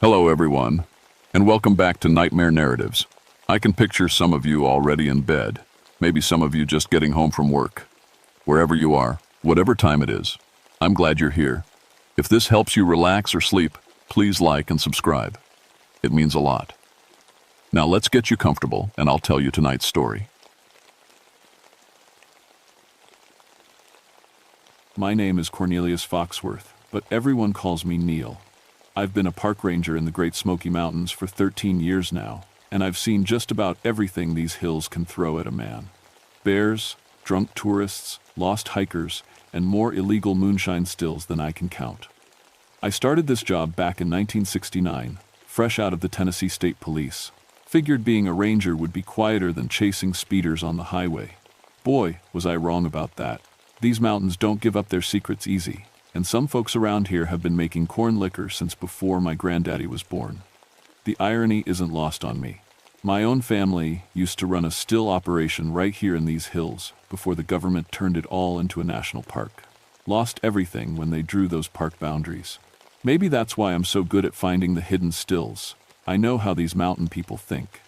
Hello, everyone, and welcome back to Nightmare Narratives. I can picture some of you already in bed, maybe some of you just getting home from work. Wherever you are, whatever time it is, I'm glad you're here. If this helps you relax or sleep, please like and subscribe. It means a lot. Now let's get you comfortable, and I'll tell you tonight's story. My name is Cornelius Foxworth, but everyone calls me Neil. I've been a park ranger in the Great Smoky Mountains for 13 years now, and I've seen just about everything these hills can throw at a man. Bears, drunk tourists, lost hikers, and more illegal moonshine stills than I can count. I started this job back in 1969, fresh out of the Tennessee State Police. Figured being a ranger would be quieter than chasing speeders on the highway. Boy, was I wrong about that. These mountains don't give up their secrets easy, and some folks around here have been making corn liquor since before my granddaddy was born. The irony isn't lost on me. My own family used to run a still operation right here in these hills before the government turned it all into a national park. Lost everything when they drew those park boundaries. Maybe that's why I'm so good at finding the hidden stills. I know how these mountain people think.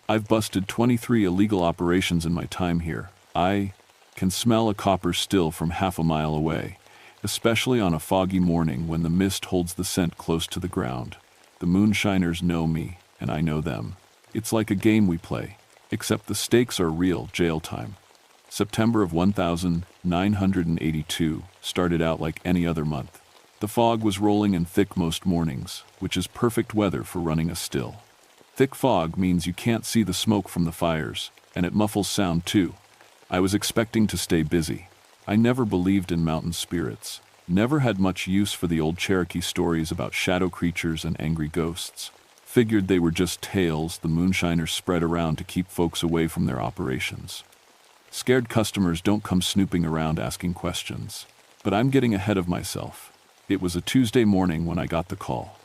I've busted 23 illegal operations in my time here. I can smell a copper still from half a mile away, especially on a foggy morning when the mist holds the scent close to the ground. The moonshiners know me, and I know them. It's like a game we play, except the stakes are real jail time. September of 1982 started out like any other month. The fog was rolling in thick most mornings, which is perfect weather for running a still. Thick fog means you can't see the smoke from the fires, and it muffles sound too. I was expecting to stay busy. I never believed in mountain spirits, never had much use for the old Cherokee stories about shadow creatures and angry ghosts. Figured they were just tales the moonshiners spread around to keep folks away from their operations. Scared customers don't come snooping around asking questions. But I'm getting ahead of myself. It was a Tuesday morning when I got the call.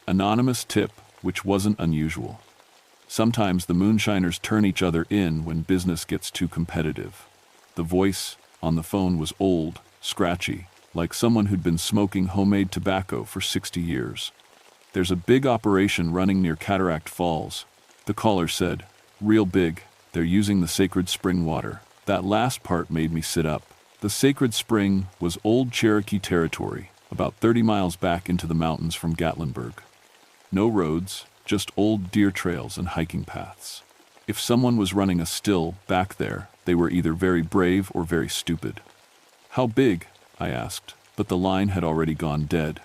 Anonymous tip, which wasn't unusual. Sometimes the moonshiners turn each other in when business gets too competitive. The voice on the phone was old, scratchy, like someone who'd been smoking homemade tobacco for 60 years. There's a big operation running near Cataract Falls. The caller said, real big, they're using the sacred spring water. That last part made me sit up. The sacred spring was old Cherokee territory, about 30 miles back into the mountains from Gatlinburg. No roads, just old deer trails and hiking paths. If someone was running a still back there, they were either very brave or very stupid. How big? I asked, but the line had already gone dead.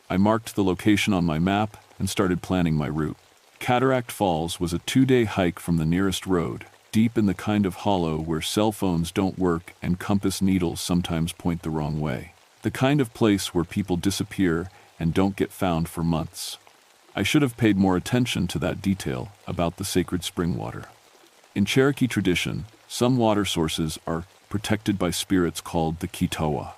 I marked the location on my map and started planning my route. Cataract Falls was a 2-day hike from the nearest road, deep in the kind of hollow where cell phones don't work and compass needles sometimes point the wrong way. The kind of place where people disappear and don't get found for months. I should have paid more attention to that detail about the sacred spring water. In Cherokee tradition, some water sources are protected by spirits called the Kitawa.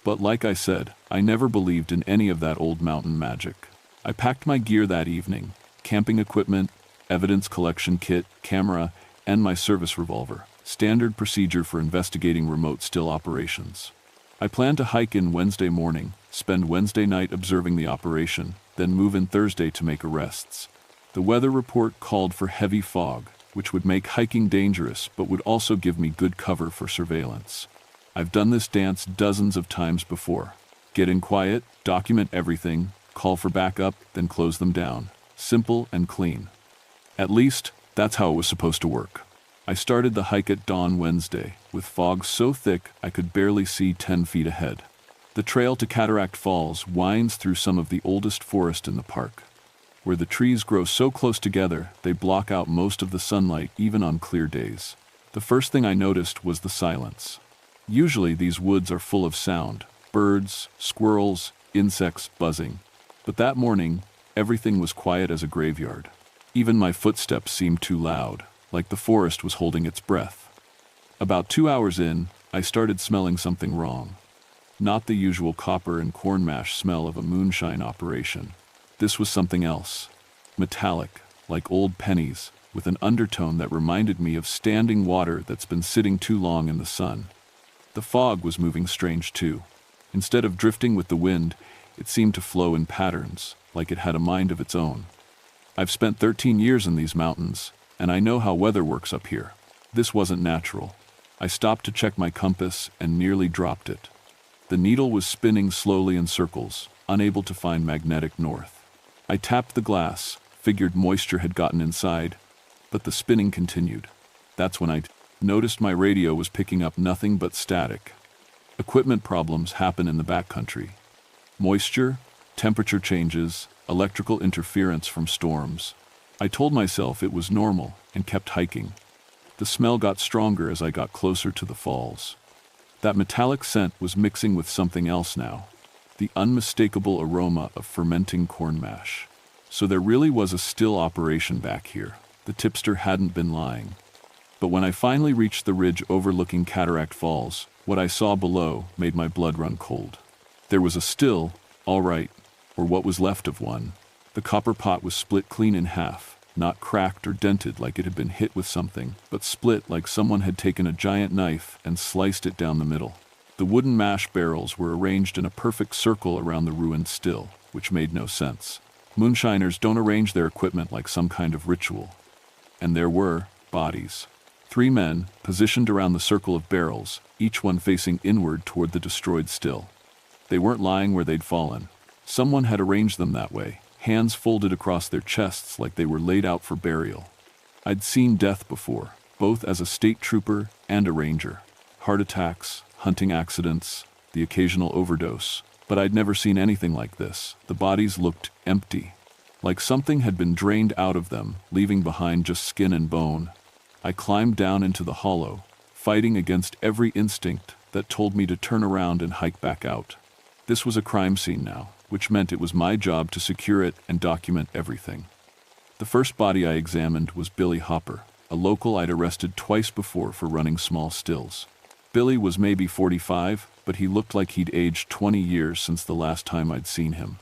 But like I said, I never believed in any of that old mountain magic. I packed my gear that evening, camping equipment, evidence collection kit, camera, and my service revolver, standard procedure for investigating remote still operations. I planned to hike in Wednesday morning, spend Wednesday night observing the operation, then move in Thursday to make arrests. The weather report called for heavy fog, which would make hiking dangerous but would also give me good cover for surveillance. I've done this dance dozens of times before. Get in quiet, document everything, call for backup, then close them down. Simple and clean. At least, that's how it was supposed to work. I started the hike at dawn Wednesday, with fog so thick I could barely see 10 feet ahead. The trail to Cataract Falls winds through some of the oldest forest in the park, where the trees grow so close together they block out most of the sunlight even on clear days. The first thing I noticed was the silence. Usually these woods are full of sound, birds, squirrels, insects buzzing. But that morning, everything was quiet as a graveyard. Even my footsteps seemed too loud, like the forest was holding its breath. About 2 hours in, I started smelling something wrong. Not the usual copper and corn mash smell of a moonshine operation. This was something else. Metallic, like old pennies, with an undertone that reminded me of standing water that's been sitting too long in the sun. The fog was moving strange too. Instead of drifting with the wind, it seemed to flow in patterns, like it had a mind of its own. I've spent 13 years in these mountains, and I know how weather works up here. This wasn't natural. I stopped to check my compass and nearly dropped it. The needle was spinning slowly in circles, unable to find magnetic north. I tapped the glass, figured moisture had gotten inside, but the spinning continued. That's when I noticed my radio was picking up nothing but static. Equipment problems happen in the backcountry. Moisture, temperature changes, electrical interference from storms. I told myself it was normal and kept hiking. The smell got stronger as I got closer to the falls. That metallic scent was mixing with something else now, the unmistakable aroma of fermenting corn mash. So there really was a still operation back here. The tipster hadn't been lying. But when I finally reached the ridge overlooking Cataract Falls, what I saw below made my blood run cold. There was a still, all right, or what was left of one. The copper pot was split clean in half, not cracked or dented like it had been hit with something, but split like someone had taken a giant knife and sliced it down the middle. The wooden mash barrels were arranged in a perfect circle around the ruined still, which made no sense. Moonshiners don't arrange their equipment like some kind of ritual. And there were bodies. 3 men, positioned around the circle of barrels, each one facing inward toward the destroyed still. They weren't lying where they'd fallen. Someone had arranged them that way, hands folded across their chests like they were laid out for burial. I'd seen death before, both as a state trooper and a ranger. Heart attacks, hunting accidents, the occasional overdose. But I'd never seen anything like this. The bodies looked empty, like something had been drained out of them, leaving behind just skin and bone. I climbed down into the hollow, fighting against every instinct that told me to turn around and hike back out. This was a crime scene now, which meant it was my job to secure it and document everything. The first body I examined was Billy Hopper, a local I'd arrested twice before for running small stills. Billy was maybe 45, but he looked like he'd aged 20 years since the last time I'd seen him.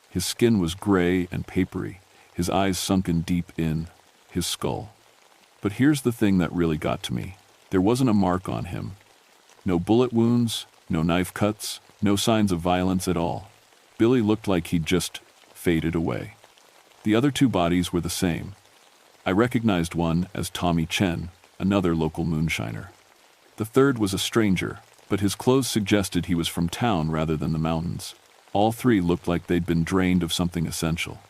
His skin was gray and papery, his eyes sunken deep in his skull. But here's the thing that really got to me. There wasn't a mark on him. No bullet wounds, no knife cuts, no signs of violence at all. Billy looked like he'd just faded away. The other 2 bodies were the same. I recognized one as Tommy Chen, another local moonshiner. The third was a stranger, but his clothes suggested he was from town rather than the mountains. All 3 looked like they'd been drained of something essential.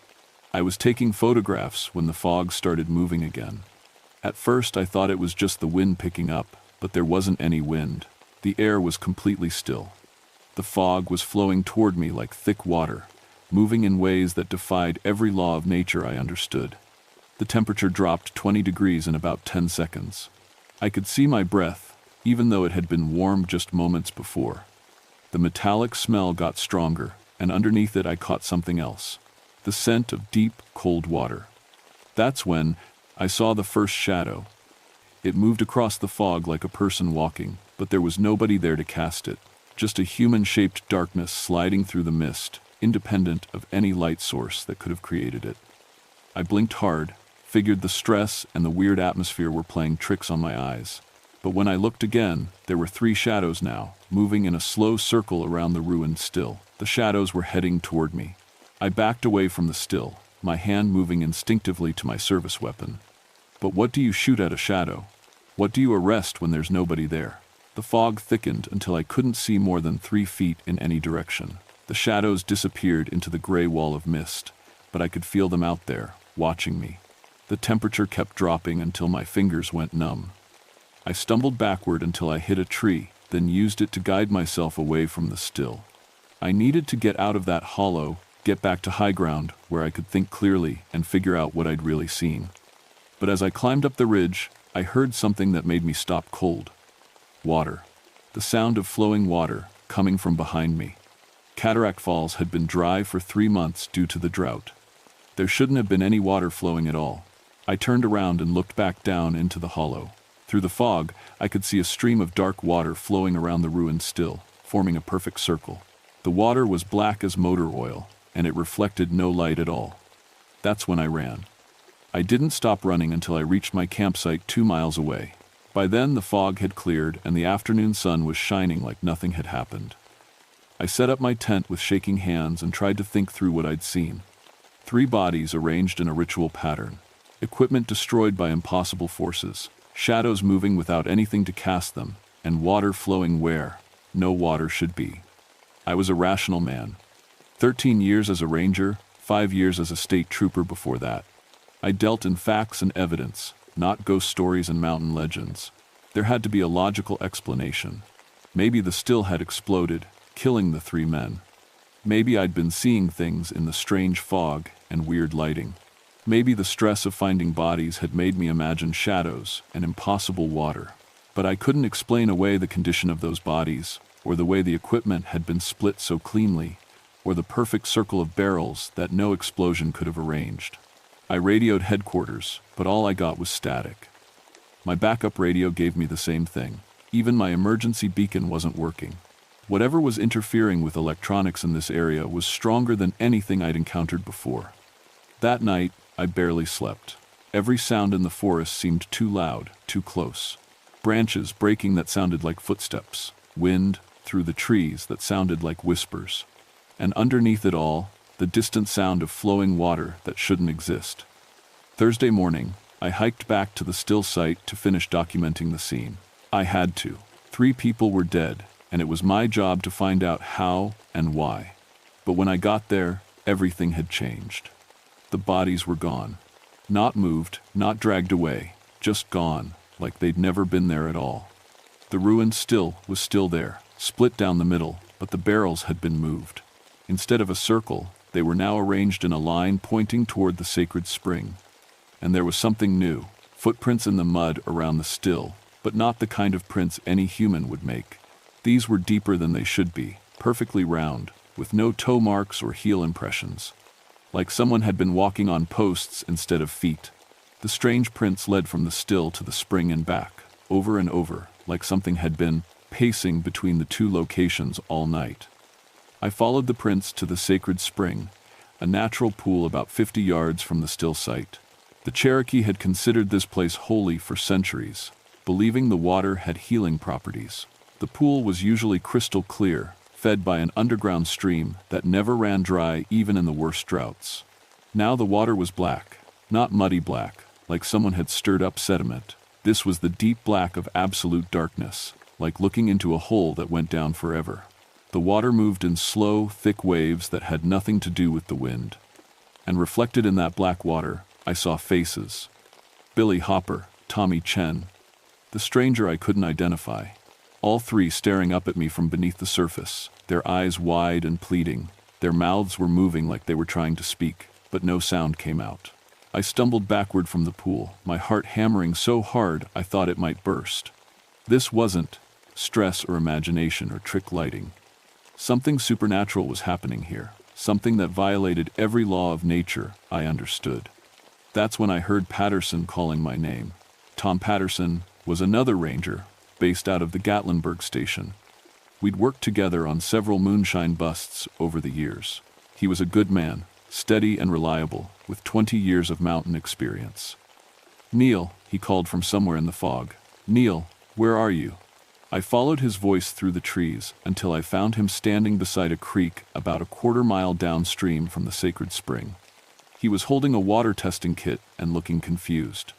I was taking photographs when the fog started moving again. At first I thought it was just the wind picking up, but there wasn't any wind. The air was completely still. The fog was flowing toward me like thick water, moving in ways that defied every law of nature I understood. The temperature dropped 20 degrees in about 10 seconds. I could see my breath, even though it had been warm just moments before. The metallic smell got stronger, and underneath it I caught something else. The scent of deep, cold water. That's when I saw the first shadow. It moved across the fog like a person walking, but there was nobody there to cast it. Just a human-shaped darkness sliding through the mist, independent of any light source that could have created it. I blinked hard, figured the stress and the weird atmosphere were playing tricks on my eyes. But when I looked again, there were 3 shadows now, moving in a slow circle around the ruined still. The shadows were heading toward me. I backed away from the still, my hand moving instinctively to my service weapon. But what do you shoot at a shadow? What do you arrest when there's nobody there? The fog thickened until I couldn't see more than 3 feet in any direction. The shadows disappeared into the gray wall of mist, but I could feel them out there, watching me. The temperature kept dropping until my fingers went numb. I stumbled backward until I hit a tree, then used it to guide myself away from the still. I needed to get out of that hollow, get back to high ground where I could think clearly and figure out what I'd really seen. But as I climbed up the ridge, I heard something that made me stop cold. Water. The sound of flowing water coming from behind me. Cataract Falls had been dry for 3 months due to the drought. There shouldn't have been any water flowing at all. I turned around and looked back down into the hollow. Through the fog, I could see a stream of dark water flowing around the ruined still, forming a perfect circle. The water was black as motor oil, and it reflected no light at all. That's when I ran. I didn't stop running until I reached my campsite 2 miles away. By then, the fog had cleared and the afternoon sun was shining like nothing had happened. I set up my tent with shaking hands and tried to think through what I'd seen. 3 bodies arranged in a ritual pattern. Equipment destroyed by impossible forces. Shadows moving without anything to cast them, and water flowing where no water should be. I was a rational man. 13 years as a ranger, 5 years as a state trooper before that. I dealt in facts and evidence, not ghost stories and mountain legends. There had to be a logical explanation. Maybe the still had exploded, killing the 3 men. Maybe I'd been seeing things in the strange fog and weird lighting. Maybe the stress of finding bodies had made me imagine shadows and impossible water. But I couldn't explain away the condition of those bodies, or the way the equipment had been split so cleanly, or the perfect circle of barrels that no explosion could have arranged. I radioed headquarters, but all I got was static. My backup radio gave me the same thing. Even my emergency beacon wasn't working. Whatever was interfering with electronics in this area was stronger than anything I'd encountered before. That night, I barely slept. Every sound in the forest seemed too loud, too close. Branches breaking that sounded like footsteps. Wind through the trees that sounded like whispers. And underneath it all, the distant sound of flowing water that shouldn't exist. Thursday morning, I hiked back to the still site to finish documenting the scene. I had to. 3 people were dead, and it was my job to find out how and why. But when I got there, everything had changed. The bodies were gone. Not moved, not dragged away, just gone, like they'd never been there at all. The ruined still was still there, split down the middle, but the barrels had been moved. Instead of a circle, they were now arranged in a line pointing toward the sacred spring. And there was something new, footprints in the mud around the still, but not the kind of prints any human would make. These were deeper than they should be, perfectly round, with no toe marks or heel impressions. Like someone had been walking on posts instead of feet. The strange prints led from the still to the spring and back, over and over, like something had been pacing between the 2 locations all night. I followed the prints to the sacred spring, a natural pool about 50 yards from the still site. The Cherokee had considered this place holy for centuries, believing the water had healing properties. The pool was usually crystal clear, fed by an underground stream that never ran dry even in the worst droughts. Now the water was black, not muddy black, like someone had stirred up sediment. This was the deep black of absolute darkness, like looking into a hole that went down forever. The water moved in slow, thick waves that had nothing to do with the wind. And reflected in that black water, I saw faces. Billy Hopper, Tommy Chen, the stranger I couldn't identify. All 3 staring up at me from beneath the surface, their eyes wide and pleading. Their mouths were moving like they were trying to speak, but no sound came out. I stumbled backward from the pool, my heart hammering so hard I thought it might burst. This wasn't stress or imagination or trick lighting. Something supernatural was happening here, something that violated every law of nature I understood. That's when I heard Patterson calling my name. Tom Patterson was another ranger, based out of the Gatlinburg station. We'd worked together on several moonshine busts over the years. He was a good man, steady and reliable, with 20 years of mountain experience. "Neil," he called from somewhere in the fog. "Neil, where are you?" I followed his voice through the trees until I found him standing beside a creek about a quarter-mile downstream from the sacred spring. He was holding a water testing kit and looking confused.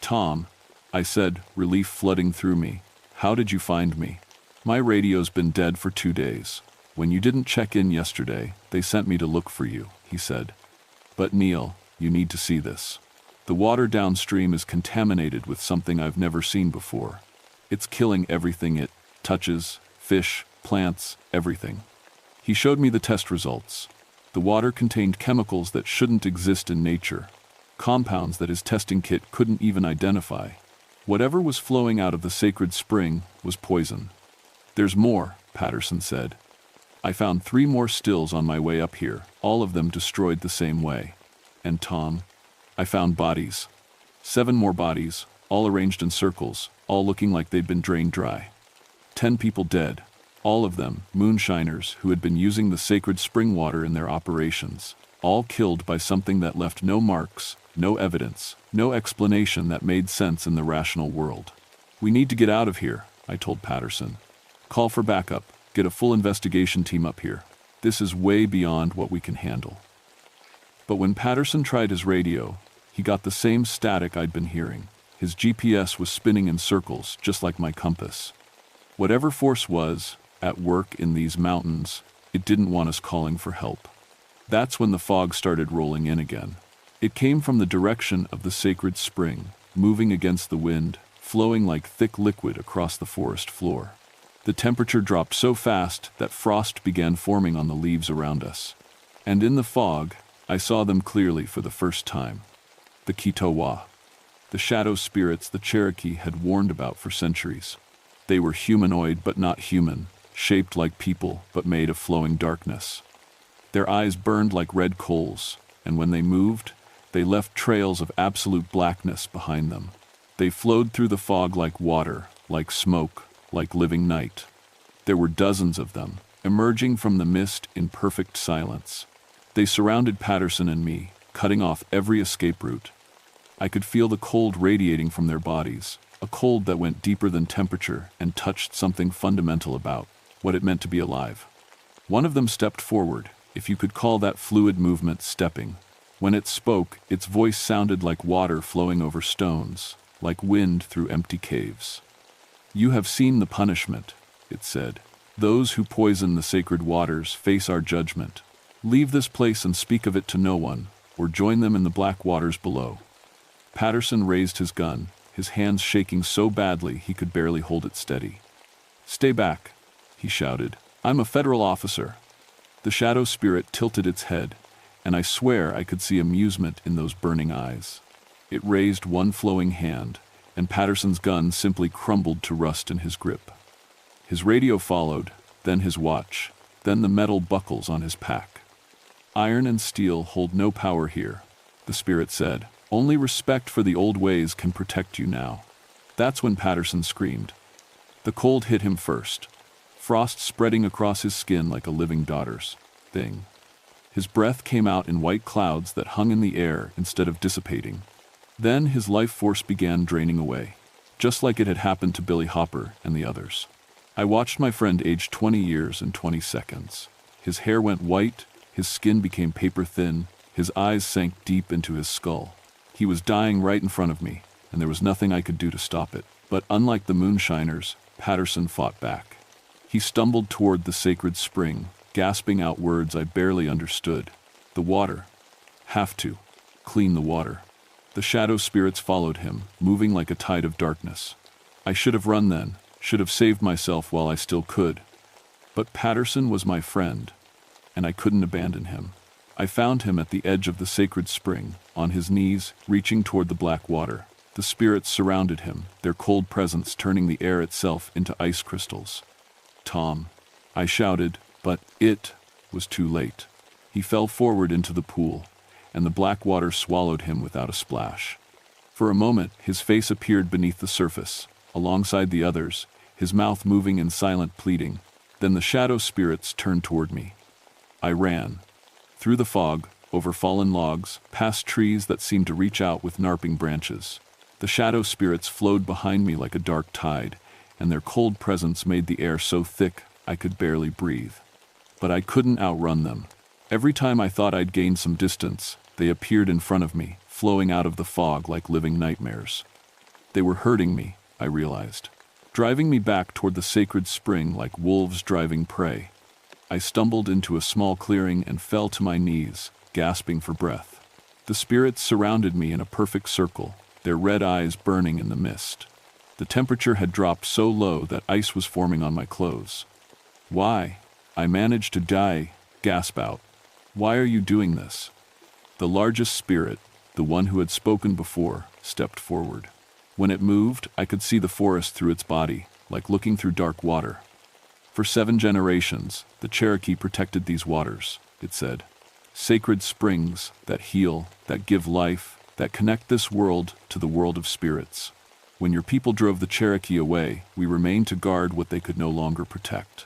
"Tom," I said, relief flooding through me, "how did you find me?" "My radio's been dead for 2 days. When you didn't check in yesterday, they sent me to look for you," he said. "But Neil, you need to see this. The water downstream is contaminated with something I've never seen before. It's killing everything it touches, fish, plants, everything." He showed me the test results. The water contained chemicals that shouldn't exist in nature, compounds that his testing kit couldn't even identify. Whatever was flowing out of the sacred spring was poison. "There's more," Patterson said. "I found 3 more stills on my way up here, all of them destroyed the same way. And Tom, I found bodies. 7 more bodies, all arranged in circles, all looking like they'd been drained dry. 10 people dead, all of them moonshiners who had been using the sacred spring water in their operations, all killed by something that left no marks, no evidence, no explanation that made sense in the rational world. We need to get out of here, I told Patterson. Call for backup, get a full investigation team up here. This is way beyond what we can handle. But when Patterson tried his radio, he got the same static I'd been hearing. His GPS was spinning in circles, just like my compass. Whatever force was at work in these mountains, it didn't want us calling for help. That's when the fog started rolling in again. It came from the direction of the sacred spring, moving against the wind, flowing like thick liquid across the forest floor. The temperature dropped so fast that frost began forming on the leaves around us. And in the fog, I saw them clearly for the first time. The Kitowa, the shadow spirits the Cherokee had warned about for centuries. They were humanoid but not human, shaped like people but made of flowing darkness. Their eyes burned like red coals, and when they moved, they left trails of absolute blackness behind them. They flowed through the fog like water, like smoke, like living night. There were dozens of them, emerging from the mist in perfect silence. They surrounded Patterson and me, cutting off every escape route. I could feel the cold radiating from their bodies, a cold that went deeper than temperature and touched something fundamental about what it meant to be alive. One of them stepped forward, if you could call that fluid movement stepping. When it spoke, its voice sounded like water flowing over stones, like wind through empty caves. "You have seen the punishment," it said. "Those who poison the sacred waters face our judgment. Leave this place and speak of it to no one, or join them in the black waters below." Patterson raised his gun, his hands shaking so badly he could barely hold it steady. "Stay back," he shouted. "I'm a federal officer." The shadow spirit tilted its head, and I swear I could see amusement in those burning eyes. It raised one flowing hand, and Patterson's gun simply crumbled to rust in his grip. His radio followed, then his watch, then the metal buckles on his pack. "Iron and steel hold no power here," the spirit said. "Only respect for the old ways can protect you now." That's when Patterson screamed. The cold hit him first, frost spreading across his skin like a living daughter's thing. His breath came out in white clouds that hung in the air instead of dissipating. Then his life force began draining away, just like it had happened to Billy Hopper and the others. I watched my friend age 20 years in 20 seconds. His hair went white, his skin became paper thin, his eyes sank deep into his skull. He was dying right in front of me, and there was nothing I could do to stop it. But unlike the moonshiners, Patterson fought back. He stumbled toward the sacred spring, gasping out words I barely understood. "The water. Have to. Clean the water." The shadow spirits followed him, moving like a tide of darkness. I should have run then, should have saved myself while I still could. But Patterson was my friend, and I couldn't abandon him. I found him at the edge of the sacred spring, on his knees, reaching toward the black water. The spirits surrounded him, their cold presence turning the air itself into ice crystals. "Tom," I shouted, but it was too late. He fell forward into the pool, and the black water swallowed him without a splash. For a moment, his face appeared beneath the surface, alongside the others, his mouth moving in silent pleading. Then the shadow spirits turned toward me. I ran. Through the fog, over fallen logs, past trees that seemed to reach out with narping branches. The shadow spirits flowed behind me like a dark tide, and their cold presence made the air so thick I could barely breathe. But I couldn't outrun them. Every time I thought I'd gained some distance, they appeared in front of me, flowing out of the fog like living nightmares. They were hurting me, I realized, driving me back toward the sacred spring like wolves driving prey. I stumbled into a small clearing and fell to my knees, gasping for breath. The spirits surrounded me in a perfect circle, their red eyes burning in the mist. The temperature had dropped so low that ice was forming on my clothes. "Why?" I managed to gasp out. "Why are you doing this?" The largest spirit, the one who had spoken before, stepped forward. When it moved, I could see the forest through its body, like looking through dark water. "For 7 generations, the Cherokee protected these waters," it said. "Sacred springs that heal, that give life, that connect this world to the world of spirits. When your people drove the Cherokee away, we remained to guard what they could no longer protect."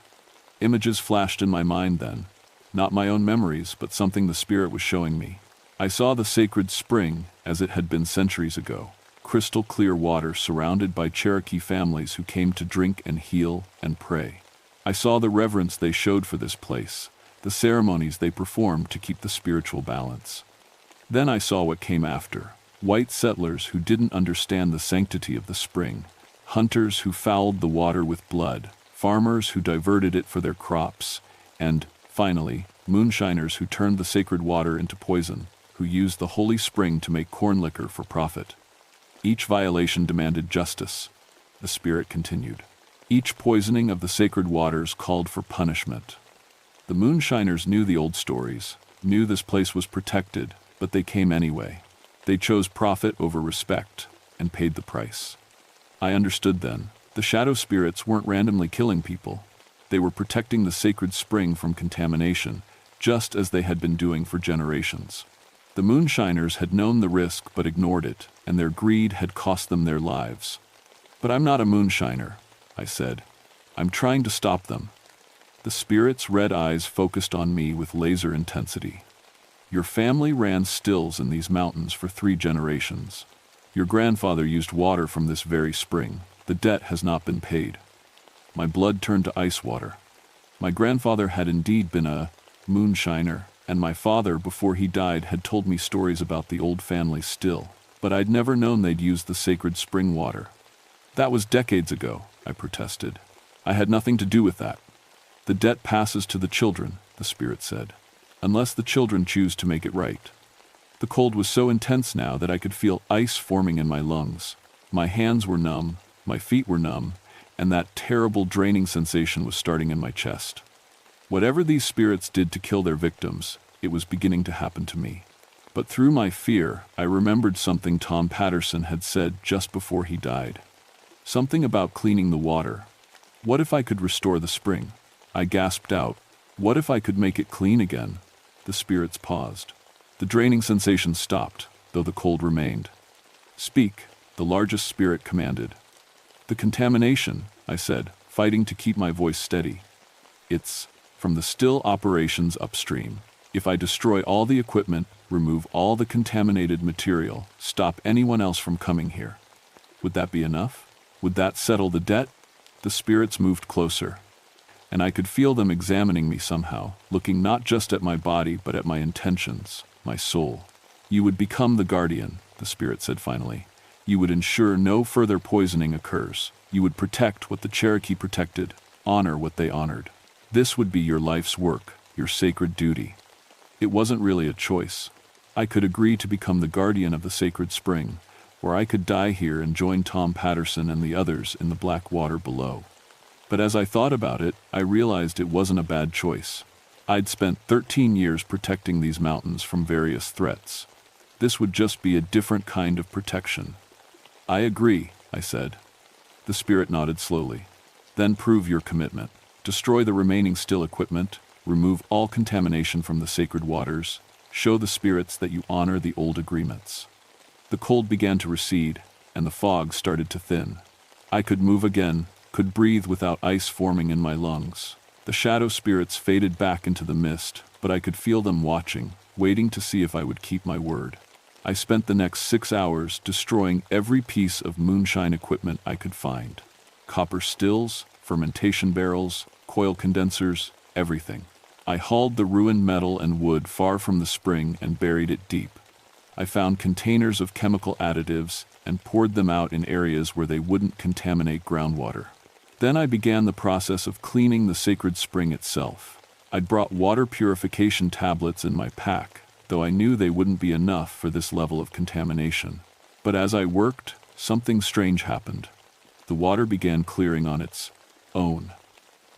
Images flashed in my mind then. Not my own memories, but something the spirit was showing me. I saw the sacred spring as it had been centuries ago. Crystal clear water surrounded by Cherokee families who came to drink and heal and pray. I saw the reverence they showed for this place, the ceremonies they performed to keep the spiritual balance. Then I saw what came after. White settlers who didn't understand the sanctity of the spring, hunters who fouled the water with blood, farmers who diverted it for their crops, and, finally, moonshiners who turned the sacred water into poison, who used the holy spring to make corn liquor for profit. Each violation demanded justice, the spirit continued. Each poisoning of the sacred waters called for punishment. The moonshiners knew the old stories, knew this place was protected, but they came anyway. They chose profit over respect, and paid the price. I understood then. The shadow spirits weren't randomly killing people. They were protecting the sacred spring from contamination, just as they had been doing for generations. The moonshiners had known the risk but ignored it, and their greed had cost them their lives. "But I'm not a moonshiner," I said. "I'm trying to stop them." The spirit's red eyes focused on me with laser intensity. "Your family ran stills in these mountains for 3 generations. Your grandfather used water from this very spring. The debt has not been paid." My blood turned to ice water. My grandfather had indeed been a moonshiner, and my father, before he died, had told me stories about the old family still, but I'd never known they'd used the sacred spring water. "That was decades ago," I protested. "I had nothing to do with that." "The debt passes to the children," the spirit said, "unless the children choose to make it right." The cold was so intense now that I could feel ice forming in my lungs. My hands were numb, my feet were numb, and that terrible draining sensation was starting in my chest. Whatever these spirits did to kill their victims, it was beginning to happen to me. But through my fear, I remembered something Tom Patterson had said just before he died. Something about cleaning the water. What if I could restore the spring? I gasped out. What if I could make it clean again? The spirits paused. The draining sensation stopped, though the cold remained. "Speak," the largest spirit commanded. "The contamination," I said, fighting to keep my voice steady. "It's from the still operations upstream. If I destroy all the equipment, remove all the contaminated material, stop anyone else from coming here, would that be enough? Would that settle the debt?" The spirits moved closer, and I could feel them examining me somehow, looking not just at my body but at my intentions, my soul. "You would become the guardian," the spirit said finally. "You would ensure no further poisoning occurs. You would protect what the Cherokee protected, honor what they honored. This would be your life's work, your sacred duty." It wasn't really a choice. I could agree to become the guardian of the sacred spring, or I could die here and join Tom Patterson and the others in the black water below. But as I thought about it, I realized it wasn't a bad choice. I'd spent 13 years protecting these mountains from various threats. This would just be a different kind of protection. "I agree," I said. The spirit nodded slowly. "Then prove your commitment. Destroy the remaining still equipment, remove all contamination from the sacred waters, show the spirits that you honor the old agreements." The cold began to recede, and the fog started to thin. I could move again, could breathe without ice forming in my lungs. The shadow spirits faded back into the mist, but I could feel them watching, waiting to see if I would keep my word. I spent the next 6 hours destroying every piece of moonshine equipment I could find. Copper stills, fermentation barrels, coil condensers, everything. I hauled the ruined metal and wood far from the spring and buried it deep. I found containers of chemical additives and poured them out in areas where they wouldn't contaminate groundwater. Then I began the process of cleaning the sacred spring itself. I'd brought water purification tablets in my pack, though I knew they wouldn't be enough for this level of contamination. But as I worked, something strange happened. The water began clearing on its own,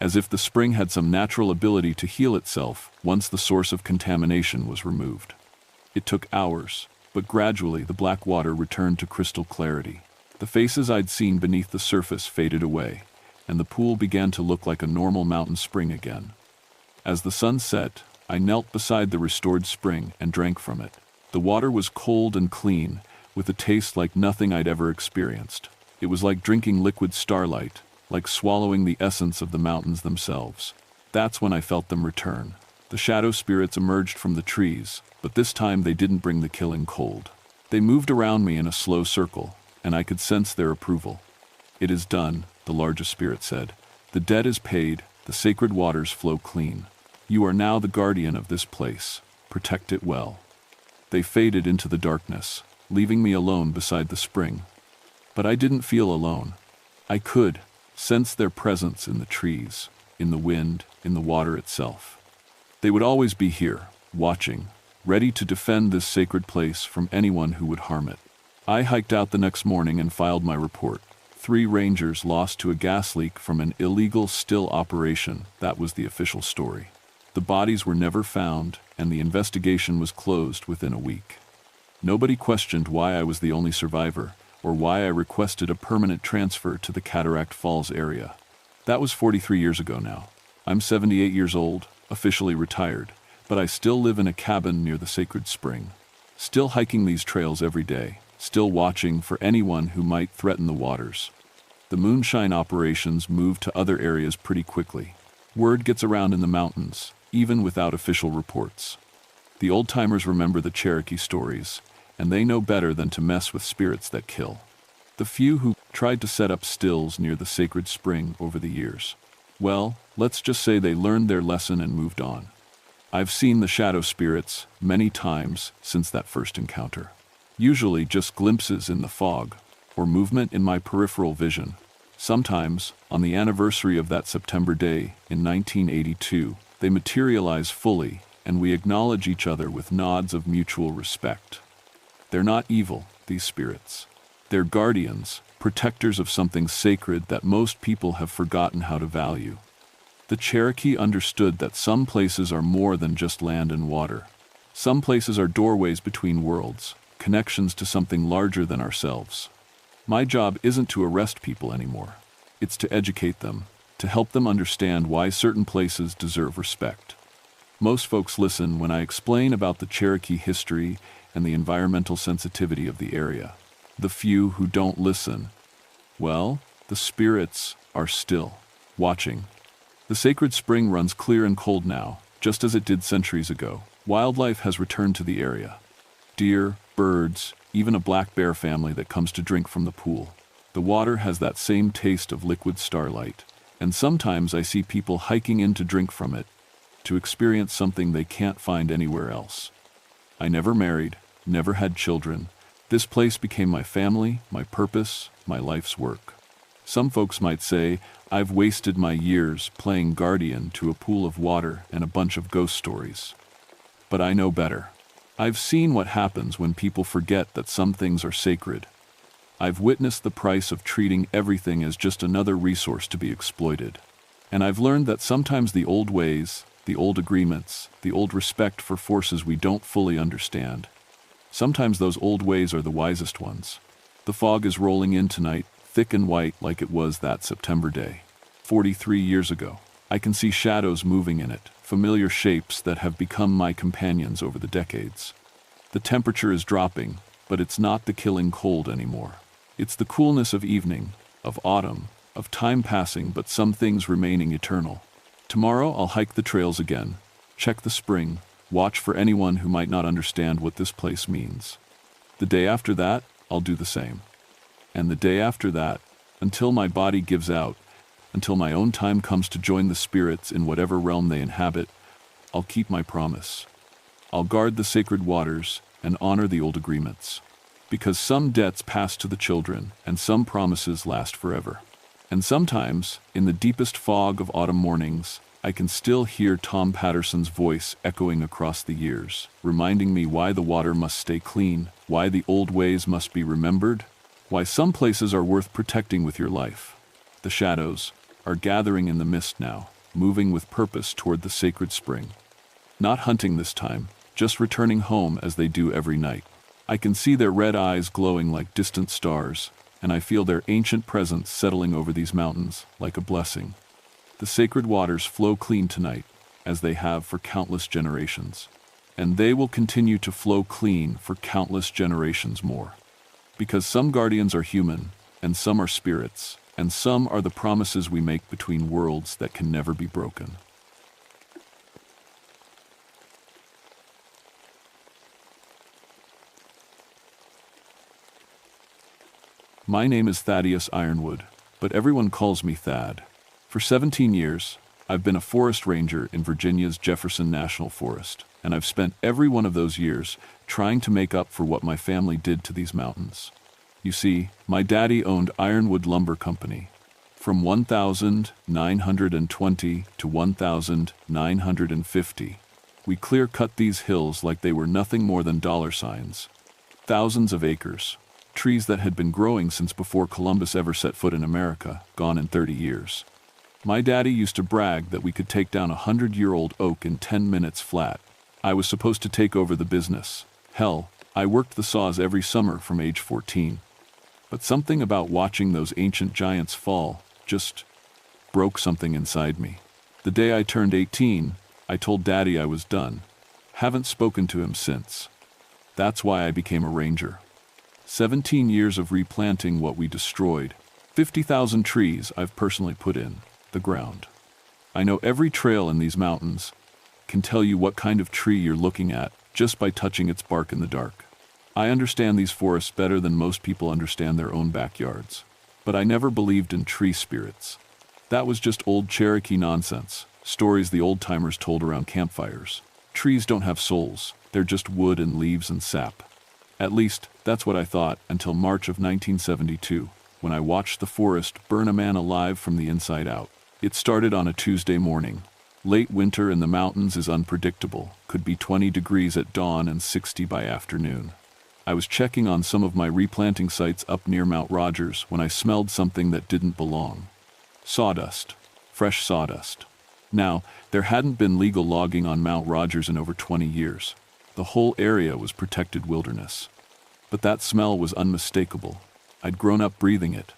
as if the spring had some natural ability to heal itself once the source of contamination was removed. It took hours, but gradually the black water returned to crystal clarity. The faces I'd seen beneath the surface faded away, and the pool began to look like a normal mountain spring again. As the sun set, I knelt beside the restored spring and drank from it. The water was cold and clean, with a taste like nothing I'd ever experienced. It was like drinking liquid starlight, like swallowing the essence of the mountains themselves. That's when I felt them return. The shadow spirits emerged from the trees, but this time they didn't bring the killing cold. They moved around me in a slow circle, and I could sense their approval. "It is done," the largest spirit said. "The debt is paid, the sacred waters flow clean. You are now the guardian of this place. Protect it well." They faded into the darkness, leaving me alone beside the spring. But I didn't feel alone. I could sense their presence in the trees, in the wind, in the water itself. They would always be here, watching, ready to defend this sacred place from anyone who would harm it. I hiked out the next morning and filed my report. 3 rangers lost to a gas leak from an illegal still operation. That was the official story. The bodies were never found, and the investigation was closed within a week. Nobody questioned why I was the only survivor, or why I requested a permanent transfer to the Cataract Falls area. That was 43 years ago now. I'm 78 years old, officially retired, but I still live in a cabin near the sacred spring. Still hiking these trails every day, still watching for anyone who might threaten the waters. The moonshine operations move to other areas pretty quickly. Word gets around in the mountains, even without official reports. The old-timers remember the Cherokee stories, and they know better than to mess with spirits that kill. The few who tried to set up stills near the sacred spring over the years, well, let's just say they learned their lesson and moved on. I've seen the shadow spirits many times since that first encounter. Usually just glimpses in the fog, or movement in my peripheral vision. Sometimes, on the anniversary of that September day in 1982, they materialize fully, and we acknowledge each other with nods of mutual respect. They're not evil, these spirits. They're guardians, protectors of something sacred that most people have forgotten how to value. The Cherokee understood that some places are more than just land and water. Some places are doorways between worlds, connections to something larger than ourselves. My job isn't to arrest people anymore. It's to educate them, to help them understand why certain places deserve respect. Most folks listen when I explain about the Cherokee history and the environmental sensitivity of the area. The few who don't listen, well, the spirits are still watching. The sacred spring runs clear and cold now, just as it did centuries ago. Wildlife has returned to the area. Deer, birds, even a black bear family that comes to drink from the pool. The water has that same taste of liquid starlight, and sometimes I see people hiking in to drink from it, to experience something they can't find anywhere else. I never married, never had children. This place became my family, my purpose, my life's work. Some folks might say I've wasted my years playing guardian to a pool of water and a bunch of ghost stories. But I know better. I've seen what happens when people forget that some things are sacred. I've witnessed the price of treating everything as just another resource to be exploited. And I've learned that sometimes the old ways, the old agreements, the old respect for forces we don't fully understand, sometimes those old ways are the wisest ones. The fog is rolling in tonight, thick and white like it was that September day. 43 years ago. I can see shadows moving in it, familiar shapes that have become my companions over the decades. The temperature is dropping, but it's not the killing cold anymore. It's the coolness of evening, of autumn, of time passing but some things remaining eternal. Tomorrow I'll hike the trails again, check the spring, watch for anyone who might not understand what this place means. The day after that, I'll do the same. And the day after that, until my body gives out, until my own time comes to join the spirits in whatever realm they inhabit, I'll keep my promise. I'll guard the sacred waters and honor the old agreements. Because some debts pass to the children and some promises last forever. And sometimes, in the deepest fog of autumn mornings, I can still hear Tom Patterson's voice echoing across the years, reminding me why the water must stay clean, why the old ways must be remembered, why some places are worth protecting with your life. The shadows are gathering in the mist now, moving with purpose toward the sacred spring. Not hunting this time, just returning home as they do every night. I can see their red eyes glowing like distant stars, and I feel their ancient presence settling over these mountains like a blessing. The sacred waters flow clean tonight, as they have for countless generations. And they will continue to flow clean for countless generations more. Because some guardians are human, and some are spirits, and some are the promises we make between worlds that can never be broken. My name is Thaddeus Ironwood, but everyone calls me Thad. For 17 years, I've been a forest ranger in Virginia's Jefferson National Forest, and I've spent every one of those years trying to make up for what my family did to these mountains. You see, my daddy owned Ironwood Lumber Company. From 1920 to 1950, we clear-cut these hills like they were nothing more than dollar signs. Thousands of acres, trees that had been growing since before Columbus ever set foot in America, gone in 30 years. My daddy used to brag that we could take down a 100-year-old oak in 10 minutes flat. I was supposed to take over the business. Hell, I worked the saws every summer from age 14. But something about watching those ancient giants fall just broke something inside me. The day I turned 18, I told Daddy I was done. Haven't spoken to him since. That's why I became a ranger. 17 years of replanting what we destroyed. 50,000 trees I've personally put in the ground. I know every trail in these mountains, can tell you what kind of tree you're looking at just by touching its bark in the dark. I understand these forests better than most people understand their own backyards. But I never believed in tree spirits. That was just old Cherokee nonsense, stories the old-timers told around campfires. Trees don't have souls, they're just wood and leaves and sap. At least, that's what I thought until March of 1972, when I watched the forest burn a man alive from the inside out. It started on a Tuesday morning. Late winter in the mountains is unpredictable, could be 20 degrees at dawn and 60 by afternoon. I was checking on some of my replanting sites up near Mount Rogers when I smelled something that didn't belong. Sawdust. Fresh sawdust. Now, there hadn't been legal logging on Mount Rogers in over 20 years. The whole area was protected wilderness. But that smell was unmistakable. I'd grown up breathing it.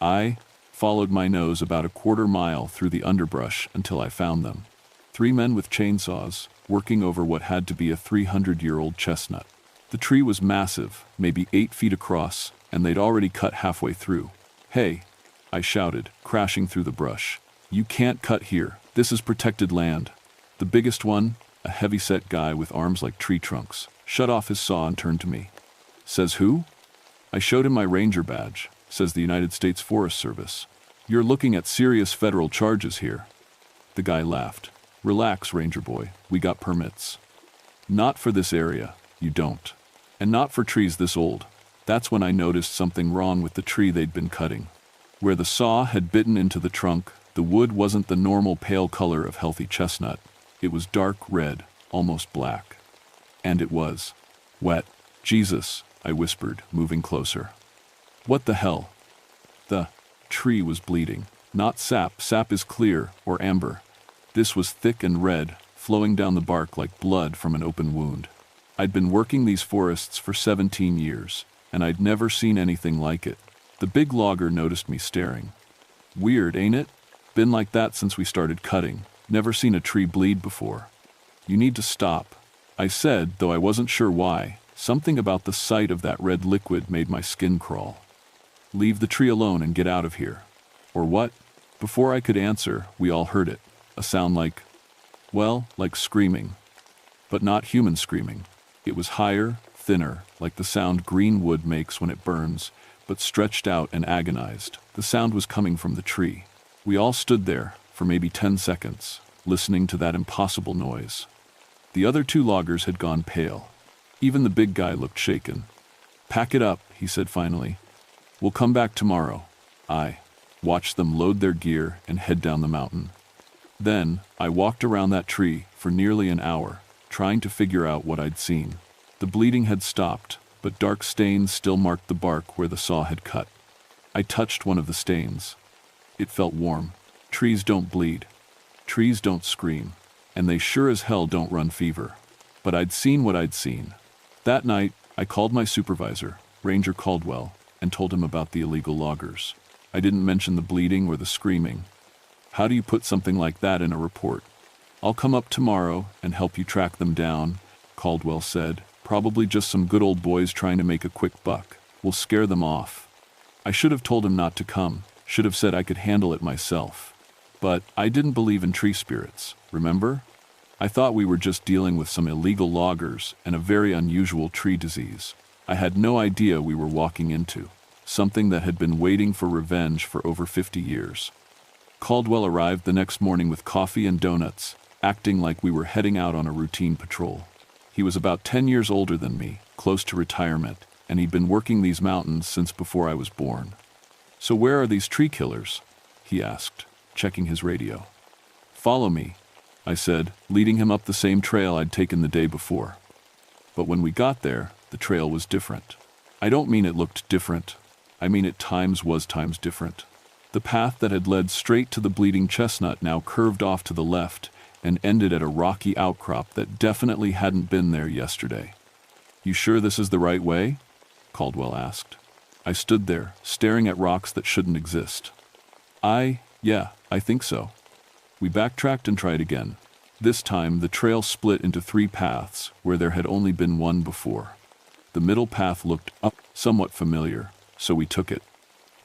I followed my nose about a quarter-mile through the underbrush until I found them. 3 men with chainsaws, working over what had to be a 300-year-old chestnut. The tree was massive, maybe 8 feet across, and they'd already cut halfway through. "Hey," I shouted, crashing through the brush. "You can't cut here. This is protected land." The biggest one, a heavy-set guy with arms like tree trunks, shut off his saw and turned to me. "Says who?" I showed him my ranger badge. Says the United States Forest Service. "You're looking at serious federal charges here." The guy laughed. "Relax, Ranger boy. We got permits." "Not for this area. You don't. And not for trees this old." That's when I noticed something wrong with the tree they'd been cutting. Where the saw had bitten into the trunk, the wood wasn't the normal pale color of healthy chestnut. It was dark red, almost black. And it was wet. "Jesus," I whispered, moving closer. "What the hell?" The tree was bleeding. Not sap. Sap is clear, or amber. This was thick and red, flowing down the bark like blood from an open wound. I'd been working these forests for 17 years, and I'd never seen anything like it. The big logger noticed me staring. "Weird, ain't it? Been like that since we started cutting. Never seen a tree bleed before." "You need to stop," I said, though I wasn't sure why. Something about the sight of that red liquid made my skin crawl. "Leave the tree alone and get out of here." "Or what?" Before I could answer, we all heard it. A sound like, well, like screaming. But not human screaming. It was higher, thinner, like the sound green wood makes when it burns, but stretched out and agonized. The sound was coming from the tree. We all stood there, for maybe 10 seconds, listening to that impossible noise. The other 2 loggers had gone pale. Even the big guy looked shaken. "Pack it up," he said finally. "We'll come back tomorrow." I watched them load their gear and head down the mountain. Then, I walked around that tree for nearly an hour, trying to figure out what I'd seen. The bleeding had stopped, but dark stains still marked the bark where the saw had cut. I touched one of the stains. It felt warm. Trees don't bleed. Trees don't scream. And they sure as hell don't run fever. But I'd seen what I'd seen. That night, I called my supervisor, Ranger Caldwell, and told him about the illegal loggers. I didn't mention the bleeding or the screaming. How do you put something like that in a report? "I'll come up tomorrow and help you track them down," Caldwell said. "Probably just some good old boys trying to make a quick buck. We'll scare them off." I should have told him not to come, should have said I could handle it myself. But I didn't believe in tree spirits, remember? I thought we were just dealing with some illegal loggers and a very unusual tree disease. I had no idea we were walking into something that had been waiting for revenge for over 50 years. Caldwell arrived the next morning with coffee and donuts, acting like we were heading out on a routine patrol. He was about 10 years older than me, close to retirement, and he'd been working these mountains since before I was born. "So where are these tree killers?" he asked, checking his radio. "Follow me," I said, leading him up the same trail I'd taken the day before. But when we got there, the trail was different. I don't mean it looked different. I mean it was times different. The path that had led straight to the bleeding chestnut now curved off to the left and ended at a rocky outcrop that definitely hadn't been there yesterday. "You sure this is the right way?" Caldwell asked. I stood there, staring at rocks that shouldn't exist. Yeah, I think so." We backtracked and tried again. This time, the trail split into 3 paths where there had only been one before. The middle path looked somewhat familiar, so we took it.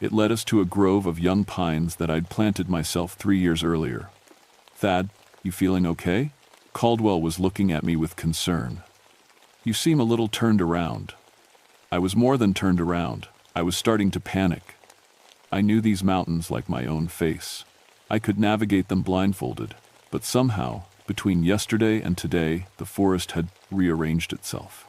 It led us to a grove of young pines that I'd planted myself 3 years earlier. "Thad, you feeling okay?" Caldwell was looking at me with concern. "You seem a little turned around." I was more than turned around. I was starting to panic. I knew these mountains like my own face. I could navigate them blindfolded, but somehow, between yesterday and today, the forest had rearranged itself.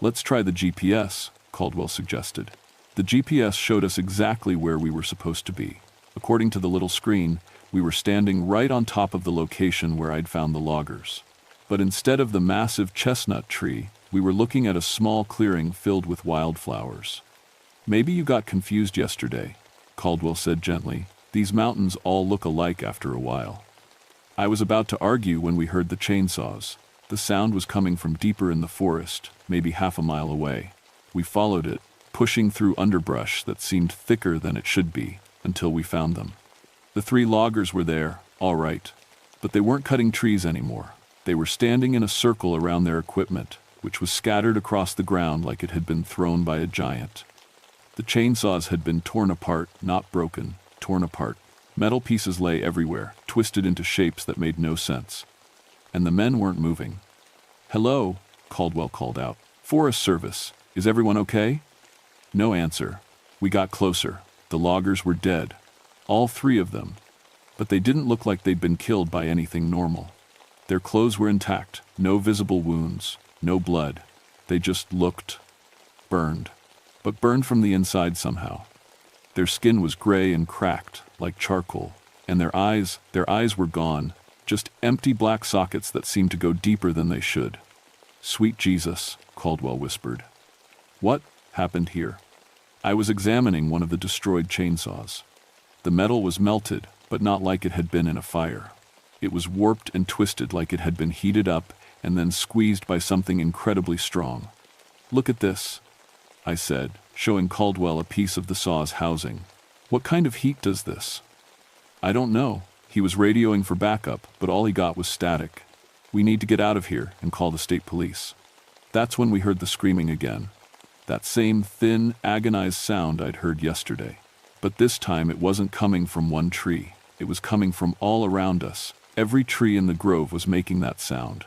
"Let's try the GPS," Caldwell suggested. The GPS showed us exactly where we were supposed to be. According to the little screen, we were standing right on top of the location where I'd found the loggers. But instead of the massive chestnut tree, we were looking at a small clearing filled with wildflowers. "Maybe you got confused yesterday," Caldwell said gently. "These mountains all look alike after a while." I was about to argue when we heard the chainsaws. The sound was coming from deeper in the forest, maybe half a mile away. We followed it, pushing through underbrush that seemed thicker than it should be, until we found them. The 3 loggers were there, all right, but they weren't cutting trees anymore. They were standing in a circle around their equipment, which was scattered across the ground like it had been thrown by a giant. The chainsaws had been torn apart, not broken, torn apart. Metal pieces lay everywhere, twisted into shapes that made no sense. And the men weren't moving. "Hello," Caldwell called out. "Forest Service, is everyone okay?" No answer. We got closer. The loggers were dead. All 3 of them. But they didn't look like they'd been killed by anything normal. Their clothes were intact, no visible wounds, no blood. They just looked burned. But burned from the inside somehow. Their skin was gray and cracked, like charcoal, and their eyes were gone, just empty black sockets that seemed to go deeper than they should. "Sweet Jesus," Caldwell whispered. "What happened here?" I was examining one of the destroyed chainsaws. The metal was melted, but not like it had been in a fire. It was warped and twisted like it had been heated up and then squeezed by something incredibly strong. "Look at this," I said, showing Caldwell a piece of the saw's housing. "What kind of heat does this?" "I don't know." He was radioing for backup, but all he got was static. "We need to get out of here and call the state police." That's when we heard the screaming again. That same thin, agonized sound I'd heard yesterday. But this time it wasn't coming from one tree. It was coming from all around us. Every tree in the grove was making that sound.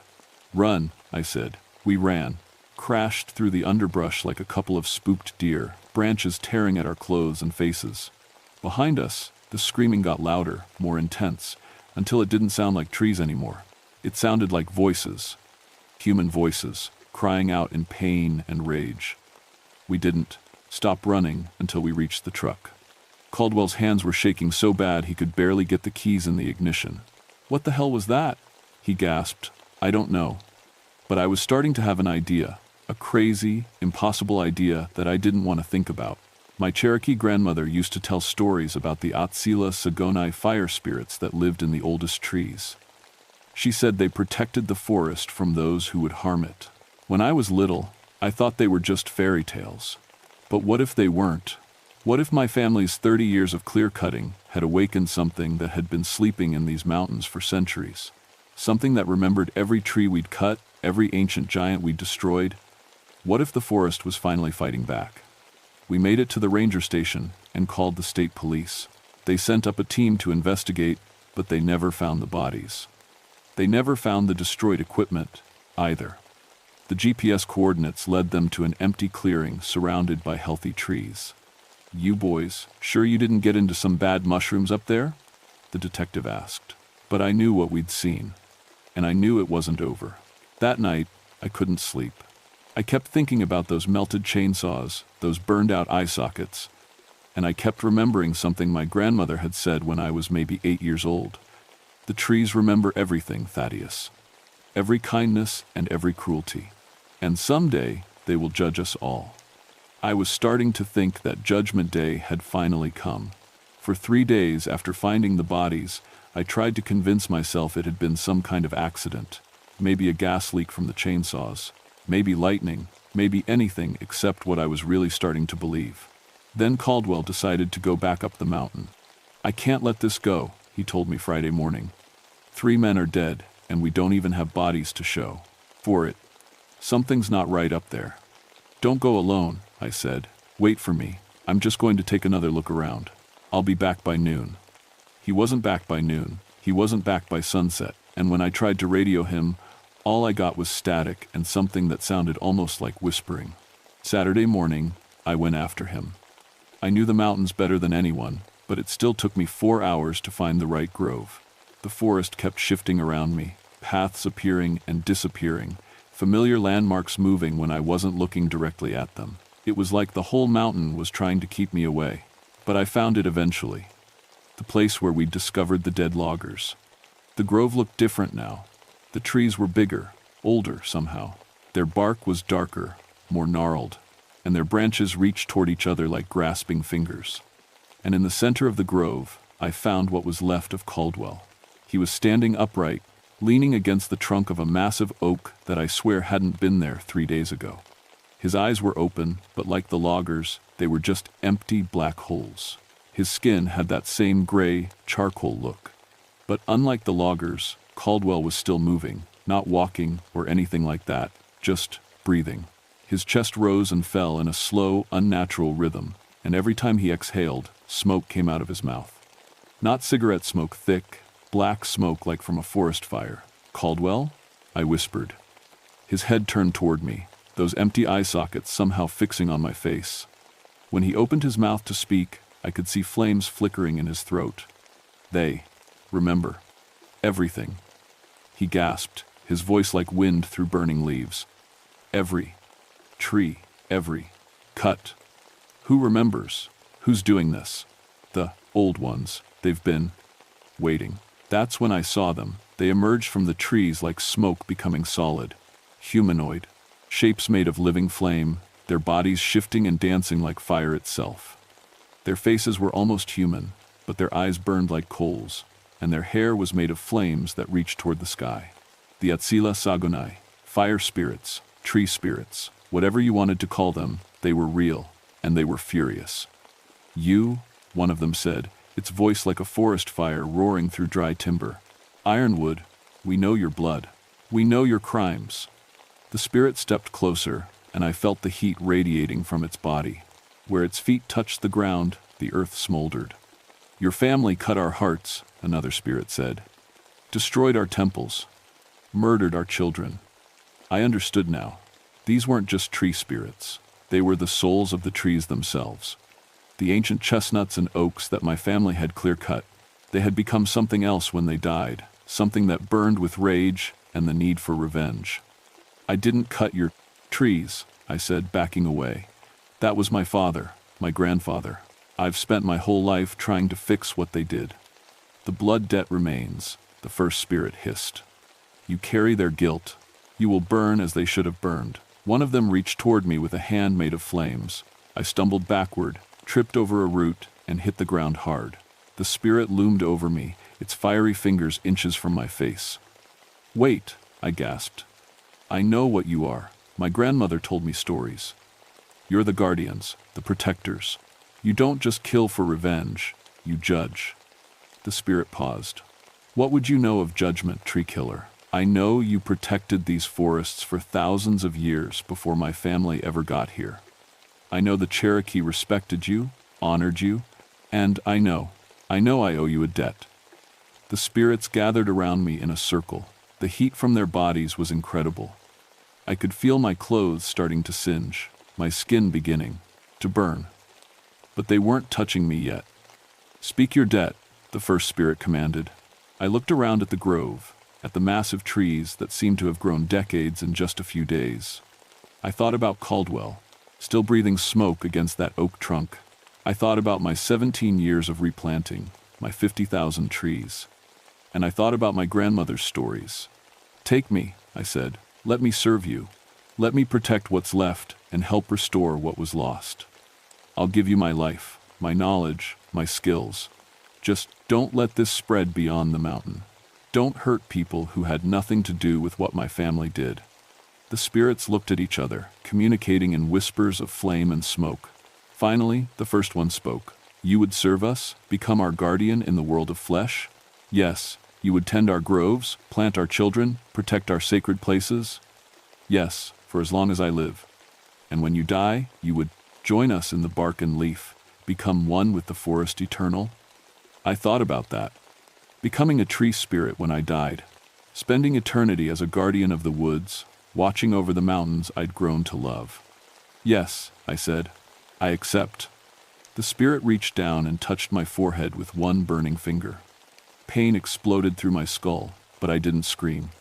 "Run," I said. We ran. Crashed through the underbrush like a couple of spooked deer, branches tearing at our clothes and faces. Behind us, the screaming got louder, more intense, until it didn't sound like trees anymore. It sounded like voices. Human voices, crying out in pain and rage. We didn't stop running until we reached the truck. Caldwell's hands were shaking so bad he could barely get the keys in the ignition. "What the hell was that?" he gasped. "I don't know." But I was starting to have an idea. A crazy, impossible idea that I didn't want to think about. My Cherokee grandmother used to tell stories about the Atsila Sagonai fire spirits that lived in the oldest trees. She said they protected the forest from those who would harm it. When I was little, I thought they were just fairy tales. But what if they weren't? What if my family's 30 years of clear-cutting had awakened something that had been sleeping in these mountains for centuries? Something that remembered every tree we'd cut, every ancient giant we'd destroyed? What if the forest was finally fighting back? We made it to the ranger station and called the state police. They sent up a team to investigate, but they never found the bodies. They never found the destroyed equipment, either. The GPS coordinates led them to an empty clearing surrounded by healthy trees. "You boys, sure you didn't get into some bad mushrooms up there?" the detective asked. But I knew what we'd seen, and I knew it wasn't over. That night, I couldn't sleep. I kept thinking about those melted chainsaws, those burned-out eye sockets, and I kept remembering something my grandmother had said when I was maybe 8 years old. The trees remember everything, Thaddeus. Every kindness and every cruelty. And someday, they will judge us all. I was starting to think that Judgment Day had finally come. For 3 days after finding the bodies, I tried to convince myself it had been some kind of accident. Maybe a gas leak from the chainsaws. Maybe lightning. Maybe anything except what I was really starting to believe. Then Caldwell decided to go back up the mountain. "I can't let this go," he told me Friday morning. "3 men are dead, and we don't even have bodies to show for it. Something's not right up there." "Don't go alone," I said. "Wait for me. I'm just going to take another look around. I'll be back by noon." He wasn't back by noon. He wasn't back by sunset. And when I tried to radio him, all I got was static and something that sounded almost like whispering. Saturday morning, I went after him. I knew the mountains better than anyone, but it still took me 4 hours to find the right grove. The forest kept shifting around me, paths appearing and disappearing, familiar landmarks moving when I wasn't looking directly at them. It was like the whole mountain was trying to keep me away. But I found it eventually. The place where we'd discovered the dead loggers. The grove looked different now. The trees were bigger, older somehow. Their bark was darker, more gnarled, and their branches reached toward each other like grasping fingers. And in the center of the grove, I found what was left of Caldwell. He was standing upright, leaning against the trunk of a massive oak that I swear hadn't been there 3 days ago. His eyes were open, but like the loggers, they were just empty black holes. His skin had that same gray, charcoal look. But unlike the loggers, Caldwell was still moving, not walking or anything like that, just breathing. His chest rose and fell in a slow, unnatural rhythm, and every time he exhaled, smoke came out of his mouth. Not cigarette smoke, thick, black smoke like from a forest fire. "Caldwell?" I whispered. His head turned toward me, those empty eye sockets somehow fixing on my face. When he opened his mouth to speak, I could see flames flickering in his throat. "They remember everything," he gasped, his voice like wind through burning leaves. "Every tree, every cut. Who remembers? Who's doing this?" "The old ones. They've been waiting." That's when I saw them. They emerged from the trees like smoke becoming solid. Humanoid. Shapes made of living flame, their bodies shifting and dancing like fire itself. Their faces were almost human, but their eyes burned like coals, and their hair was made of flames that reached toward the sky. The Atsila Sagunai, fire spirits, tree spirits, whatever you wanted to call them, they were real, and they were furious. "You," one of them said, its voice like a forest fire roaring through dry timber. "Ironwood, we know your blood. We know your crimes." The spirit stepped closer, and I felt the heat radiating from its body. Where its feet touched the ground, the earth smoldered. "Your family cut our hearts," another spirit said. "Destroyed our temples. Murdered our children." I understood now. These weren't just tree spirits. They were the souls of the trees themselves. The ancient chestnuts and oaks that my family had clear-cut. They had become something else when they died, something that burned with rage and the need for revenge. "I didn't cut your trees," I said, backing away. "That was my father, my grandfather. I've spent my whole life trying to fix what they did." "The blood debt remains," the first spirit hissed. "You carry their guilt. You will burn as they should have burned." One of them reached toward me with a hand made of flames. I stumbled backward, tripped over a root, and hit the ground hard. The spirit loomed over me, its fiery fingers inches from my face. "Wait," I gasped. "I know what you are. My grandmother told me stories. You're the guardians, the protectors. You don't just kill for revenge, you judge." The spirit paused. "What would you know of judgment, tree killer? I know you protected these forests for thousands of years before my family ever got here. I know the Cherokee respected you, honored you, and I know I owe you a debt." The spirits gathered around me in a circle. The heat from their bodies was incredible. I could feel my clothes starting to singe, my skin beginning to burn. But they weren't touching me yet. "Speak your debt," the first spirit commanded. I looked around at the grove, at the massive trees that seemed to have grown decades in just a few days. I thought about Caldwell, still breathing smoke against that oak trunk. I thought about my 17 years of replanting, my 50,000 trees. And I thought about my grandmother's stories. "Take me," I said. "Let me serve you. Let me protect what's left and help restore what was lost. I'll give you my life, my knowledge, my skills. Just don't let this spread beyond the mountain. Don't hurt people who had nothing to do with what my family did." The spirits looked at each other, communicating in whispers of flame and smoke. Finally, the first one spoke. "You would serve us, become our guardian in the world of flesh? Yes. You would tend our groves, plant our children, protect our sacred places? Yes, for as long as I live. And when you die, you would join us in the bark and leaf, become one with the forest eternal?" I thought about that. Becoming a tree spirit when I died. Spending eternity as a guardian of the woods, watching over the mountains I'd grown to love. "Yes," I said. "I accept." The spirit reached down and touched my forehead with one burning finger. Pain exploded through my skull, but I didn't scream.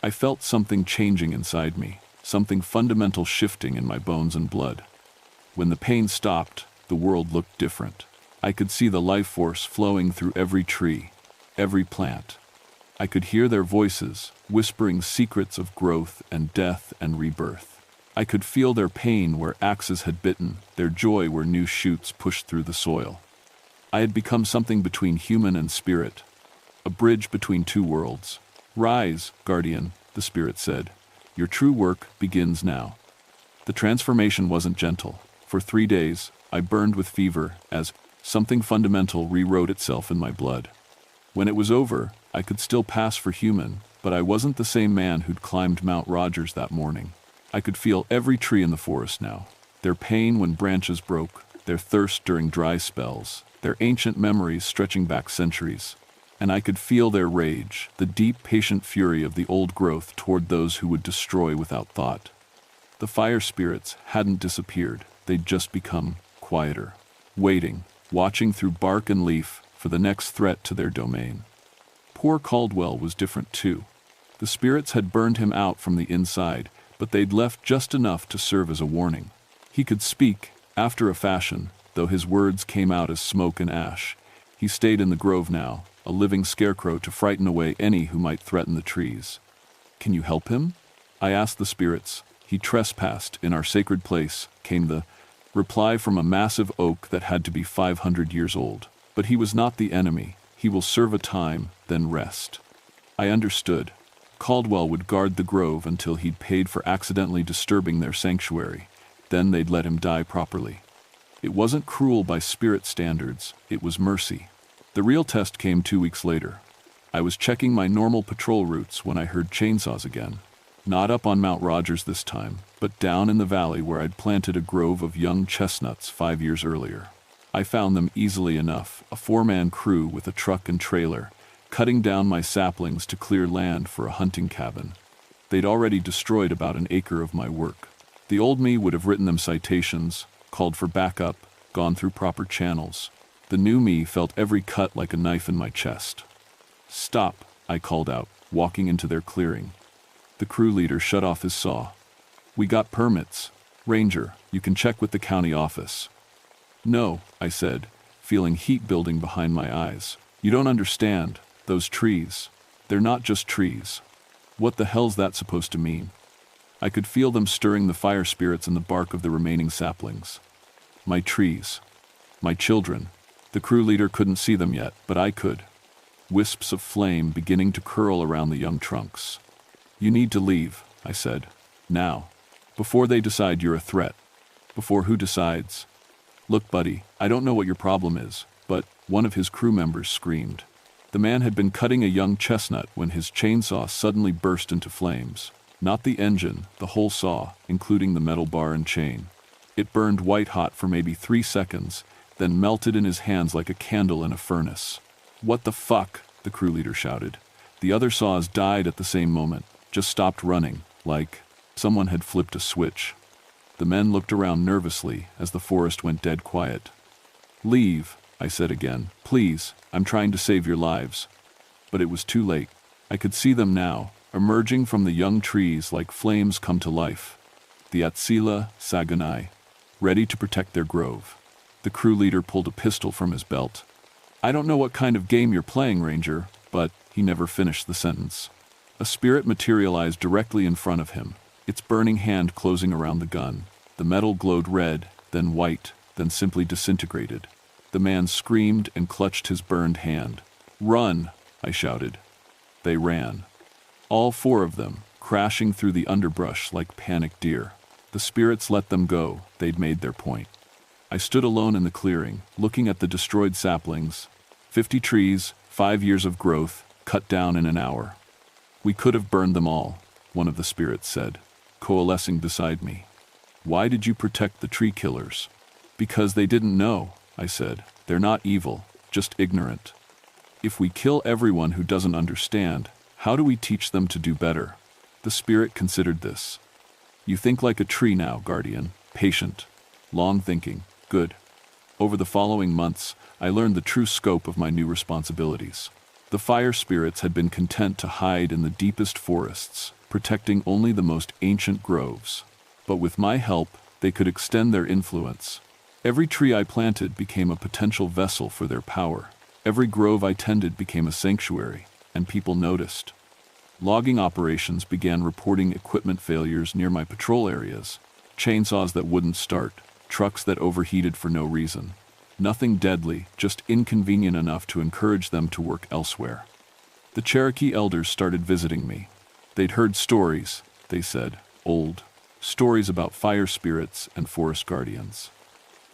I felt something changing inside me, something fundamental shifting in my bones and blood. When the pain stopped, the world looked different. I could see the life force flowing through every tree, every plant. I could hear their voices, whispering secrets of growth and death and rebirth. I could feel their pain where axes had bitten, their joy where new shoots pushed through the soil. I had become something between human and spirit, a bridge between two worlds. "Rise, guardian," the spirit said. "Your true work begins now." The transformation wasn't gentle. For 3 days, I burned with fever as something fundamental rewrote itself in my blood. When it was over, I could still pass for human, but I wasn't the same man who'd climbed Mount Rogers that morning. I could feel every tree in the forest now, their pain when branches broke, their thirst during dry spells, their ancient memories stretching back centuries. And I could feel their rage, the deep, patient fury of the old growth toward those who would destroy without thought. The fire spirits hadn't disappeared, they'd just become quieter, waiting, watching through bark and leaf for the next threat to their domain. Poor Caldwell was different too. The spirits had burned him out from the inside, but they'd left just enough to serve as a warning. He could speak, after a fashion, though his words came out as smoke and ash. He stayed in the grove now, a living scarecrow to frighten away any who might threaten the trees. "Can you help him?" I asked the spirits. "He trespassed in our sacred place," came the reply from a massive oak that had to be 500 years old. "But he was not the enemy. He will serve a time, then rest." I understood. Caldwell would guard the grove until he'd paid for accidentally disturbing their sanctuary. Then they'd let him die properly. It wasn't cruel by spirit standards, it was mercy. The real test came 2 weeks later. I was checking my normal patrol routes when I heard chainsaws again. Not up on Mount Rogers this time, but down in the valley where I'd planted a grove of young chestnuts 5 years earlier. I found them easily enough, a 4-man crew with a truck and trailer, cutting down my saplings to clear land for a hunting cabin. They'd already destroyed about an acre of my work. The old me would have written them citations, called for backup, gone through proper channels. The new me felt every cut like a knife in my chest. "Stop," I called out, walking into their clearing. The crew leader shut off his saw. "We got permits. Ranger, you can check with the county office." "No," I said, feeling heat building behind my eyes. "You don't understand. Those trees. They're not just trees. What the hell's that supposed to mean?" I could feel them stirring the fire spirits in the bark of the remaining saplings. My trees. My children. The crew leader couldn't see them yet, but I could. Wisps of flame beginning to curl around the young trunks. "You need to leave," I said. "Now. Before they decide you're a threat." "Before who decides?" "Look, buddy, I don't know what your problem is, but," one of his crew members screamed. The man had been cutting a young chestnut when his chainsaw suddenly burst into flames. Not the engine, the whole saw, including the metal bar and chain. It burned white-hot for maybe 3 seconds, then melted in his hands like a candle in a furnace. "What the fuck?" the crew leader shouted. The other saws died at the same moment, just stopped running, like someone had flipped a switch. The men looked around nervously as the forest went dead quiet. "Leave," I said again. "Please, I'm trying to save your lives." But it was too late. I could see them now, emerging from the young trees like flames come to life. The Atsila Saganai, ready to protect their grove. The crew leader pulled a pistol from his belt. "I don't know what kind of game you're playing, Ranger," but he never finished the sentence. A spirit materialized directly in front of him, its burning hand closing around the gun. The metal glowed red, then white, then simply disintegrated. The man screamed and clutched his burned hand. "Run!" I shouted. They ran. All four of them, crashing through the underbrush like panicked deer. The spirits let them go. They'd made their point. I stood alone in the clearing, looking at the destroyed saplings. 50 trees, 5 years of growth, cut down in an hour. "We could have burned them all," one of the spirits said, coalescing beside me. "Why did you protect the tree killers?" "Because they didn't know," I said. "They're not evil, just ignorant. If we kill everyone who doesn't understand, how do we teach them to do better?" The spirit considered this. "You think like a tree now, Guardian. Patient. Long thinking. Good." Over the following months, I learned the true scope of my new responsibilities. The fire spirits had been content to hide in the deepest forests, protecting only the most ancient groves. But with my help, they could extend their influence. Every tree I planted became a potential vessel for their power. Every grove I tended became a sanctuary, and people noticed. Logging operations began reporting equipment failures near my patrol areas. Chainsaws that wouldn't start, trucks that overheated for no reason. Nothing deadly, just inconvenient enough to encourage them to work elsewhere. The Cherokee elders started visiting me. They'd heard stories, they said, old stories about fire spirits and forest guardians.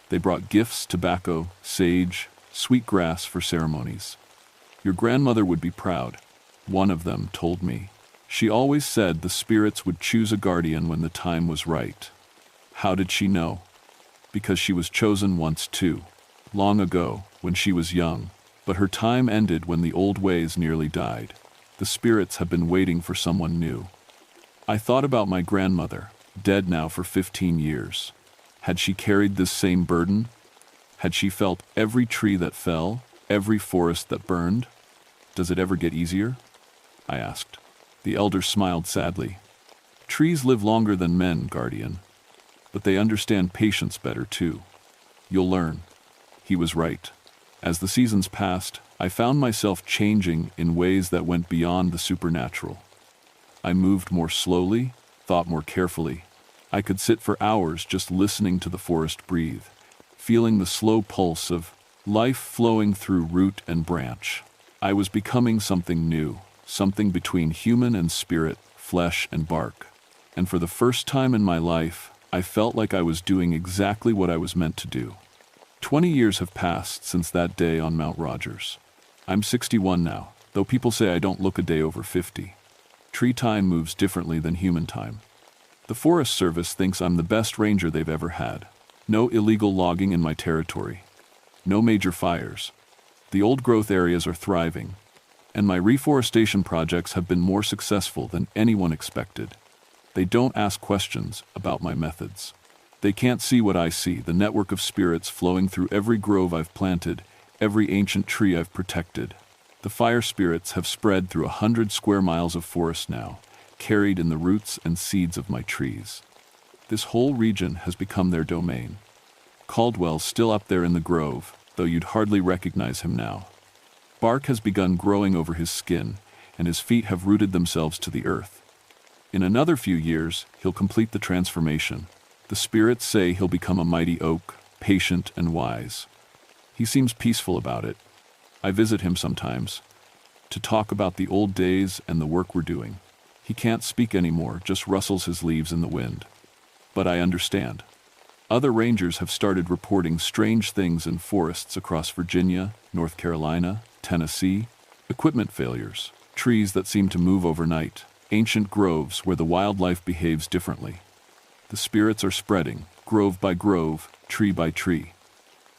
They brought gifts, tobacco, sage, sweet grass for ceremonies. "Your grandmother would be proud," one of them told me. "She always said the spirits would choose a guardian when the time was right." How did she know? Because she was chosen once too. Long ago, when she was young, but her time ended when the old ways nearly died. The spirits have been waiting for someone new. I thought about my grandmother, dead now for 15 years. Had she carried this same burden? Had she felt every tree that fell, every forest that burned? "Does it ever get easier?" I asked. The elder smiled sadly. "Trees live longer than men, Guardian, but they understand patience better too. You'll learn." He was right. As the seasons passed, I found myself changing in ways that went beyond the supernatural. I moved more slowly, thought more carefully. I could sit for hours just listening to the forest breathe, feeling the slow pulse of life flowing through root and branch. I was becoming something new, something between human and spirit, flesh and bark. And for the first time in my life, I felt like I was doing exactly what I was meant to do. 20 years have passed since that day on Mount Rogers. I'm 61 now, though people say I don't look a day over 50. Tree time moves differently than human time. The Forest Service thinks I'm the best ranger they've ever had. No illegal logging in my territory. No major fires. The old growth areas are thriving, and my reforestation projects have been more successful than anyone expected. They don't ask questions about my methods. They can't see what I see, the network of spirits flowing through every grove I've planted, every ancient tree I've protected. The fire spirits have spread through 100 square miles of forest now, carried in the roots and seeds of my trees. This whole region has become their domain. Caldwell's still up there in the grove, though you'd hardly recognize him now. Bark has begun growing over his skin, and his feet have rooted themselves to the earth. In another few years, he'll complete the transformation. The spirits say he'll become a mighty oak, patient and wise. He seems peaceful about it. I visit him sometimes, to talk about the old days and the work we're doing. He can't speak anymore, just rustles his leaves in the wind. But I understand. Other rangers have started reporting strange things in forests across Virginia, North Carolina, Tennessee. Equipment failures, trees that seem to move overnight, ancient groves where the wildlife behaves differently. The spirits are spreading, grove by grove, tree by tree.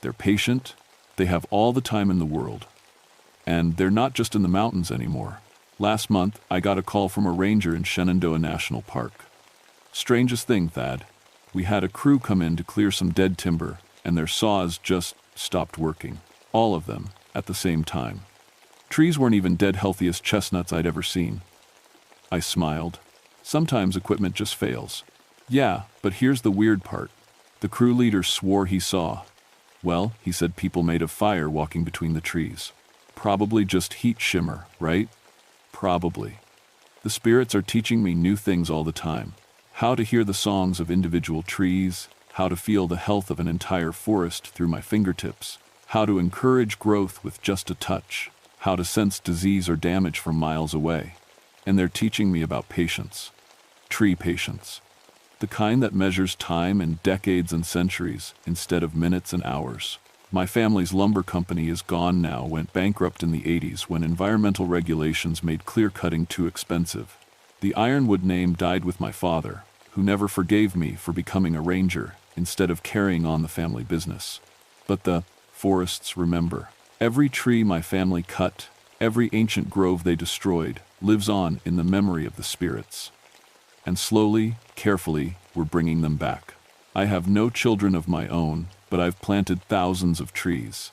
They're patient, they have all the time in the world. And they're not just in the mountains anymore. Last month, I got a call from a ranger in Shenandoah National Park. Strangest thing, Thad. We had a crew come in to clear some dead timber, and their saws just stopped working. all of them, at the same time. Trees weren't even dead healthiest chestnuts I'd ever seen. I smiled. Sometimes equipment just fails. Yeah, but here's the weird part. The crew leader swore he saw. Well, he said people made of fire walking between the trees. Probably just heat shimmer, right? Probably. The spirits are teaching me new things all the time. How to hear the songs of individual trees, how to feel the health of an entire forest through my fingertips, how to encourage growth with just a touch, how to sense disease or damage from miles away. And they're teaching me about patience. Tree patience. The kind that measures time in decades and centuries instead of minutes and hours. My family's lumber company is gone now, went bankrupt in the 80s when environmental regulations made clear-cutting too expensive. The ironwood name died with my father, who never forgave me for becoming a ranger instead of carrying on the family business. But the forests remember. Every tree my family cut, every ancient grove they destroyed, lives on in the memory of the spirits. And slowly, carefully, we're bringing them back. I have no children of my own, but I've planted thousands of trees.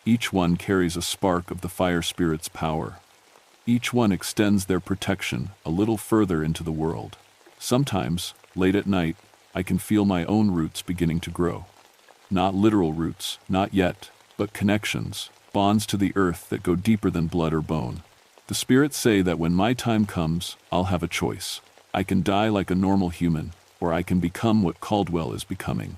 Each one carries a spark of the fire spirit's power. Each one extends their protection a little further into the world. Sometimes, late at night, I can feel my own roots beginning to grow. Not literal roots, not yet, but connections, bonds to the earth that go deeper than blood or bone. The spirits say that when my time comes, I'll have a choice. I can die like a normal human, or I can become what Caldwell is becoming.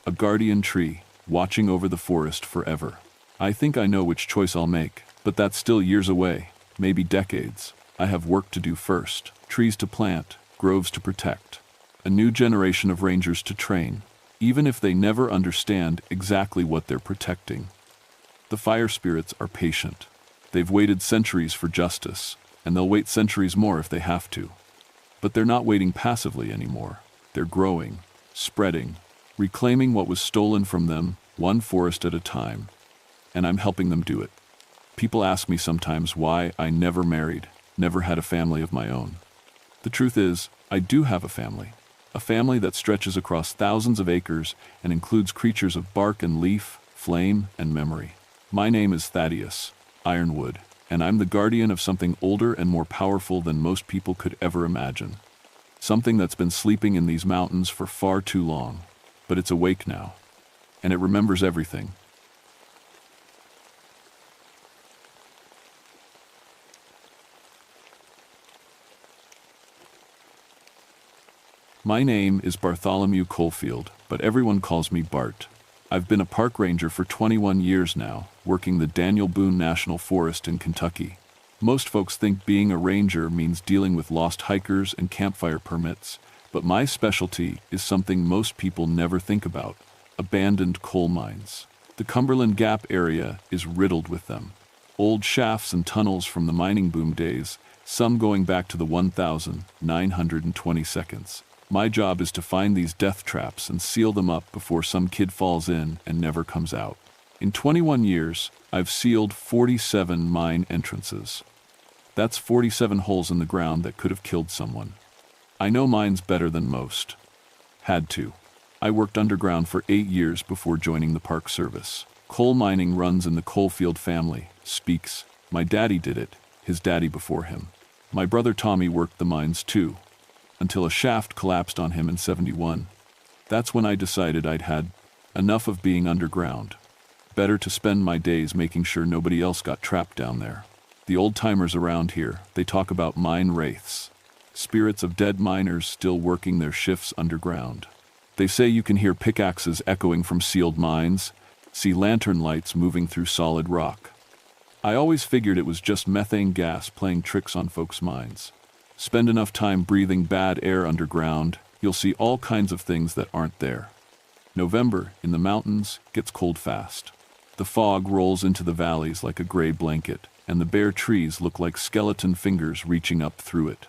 A guardian tree, watching over the forest forever. I think I know which choice I'll make, but that's still years away, maybe decades. I have work to do first, trees to plant, groves to protect. A new generation of rangers to train, even if they never understand exactly what they're protecting. The fire spirits are patient. They've waited centuries for justice, and they'll wait centuries more if they have to. But they're not waiting passively anymore. They're growing, spreading, reclaiming what was stolen from them, one forest at a time. And I'm helping them do it. People ask me sometimes why I never married, never had a family of my own. The truth is, I do have a family that stretches across thousands of acres and includes creatures of bark and leaf, flame and memory. My name is Thaddeus, Ironwood, and I'm the guardian of something older and more powerful than most people could ever imagine. Something that's been sleeping in these mountains for far too long, but it's awake now, and it remembers everything. My name is Bartholomew Coalfield, but everyone calls me Bart. I've been a park ranger for 21 years now, working the Daniel Boone National Forest in Kentucky. Most folks think being a ranger means dealing with lost hikers and campfire permits, but my specialty is something most people never think about: abandoned coal mines. The Cumberland Gap area is riddled with them. Old shafts and tunnels from the mining boom days, some going back to the 1922. My job is to find these death traps and seal them up before some kid falls in and never comes out. In 21 years, I've sealed 47 mine entrances. That's 47 holes in the ground that could have killed someone. I know mines better than most. Had to. I worked underground for 8 years before joining the Park Service. Coal mining runs in the Coalfield family, speaks. My daddy did it, his daddy before him. My brother Tommy worked the mines too, until a shaft collapsed on him in '71. That's when I decided I'd had enough of being underground. Better to spend my days making sure nobody else got trapped down there. The old-timers around here, they talk about mine wraiths, spirits of dead miners still working their shifts underground. They say you can hear pickaxes echoing from sealed mines, see lantern lights moving through solid rock. I always figured it was just methane gas playing tricks on folks' minds. Spend enough time breathing bad air underground, you'll see all kinds of things that aren't there. November, in the mountains, gets cold fast. The fog rolls into the valleys like a gray blanket, and the bare trees look like skeleton fingers reaching up through it.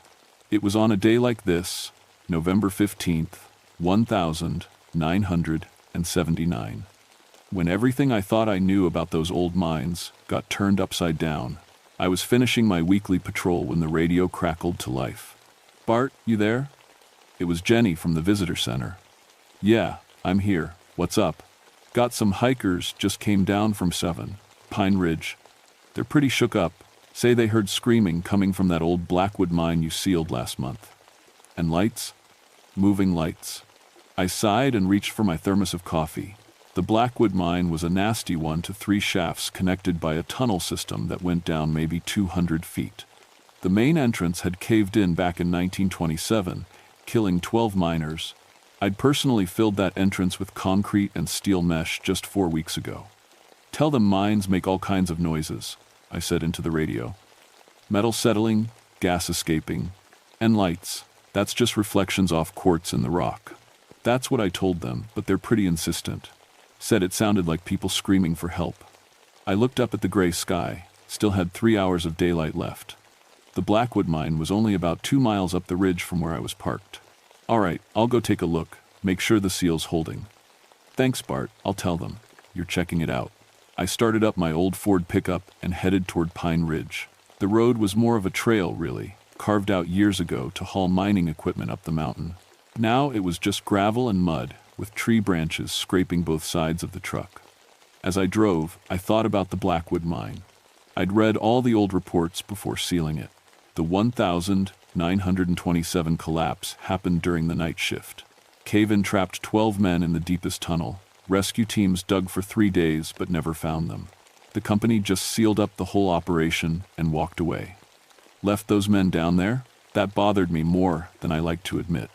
It was on a day like this, November 15th, 1979, when everything I thought I knew about those old mines got turned upside down. I was finishing my weekly patrol when the radio crackled to life. "Bart, you there?" It was Jenny from the visitor center. "Yeah, I'm here. What's up?" "Got some hikers just came down from 7. Pine Ridge. They're pretty shook up. Say they heard screaming coming from that old Blackwood mine you sealed last month. And lights? Moving lights. I sighed and reached for my thermos of coffee. The Blackwood mine was a nasty one to 3 shafts connected by a tunnel system that went down maybe 200 feet. The main entrance had caved in back in 1927, killing 12 miners. I'd personally filled that entrance with concrete and steel mesh just 4 weeks ago. Tell them mines make all kinds of noises, I said into the radio. Metal settling, gas escaping, and lights. That's just reflections off quartz in the rock. That's what I told them, but they're pretty insistent. Said it sounded like people screaming for help. I looked up at the gray sky, still had 3 hours of daylight left. The Blackwood mine was only about 2 miles up the ridge from where I was parked. All right, I'll go take a look, make sure the seal's holding. Thanks, Bart, I'll tell them. You're checking it out. I started up my old Ford pickup and headed toward Pine Ridge. The road was more of a trail, really, carved out years ago to haul mining equipment up the mountain. Now it was just gravel and mud, with tree branches scraping both sides of the truck. As I drove, I thought about the Blackwood mine. I'd read all the old reports before sealing it. The 1,927 collapse happened during the night shift. Cave-in trapped 12 men in the deepest tunnel. Rescue teams dug for 3 days but never found them. The company just sealed up the whole operation and walked away. Left those men down there? That bothered me more than I like to admit.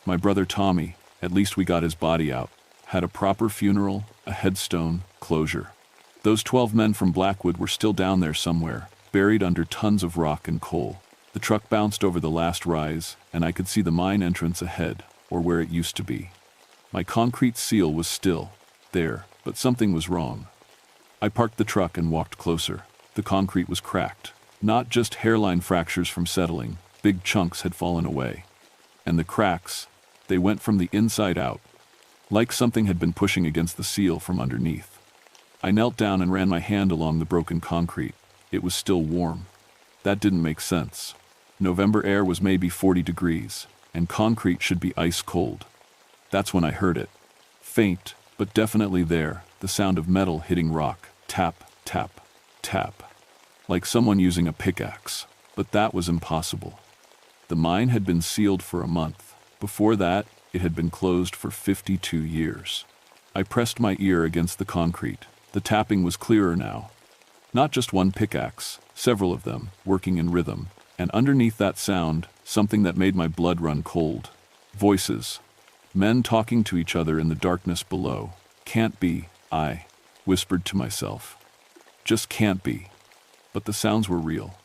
My brother Tommy, at least we got his body out, had a proper funeral, a headstone, closure. Those 12 men from Blackwood were still down there somewhere, buried under tons of rock and coal. The truck bounced over the last rise, and I could see the mine entrance ahead, or where it used to be. My concrete seal was still there, but something was wrong. I parked the truck and walked closer. The concrete was cracked. Not just hairline fractures from settling, big chunks had fallen away. And the cracks, they went from the inside out, like something had been pushing against the seal from underneath. I knelt down and ran my hand along the broken concrete. It was still warm. That didn't make sense. November air was maybe 40 degrees, and concrete should be ice cold. That's when I heard it. Faint, but definitely there, the sound of metal hitting rock. Tap, tap, tap. Like someone using a pickaxe. But that was impossible. The mine had been sealed for a month. Before that, it had been closed for 52 years. I pressed my ear against the concrete. The tapping was clearer now. Not just one pickaxe, several of them, working in rhythm. And underneath that sound, something that made my blood run cold. Voices. Men talking to each other in the darkness below. Can't be, I whispered to myself. Just can't be. But the sounds were real.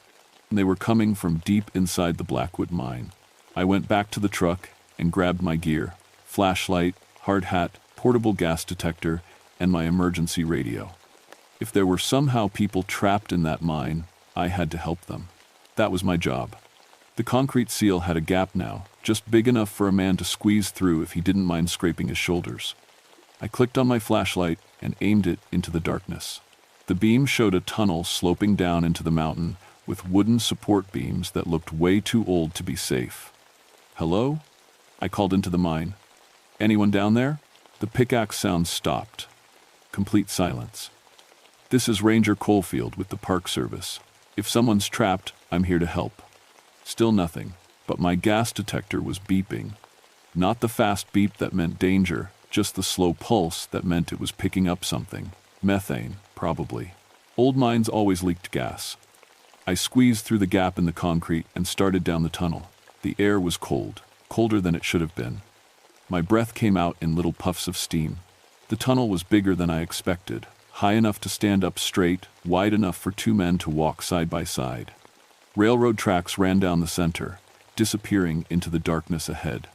And they were coming from deep inside the Blackwood mine. I went back to the truck and grabbed my gear. Flashlight, hard hat, portable gas detector, and my emergency radio. If there were somehow people trapped in that mine, I had to help them. That was my job. The concrete seal had a gap now, just big enough for a man to squeeze through if he didn't mind scraping his shoulders. I clicked on my flashlight and aimed it into the darkness. The beam showed a tunnel sloping down into the mountain with wooden support beams that looked way too old to be safe. Hello? I called into the mine. Anyone down there? The pickaxe sound stopped. Complete silence. This is Ranger Coalfield with the Park Service. If someone's trapped, I'm here to help. Still nothing, but my gas detector was beeping. Not the fast beep that meant danger, just the slow pulse that meant it was picking up something. Methane, probably. Old mines always leaked gas. I squeezed through the gap in the concrete and started down the tunnel. The air was cold, colder than it should have been. My breath came out in little puffs of steam. The tunnel was bigger than I expected, high enough to stand up straight, wide enough for 2 men to walk side by side. Railroad tracks ran down the center, disappearing into the darkness ahead.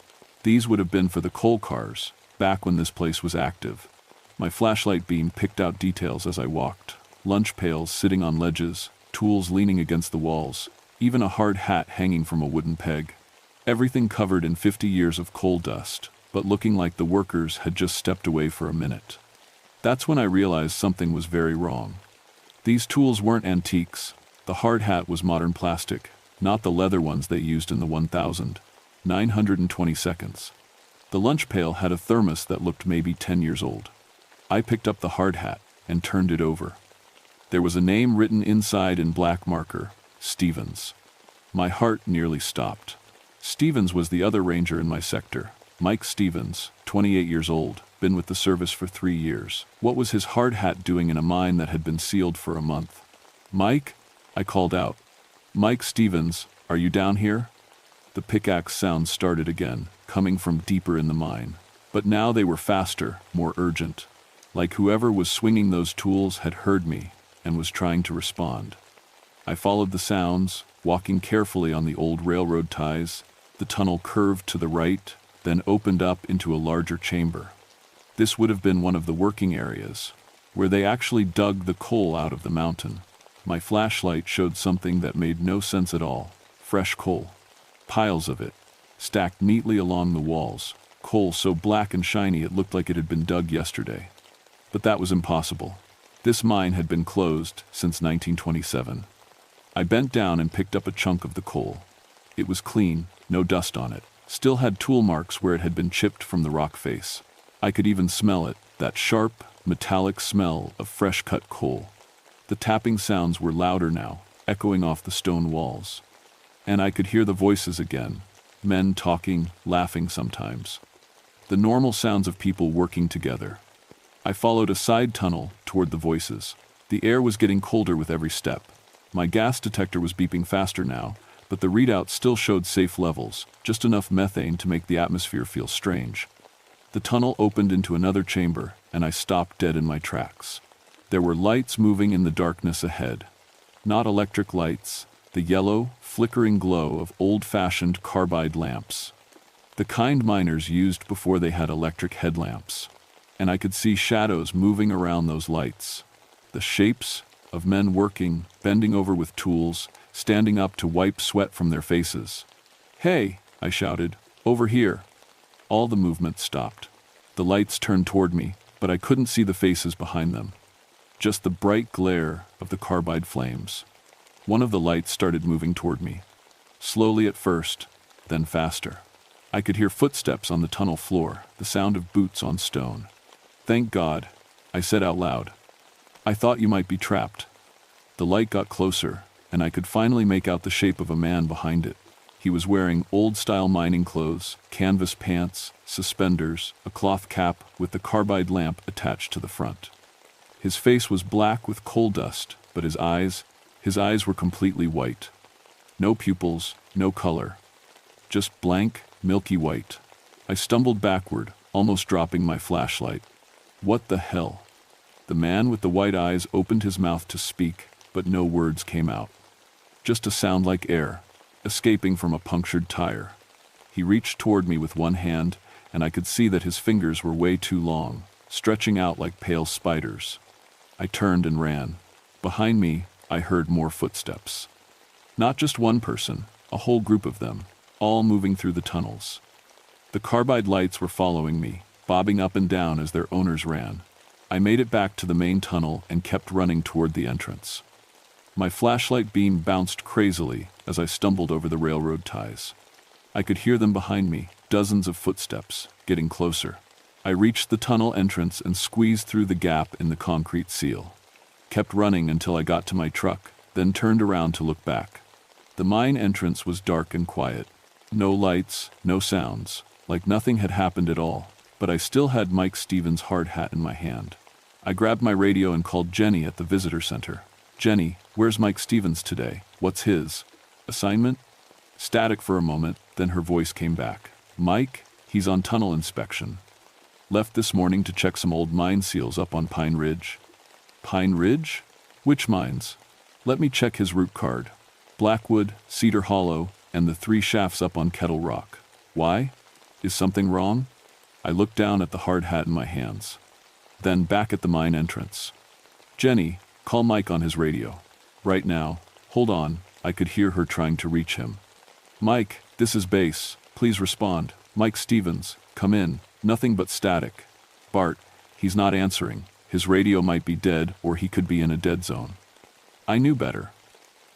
These would have been for the coal cars, back when this place was active. My flashlight beam picked out details as I walked. Lunch pails sitting on ledges, tools leaning against the walls, even a hard hat hanging from a wooden peg. Everything covered in 50 years of coal dust, but looking like the workers had just stepped away for a minute. That's when I realized something was very wrong. These tools weren't antiques. The hard hat was modern plastic, not the leather ones they used in the 1,922. The lunch pail had a thermos that looked maybe 10 years old. I picked up the hard hat and turned it over. There was a name written inside in black marker, Stevens. My heart nearly stopped. Stevens was the other ranger in my sector. Mike Stevens, 28 years old, been with the service for 3 years. What was his hard hat doing in a mine that had been sealed for a month? "Mike?" I called out. "Mike Stevens, are you down here?" The pickaxe sounds started again, coming from deeper in the mine. But now they were faster, more urgent. Like whoever was swinging those tools had heard me and was trying to respond. I followed the sounds, walking carefully on the old railroad ties. The tunnel curved to the right, then opened up into a larger chamber. This would have been one of the working areas, where they actually dug the coal out of the mountain. My flashlight showed something that made no sense at all. Fresh coal. Piles of it, stacked neatly along the walls. Coal so black and shiny it looked like it had been dug yesterday. But that was impossible. This mine had been closed since 1927. I bent down and picked up a chunk of the coal. It was clean, no dust on it. Still had tool marks where it had been chipped from the rock face. I could even smell it, that sharp, metallic smell of fresh-cut coal. The tapping sounds were louder now, echoing off the stone walls. And I could hear the voices again, men talking, laughing sometimes. The normal sounds of people working together. I followed a side tunnel toward the voices. The air was getting colder with every step. My gas detector was beeping faster now, but the readout still showed safe levels, just enough methane to make the atmosphere feel strange. The tunnel opened into another chamber, and I stopped dead in my tracks. There were lights moving in the darkness ahead. Not electric lights, the yellow, flickering glow of old-fashioned carbide lamps. The kind miners used before they had electric headlamps. And I could see shadows moving around those lights. The shapes of men working, bending over with tools, standing up to wipe sweat from their faces. "Hey!" I shouted. "Over here!" All the movement stopped. The lights turned toward me, but I couldn't see the faces behind them. Just the bright glare of the carbide flames. One of the lights started moving toward me. Slowly at first, then faster. I could hear footsteps on the tunnel floor, the sound of boots on stone. "Thank God," I said out loud. "I thought you might be trapped." The light got closer, and I could finally make out the shape of a man behind it. He was wearing old-style mining clothes, canvas pants, suspenders, a cloth cap with the carbide lamp attached to the front. His face was black with coal dust, but his eyes were completely white. No pupils, no color. Just blank, milky white. I stumbled backward, almost dropping my flashlight. What the hell? The man with the white eyes opened his mouth to speak, but no words came out. Just a sound like air, escaping from a punctured tire. He reached toward me with one hand, and I could see that his fingers were way too long, stretching out like pale spiders. I turned and ran. Behind me, I heard more footsteps. Not just one person, a whole group of them, all moving through the tunnels. The carbide lights were following me, bobbing up and down as their owners ran. I made it back to the main tunnel and kept running toward the entrance. My flashlight beam bounced crazily as I stumbled over the railroad ties. I could hear them behind me, dozens of footsteps, getting closer. I reached the tunnel entrance and squeezed through the gap in the concrete seal. Kept running until I got to my truck, then turned around to look back. The mine entrance was dark and quiet. No lights, no sounds, like nothing had happened at all, but I still had Mike Stevens' hard hat in my hand. I grabbed my radio and called Jenny at the visitor center. "Jenny, where's Mike Stevens today? What's his assignment?" Static for a moment, then her voice came back. "Mike, he's on tunnel inspection. Left this morning to check some old mine seals up on Pine Ridge." "Pine Ridge? Which mines?" "Let me check his route card. Blackwood, Cedar Hollow, and the 3 shafts up on Kettle Rock." "Why? Is something wrong?" I looked down at the hard hat in my hands. Then back at the mine entrance. "Jenny, call Mike on his radio. Right now. Hold on." I could hear her trying to reach him. "Mike, this is base. Please respond. Mike Stevens, come in." Nothing but static. "Bart, he's not answering. His radio might be dead, or he could be in a dead zone." I knew better.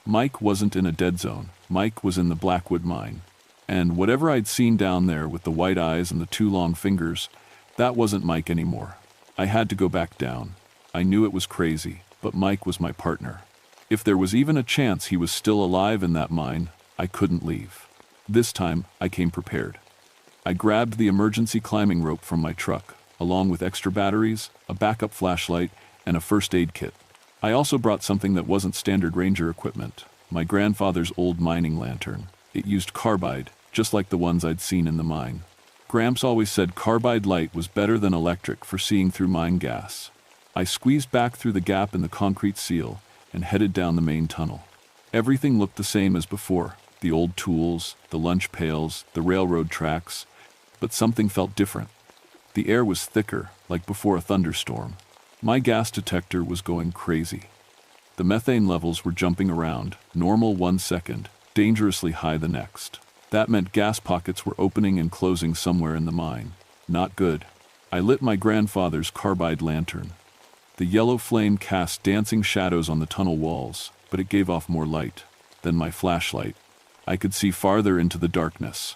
Mike wasn't in a dead zone. Mike was in the Blackwood mine. And whatever I'd seen down there with the white eyes and the 2 long fingers, that wasn't Mike anymore. I had to go back down. I knew it was crazy, but Mike was my partner. If there was even a chance he was still alive in that mine, I couldn't leave. This time, I came prepared. I grabbed the emergency climbing rope from my truck, along with extra batteries, a backup flashlight, and a first aid kit. I also brought something that wasn't standard ranger equipment, my grandfather's old mining lantern. It used carbide, just like the ones I'd seen in the mine. Gramps always said carbide light was better than electric for seeing through mine gas. I squeezed back through the gap in the concrete seal and headed down the main tunnel. Everything looked the same as before, the old tools, the lunch pails, the railroad tracks, but something felt different. The air was thicker, like before a thunderstorm. My gas detector was going crazy. The methane levels were jumping around, normal 1 second, dangerously high the next. That meant gas pockets were opening and closing somewhere in the mine. Not good. I lit my grandfather's carbide lantern. The yellow flame cast dancing shadows on the tunnel walls, but it gave off more light. Then my flashlight. I could see farther into the darkness.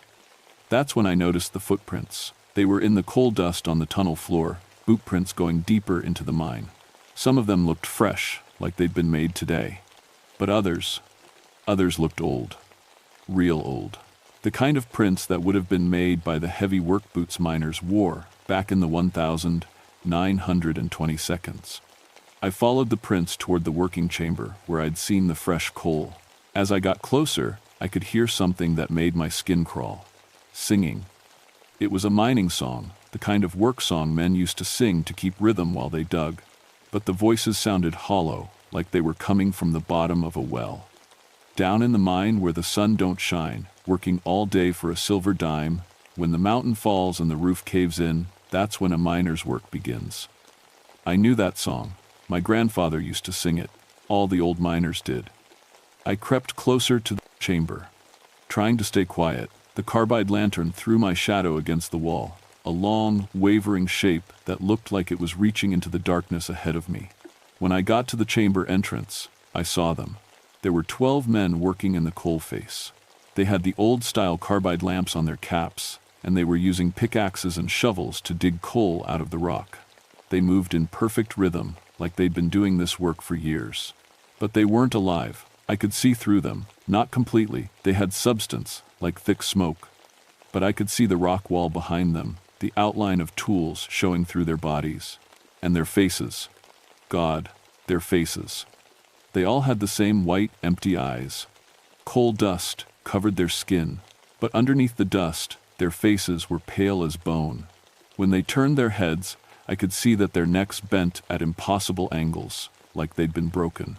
That's when I noticed the footprints. They were in the coal dust on the tunnel floor, boot prints going deeper into the mine. Some of them looked fresh, like they'd been made today. But others looked old. Real old. The kind of prints that would have been made by the heavy work boots miners wore back in the 1920 seconds. I followed the prints toward the working chamber where I'd seen the fresh coal. As I got closer, I could hear something that made my skin crawl. Singing. It was a mining song, the kind of work song men used to sing to keep rhythm while they dug. But the voices sounded hollow, like they were coming from the bottom of a well. Down in the mine where the sun don't shine, working all day for a silver dime, when the mountain falls and the roof caves in, that's when a miner's work begins. I knew that song. My grandfather used to sing it. All the old miners did. I crept closer to the chamber. Trying to stay quiet, the carbide lantern threw my shadow against the wall, a long, wavering shape that looked like it was reaching into the darkness ahead of me. When I got to the chamber entrance, I saw them. There were 12 men working in the coal face. They had the old-style carbide lamps on their caps, and they were using pickaxes and shovels to dig coal out of the rock. They moved in perfect rhythm, like they'd been doing this work for years. But they weren't alive. I could see through them, not completely. They had substance, like thick smoke. But I could see the rock wall behind them, the outline of tools showing through their bodies. And their faces. God, their faces. They all had the same white, empty eyes. Coal dust covered their skin, but underneath the dust, their faces were pale as bone. When they turned their heads, I could see that their necks bent at impossible angles, like they'd been broken.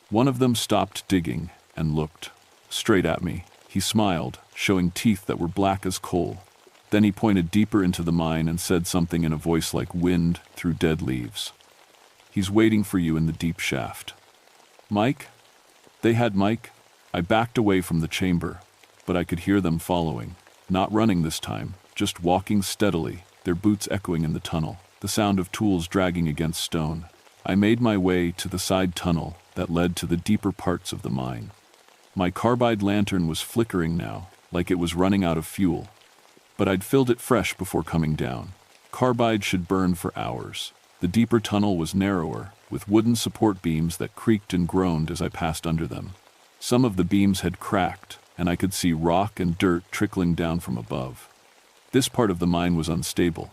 One of them stopped digging and looked straight at me. He smiled, showing teeth that were black as coal. Then he pointed deeper into the mine and said something in a voice like wind through dead leaves. "He's waiting for you in the deep shaft." Mike? They had Mike? I backed away from the chamber, but I could hear them following. Not running this time, just walking steadily, their boots echoing in the tunnel, the sound of tools dragging against stone. I made my way to the side tunnel that led to the deeper parts of the mine. My carbide lantern was flickering now, like it was running out of fuel. But I'd filled it fresh before coming down. Carbide should burn for hours. The deeper tunnel was narrower, with wooden support beams that creaked and groaned as I passed under them. Some of the beams had cracked, and I could see rock and dirt trickling down from above. This part of the mine was unstable.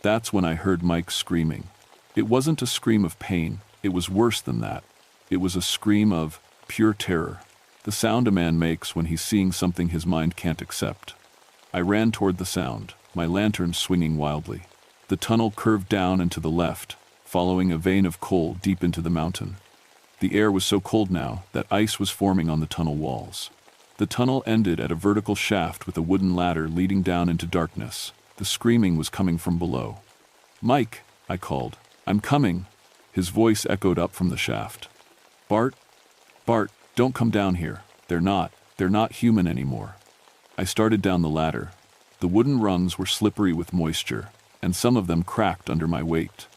That's when I heard Mike screaming. It wasn't a scream of pain, it was worse than that. It was a scream of pure terror, the sound a man makes when he's seeing something his mind can't accept. I ran toward the sound, my lantern swinging wildly. The tunnel curved down and to the left, following a vein of coal deep into the mountain. The air was so cold now that ice was forming on the tunnel walls. The tunnel ended at a vertical shaft with a wooden ladder leading down into darkness. The screaming was coming from below. "Mike," I called. "I'm coming." His voice echoed up from the shaft. Bart, don't come down here. They're not human anymore." I started down the ladder. The wooden rungs were slippery with moisture, and some of them cracked under my weight.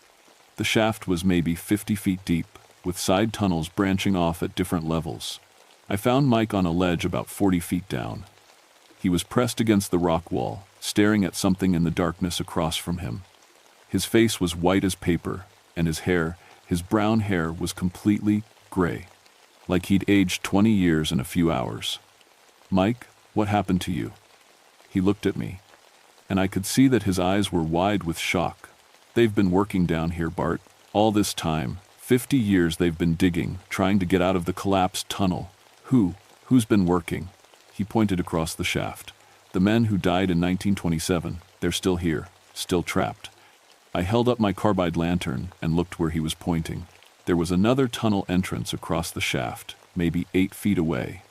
The shaft was maybe 50 feet deep, with side tunnels branching off at different levels. I found Mike on a ledge about 40 feet down. He was pressed against the rock wall, staring at something in the darkness across from him. His face was white as paper, and his hair His brown hair was completely gray, like he'd aged 20 years in a few hours. "Mike, what happened to you?" He looked at me, and I could see that his eyes were wide with shock. "They've been working down here, Bart. All this time, 50 years they've been digging, trying to get out of the collapsed tunnel. Who's been working?" He pointed across the shaft. "The men who died in 1927, they're still here, still trapped." I held up my carbide lantern and looked where he was pointing. There was another tunnel entrance across the shaft, maybe 8 feet away.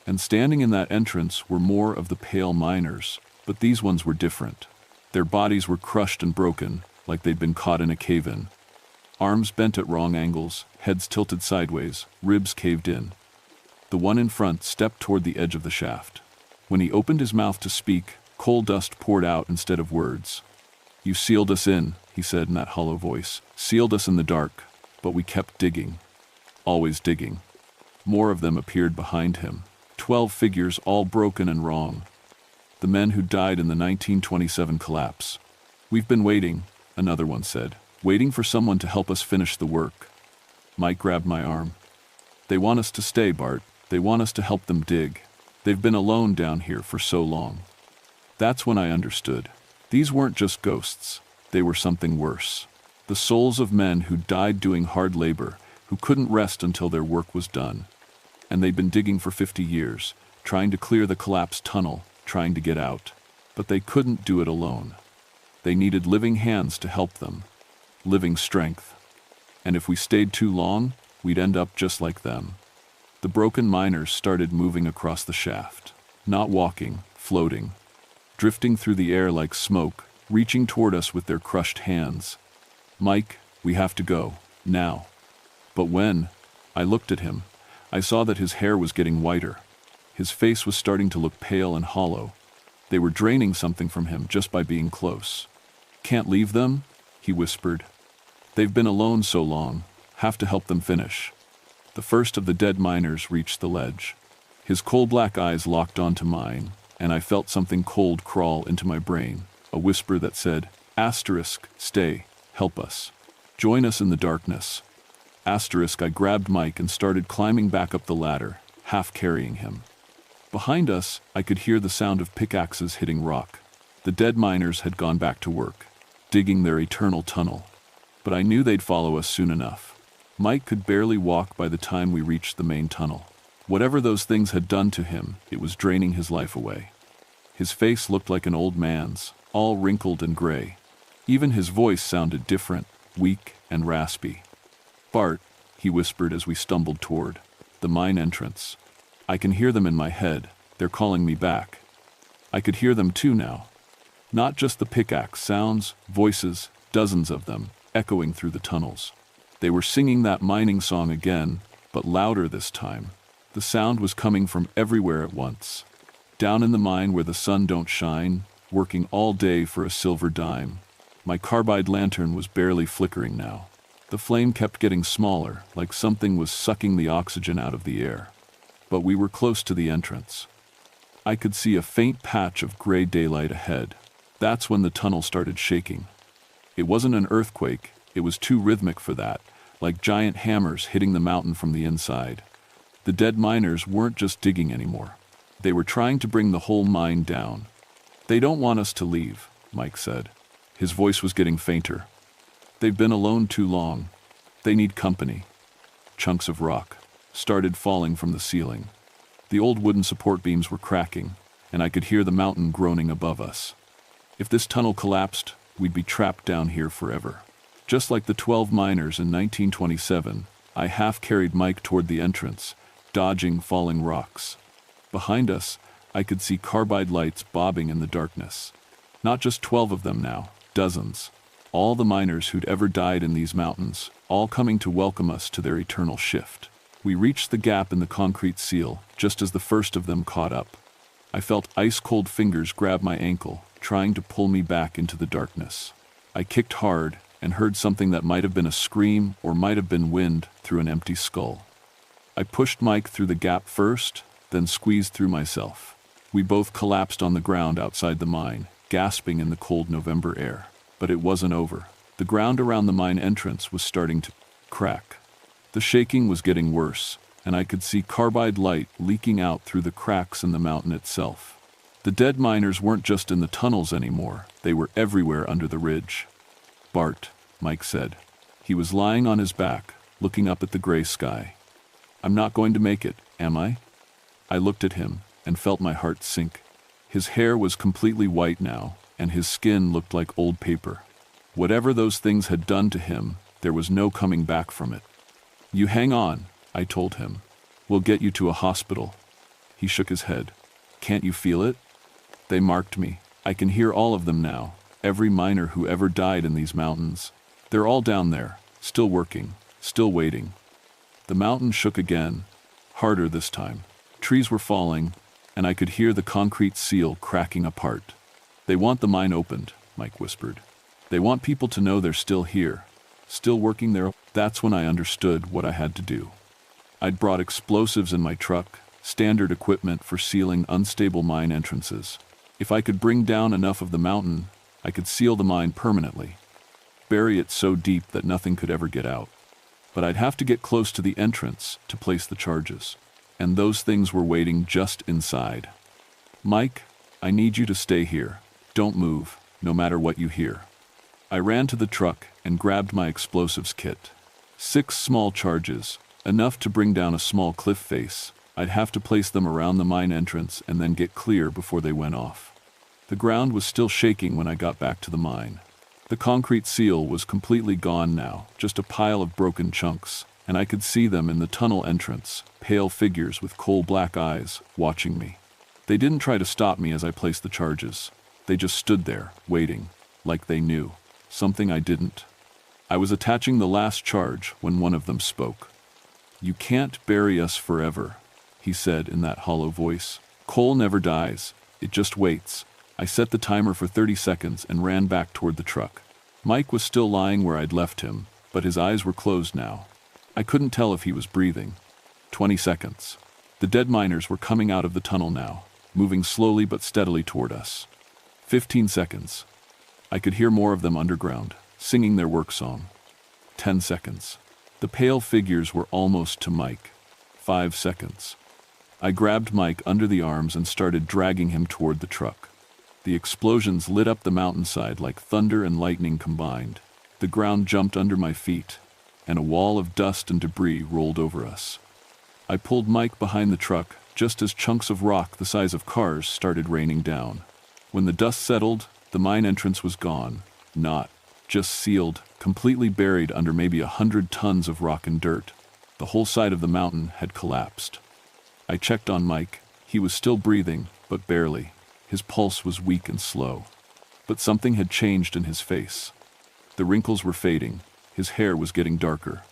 And standing in that entrance were more of the pale miners, but these ones were different. Their bodies were crushed and broken, like they'd been caught in a cave-in. Arms bent at wrong angles, heads tilted sideways, ribs caved in. The one in front stepped toward the edge of the shaft. When he opened his mouth to speak, coal dust poured out instead of words. "You sealed us in," he said in that hollow voice. "Sealed us in the dark, but we kept digging. Always digging." More of them appeared behind him. 12 figures, all broken and wrong. The men who died in the 1927 collapse. "We've been waiting," another one said. "Waiting for someone to help us finish the work." Mike grabbed my arm. "They want us to stay, Bart. They want us to help them dig. They've been alone down here for so long." That's when I understood. These weren't just ghosts. They were something worse. The souls of men who died doing hard labor, who couldn't rest until their work was done. And they'd been digging for 50 years, trying to clear the collapsed tunnel, trying to get out. But they couldn't do it alone. They needed living hands to help them. Living strength. And if we stayed too long, we'd end up just like them. The broken miners started moving across the shaft. Not walking, floating. Drifting through the air like smoke, reaching toward us with their crushed hands. "Mike, we have to go, now." But when I looked at him, I saw that his hair was getting whiter. His face was starting to look pale and hollow. They were draining something from him just by being close. "Can't leave them?" he whispered. "They've been alone so long, have to help them finish." The first of the dead miners reached the ledge. His coal-black eyes locked onto mine, and I felt something cold crawl into my brain, a whisper that said, "Stay, help us. Join us in the darkness." I grabbed Mike and started climbing back up the ladder, half carrying him. Behind us, I could hear the sound of pickaxes hitting rock. The dead miners had gone back to work, digging their eternal tunnel. But I knew they'd follow us soon enough. Mike could barely walk by the time we reached the main tunnel. Whatever those things had done to him, it was draining his life away. His face looked like an old man's, all wrinkled and gray. Even his voice sounded different, weak and raspy. "Bart," he whispered as we stumbled toward the mine entrance. "I can hear them in my head. They're calling me back." I could hear them too now. Not just the pickaxe sounds, voices, dozens of them, echoing through the tunnels. They were singing that mining song again, but louder this time. The sound was coming from everywhere at once. Down in the mine where the sun don't shine, working all day for a silver dime. My carbide lantern was barely flickering now. The flame kept getting smaller, like something was sucking the oxygen out of the air. But we were close to the entrance. I could see a faint patch of gray daylight ahead. That's when the tunnel started shaking. It wasn't an earthquake, it was too rhythmic for that, like giant hammers hitting the mountain from the inside. The dead miners weren't just digging anymore. They were trying to bring the whole mine down. "They don't want us to leave," Mike said. His voice was getting fainter. "They've been alone too long. They need company." Chunks of rock started falling from the ceiling. The old wooden support beams were cracking, and I could hear the mountain groaning above us. If this tunnel collapsed, we'd be trapped down here forever. Just like the 12 miners in 1927, I half-carried Mike toward the entrance, dodging falling rocks. Behind us, I could see carbide lights bobbing in the darkness. Not just 12 of them now, dozens. All the miners who'd ever died in these mountains, all coming to welcome us to their eternal shift. We reached the gap in the concrete seal, just as the first of them caught up. I felt ice-cold fingers grab my ankle, trying to pull me back into the darkness. I kicked hard, and heard something that might have been a scream or might have been wind through an empty skull. I pushed Mike through the gap first, then squeezed through myself. We both collapsed on the ground outside the mine, gasping in the cold November air. But it wasn't over. The ground around the mine entrance was starting to Crack. The shaking was getting worse, and I could see carbide light leaking out through the cracks in the mountain itself. The dead miners weren't just in the tunnels anymore, they were everywhere under the ridge. "Bart," Mike said. He was lying on his back, looking up at the gray sky. "I'm not going to make it, am I?" I looked at him and felt my heart sink. His hair was completely white now, and his skin looked like old paper. Whatever those things had done to him, there was no coming back from it. "You hang on," I told him. "We'll get you to a hospital." He shook his head. "Can't you feel it?" They marked me. I can hear all of them now, every miner who ever died in these mountains. They're all down there, still working, still waiting. The mountain shook again, harder this time. Trees were falling, and I could hear the concrete seal cracking apart. "They want the mine opened," Mike whispered. "They want people to know they're still here, still working there." That's when I understood what I had to do. I'd brought explosives in my truck, standard equipment for sealing unstable mine entrances. If I could bring down enough of the mountain, I could seal the mine permanently, bury it so deep that nothing could ever get out. But I'd have to get close to the entrance to place the charges, and those things were waiting just inside. "Mike, I need you to stay here. Don't move, no matter what you hear." I ran to the truck and grabbed my explosives kit. 6 small charges, enough to bring down a small cliff face. I'd have to place them around the mine entrance and then get clear before they went off. The ground was still shaking when I got back to the mine. The concrete seal was completely gone now, just a pile of broken chunks, and I could see them in the tunnel entrance, pale figures with coal-black eyes, watching me. They didn't try to stop me as I placed the charges. They just stood there, waiting, like they knew, something I didn't. I was attaching the last charge when one of them spoke. "You can't bury us forever," he said in that hollow voice. "Coal never dies, it just waits." I set the timer for 30 seconds and ran back toward the truck. Mike was still lying where I'd left him, but his eyes were closed now. I couldn't tell if he was breathing. 20 seconds. The dead miners were coming out of the tunnel now, moving slowly but steadily toward us. 15 seconds. I could hear more of them underground, singing their work song. 10 seconds. The pale figures were almost to Mike. 5 seconds. I grabbed Mike under the arms and started dragging him toward the truck. The explosions lit up the mountainside like thunder and lightning combined. The ground jumped under my feet, and a wall of dust and debris rolled over us. I pulled Mike behind the truck just as chunks of rock the size of cars started raining down. When the dust settled, the mine entrance was gone, not just sealed, completely buried under maybe 100 tons of rock and dirt. The whole side of the mountain had collapsed. I checked on Mike. He was still breathing, but barely. His pulse was weak and slow. But something had changed in his face. The wrinkles were fading. His hair was getting darker.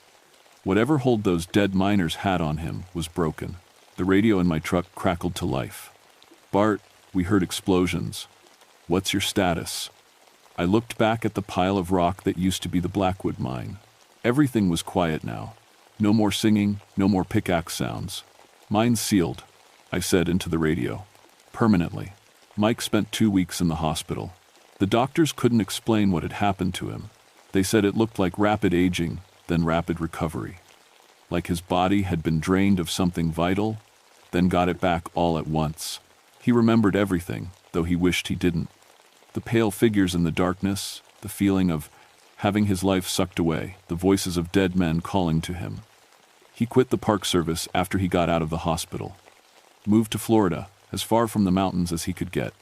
Whatever hold those dead miners had on him was broken. The radio in my truck crackled to life. "Bart, we heard explosions. What's your status?" I looked back at the pile of rock that used to be the Blackwood mine. Everything was quiet now. No more singing, no more pickaxe sounds. "Mine's sealed," I said into the radio. "Permanently." Mike spent 2 weeks in the hospital. The doctors couldn't explain what had happened to him. They said it looked like rapid aging, then rapid recovery. Like his body had been drained of something vital, then got it back all at once. He remembered everything, though he wished he didn't. The pale figures in the darkness, the feeling of having his life sucked away, the voices of dead men calling to him. He quit the Park Service after he got out of the hospital. Moved to Florida, as far from the mountains as he could get.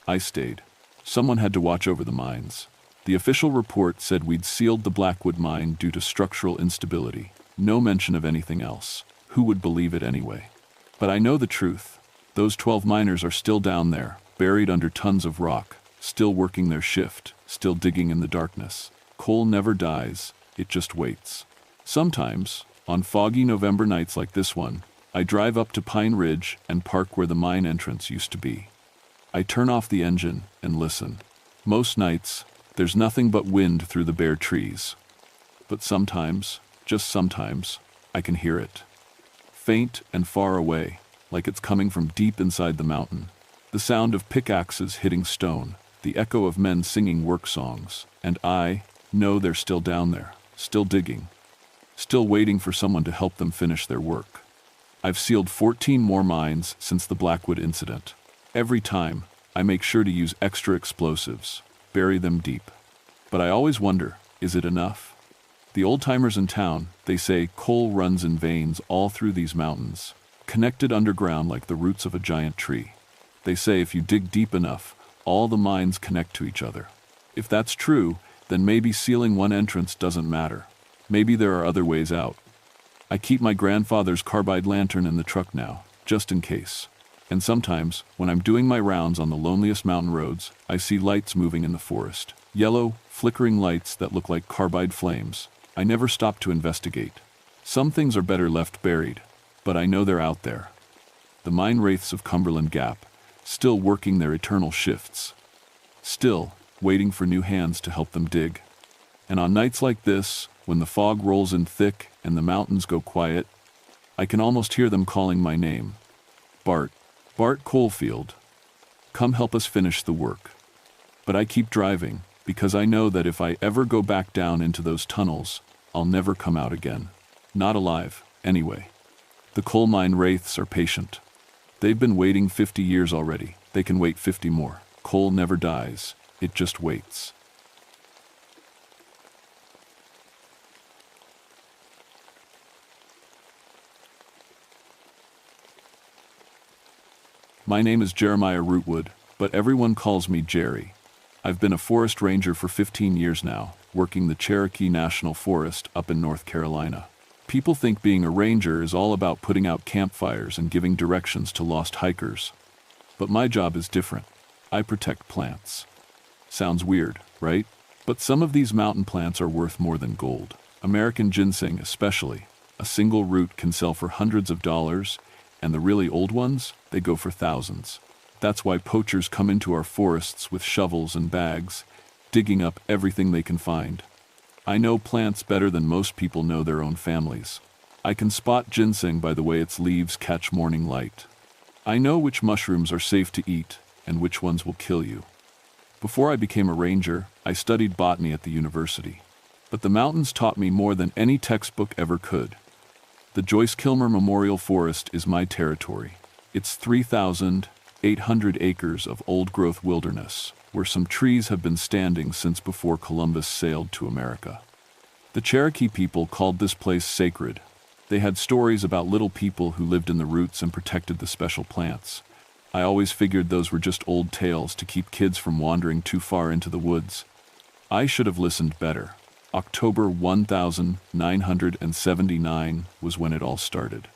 I stayed. Someone had to watch over the mines. The official report said we'd sealed the Blackwood mine due to structural instability. No mention of anything else. Who would believe it anyway? But I know the truth. Those 12 miners are still down there, buried under tons of rock, still working their shift, still digging in the darkness. Coal never dies, it just waits. Sometimes, on foggy November nights like this one, I drive up to Pine Ridge and park where the mine entrance used to be. I turn off the engine and listen. Most nights, there's nothing but wind through the bare trees. But sometimes, just sometimes, I can hear it. Faint and far away, like it's coming from deep inside the mountain. The sound of pickaxes hitting stone, the echo of men singing work songs, and I know they're still down there, still digging. still waiting for someone to help them finish their work. I've sealed 14 more mines since the Blackwood incident. Every time, I make sure to use extra explosives, bury them deep. But I always wonder, is it enough? The old-timers in town, they say coal runs in veins all through these mountains, connected underground like the roots of a giant tree. They say if you dig deep enough, all the mines connect to each other. If that's true, then maybe sealing one entrance doesn't matter. Maybe there are other ways out. I keep my grandfather's carbide lantern in the truck now, just in case. And sometimes, when I'm doing my rounds on the loneliest mountain roads, I see lights moving in the forest. Yellow, flickering lights that look like carbide flames. I never stop to investigate. Some things are better left buried, but I know they're out there. The mine wraiths of Cumberland Gap, still working their eternal shifts. Still, waiting for new hands to help them dig. And on nights like this, when the fog rolls in thick and the mountains go quiet, I can almost hear them calling my name. Bart. Bart Coalfield. Come help us finish the work. But I keep driving, because I know that if I ever go back down into those tunnels, I'll never come out again. Not alive, anyway. The coal mine wraiths are patient. They've been waiting 50 years already. They can wait 50 more. Coal never dies. It just waits. My name is Jeremiah Rootwood, but everyone calls me Jerry. I've been a forest ranger for 15 years now, working the Cherokee National Forest up in North Carolina. People think being a ranger is all about putting out campfires and giving directions to lost hikers. But my job is different. I protect plants. Sounds weird, right? But some of these mountain plants are worth more than gold. American ginseng especially. A single root can sell for hundreds of dollars, and the really old ones, they go for thousands. That's why poachers come into our forests with shovels and bags, digging up everything they can find. I know plants better than most people know their own families. I can spot ginseng by the way its leaves catch morning light. I know which mushrooms are safe to eat and which ones will kill you. Before I became a ranger, I studied botany at the university. But the mountains taught me more than any textbook ever could. The Joyce Kilmer Memorial Forest is my territory. It's 3,800 acres of old-growth wilderness, where some trees have been standing since before Columbus sailed to America. The Cherokee people called this place sacred. They had stories about little people who lived in the roots and protected the special plants. I always figured those were just old tales to keep kids from wandering too far into the woods. I should have listened better. October 1979 was when it all started.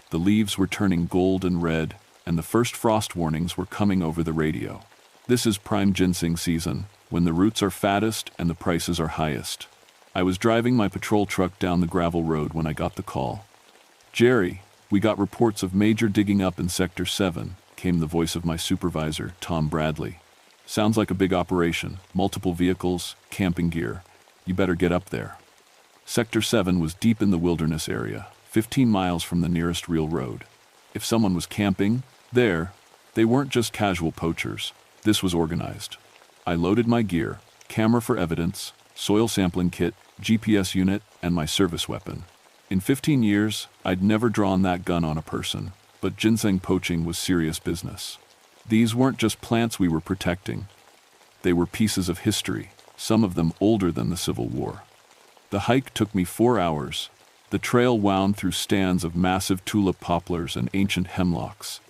The leaves were turning gold and red, and the first frost warnings were coming over the radio. This is prime ginseng season, when the roots are fattest and the prices are highest. I was driving my patrol truck down the gravel road when I got the call. "Jerry, we got reports of major digging up in Sector 7, came the voice of my supervisor, Tom Bradley. "Sounds like a big operation, multiple vehicles, camping gear. You better get up there." Sector 7 was deep in the wilderness area, 15 miles from the nearest real road. If someone was camping there, they weren't just casual poachers. This was organized. I loaded my gear, camera for evidence, soil sampling kit, GPS unit, and my service weapon. In 15 years, I'd never drawn that gun on a person, but ginseng poaching was serious business. These weren't just plants we were protecting. They were pieces of history, some of them older than the Civil War. The hike took me 4 hours. The trail wound through stands of massive tulip poplars and ancient hemlocks.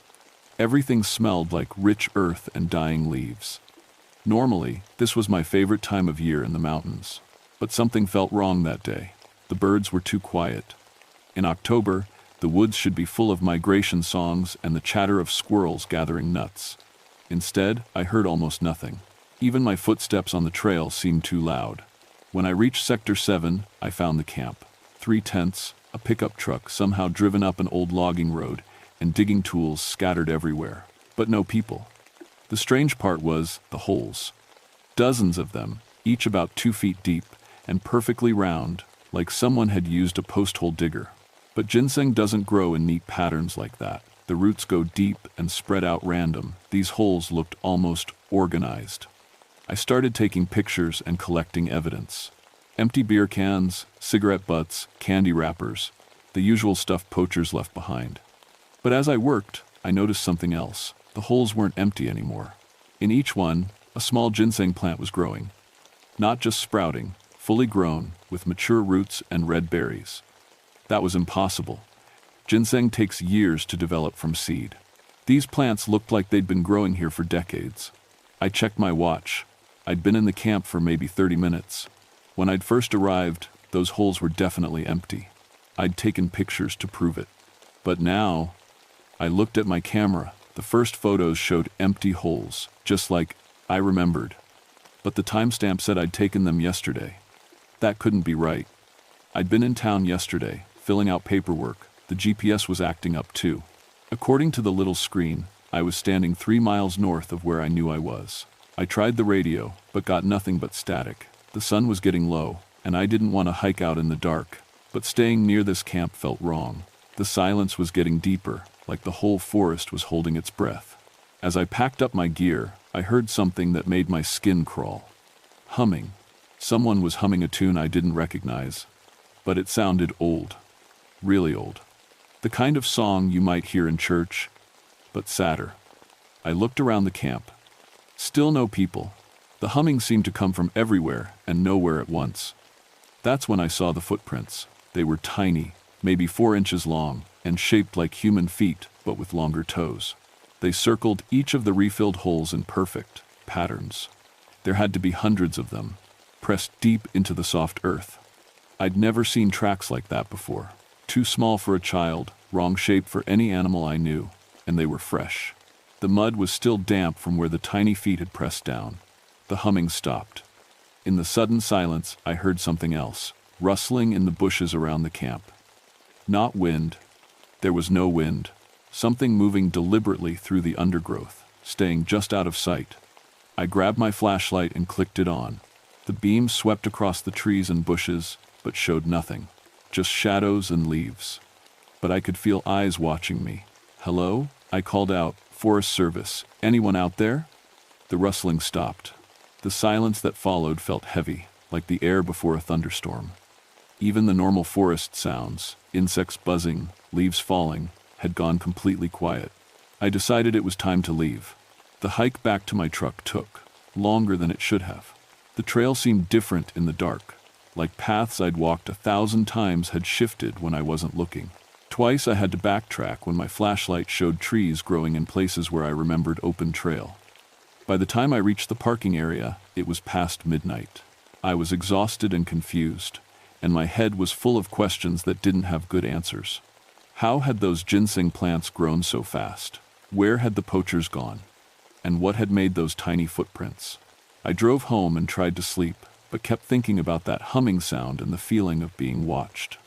Everything smelled like rich earth and dying leaves. Normally, this was my favorite time of year in the mountains. But something felt wrong that day. The birds were too quiet. In October, the woods should be full of migration songs and the chatter of squirrels gathering nuts. Instead, I heard almost nothing. Even my footsteps on the trail seemed too loud. When I reached Sector 7, I found the camp. 3 tents, a pickup truck somehow driven up an old logging road, and digging tools scattered everywhere. But no people. The strange part was the holes. Dozens of them, each about 2 feet deep, and perfectly round, like someone had used a post-hole digger. But ginseng doesn't grow in neat patterns like that. The roots go deep and spread out random. These holes looked almost organized. I started taking pictures and collecting evidence. Empty beer cans, cigarette butts, candy wrappers, the usual stuff poachers left behind. But as I worked, I noticed something else. The holes weren't empty anymore. In each one, a small ginseng plant was growing. Not just sprouting, fully grown, with mature roots and red berries. That was impossible. Ginseng takes years to develop from seed. These plants looked like they'd been growing here for decades. I checked my watch. I'd been in the camp for maybe 30 minutes. When I'd first arrived, those holes were definitely empty. I'd taken pictures to prove it. But now, I looked at my camera. The first photos showed empty holes, just like I remembered. But the timestamp said I'd taken them yesterday. That couldn't be right. I'd been in town yesterday, filling out paperwork. The GPS was acting up too. According to the little screen, I was standing 3 miles north of where I knew I was. I tried the radio, but got nothing but static. The sun was getting low, and I didn't want to hike out in the dark, but staying near this camp felt wrong. The silence was getting deeper, like the whole forest was holding its breath. As I packed up my gear, I heard something that made my skin crawl. Humming. Someone was humming a tune I didn't recognize, but it sounded old. Really old. The kind of song you might hear in church, but sadder. I looked around the camp. Still no people. The humming seemed to come from everywhere and nowhere at once. That's when I saw the footprints. They were tiny, maybe 4 inches long, and shaped like human feet, but with longer toes. They circled each of the refilled holes in perfect patterns. There had to be hundreds of them, pressed deep into the soft earth. I'd never seen tracks like that before. Too small for a child, wrong shape for any animal I knew, and they were fresh. The mud was still damp from where the tiny feet had pressed down. The humming stopped. In the sudden silence, I heard something else, rustling in the bushes around the camp. Not wind. There was no wind. Something moving deliberately through the undergrowth, staying just out of sight. I grabbed my flashlight and clicked it on. The beam swept across the trees and bushes, but showed nothing. Just shadows and leaves. But I could feel eyes watching me. "Hello?" I called out. "Forest Service. Anyone out there?" The rustling stopped. The silence that followed felt heavy, like the air before a thunderstorm. Even the normal forest sounds, insects buzzing, leaves falling, had gone completely quiet. I decided it was time to leave. The hike back to my truck took longer than it should have. The trail seemed different in the dark, like paths I'd walked 1,000 times had shifted when I wasn't looking. Twice I had to backtrack when my flashlight showed trees growing in places where I remembered open trail. By the time I reached the parking area, it was past midnight. I was exhausted and confused, and my head was full of questions that didn't have good answers. How had those ginseng plants grown so fast? Where had the poachers gone? And what had made those tiny footprints? I drove home and tried to sleep, but kept thinking about that humming sound and the feeling of being watched.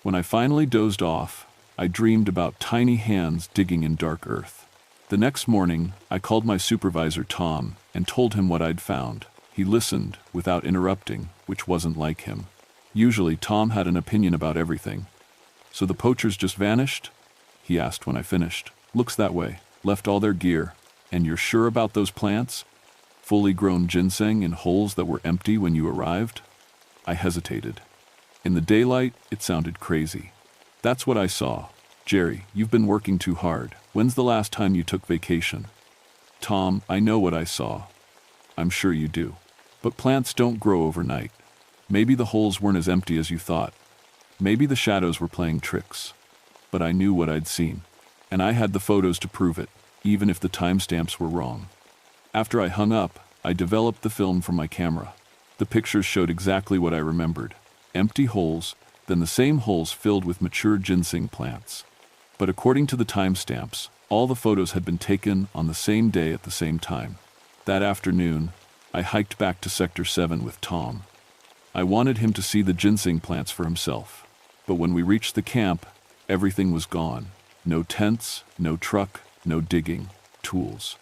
When I finally dozed off, I dreamed about tiny hands digging in dark earth. The next morning, I called my supervisor Tom and told him what I'd found. He listened without interrupting, which wasn't like him. Usually Tom had an opinion about everything. "So the poachers just vanished?" he asked when I finished. "Looks that way. Left all their gear. And you're sure about those plants? Fully grown ginseng in holes that were empty when you arrived?" I hesitated. In the daylight, it sounded crazy. "That's what I saw. Jerry, you've been working too hard. When's the last time you took vacation?" "Tom, I know what I saw." "I'm sure you do. But plants don't grow overnight. Maybe the holes weren't as empty as you thought. Maybe the shadows were playing tricks. But I knew what I'd seen. And I had the photos to prove it, even if the timestamps were wrong. After I hung up, I developed the film from my camera. The pictures showed exactly what I remembered. Empty holes, then the same holes filled with mature ginseng plants. But according to the timestamps, all the photos had been taken on the same day at the same time. That afternoon, I hiked back to Sector 7 with Tom. I wanted him to see the ginseng plants for himself. But when we reached the camp, everything was gone. No tents, no truck, no digging, tools.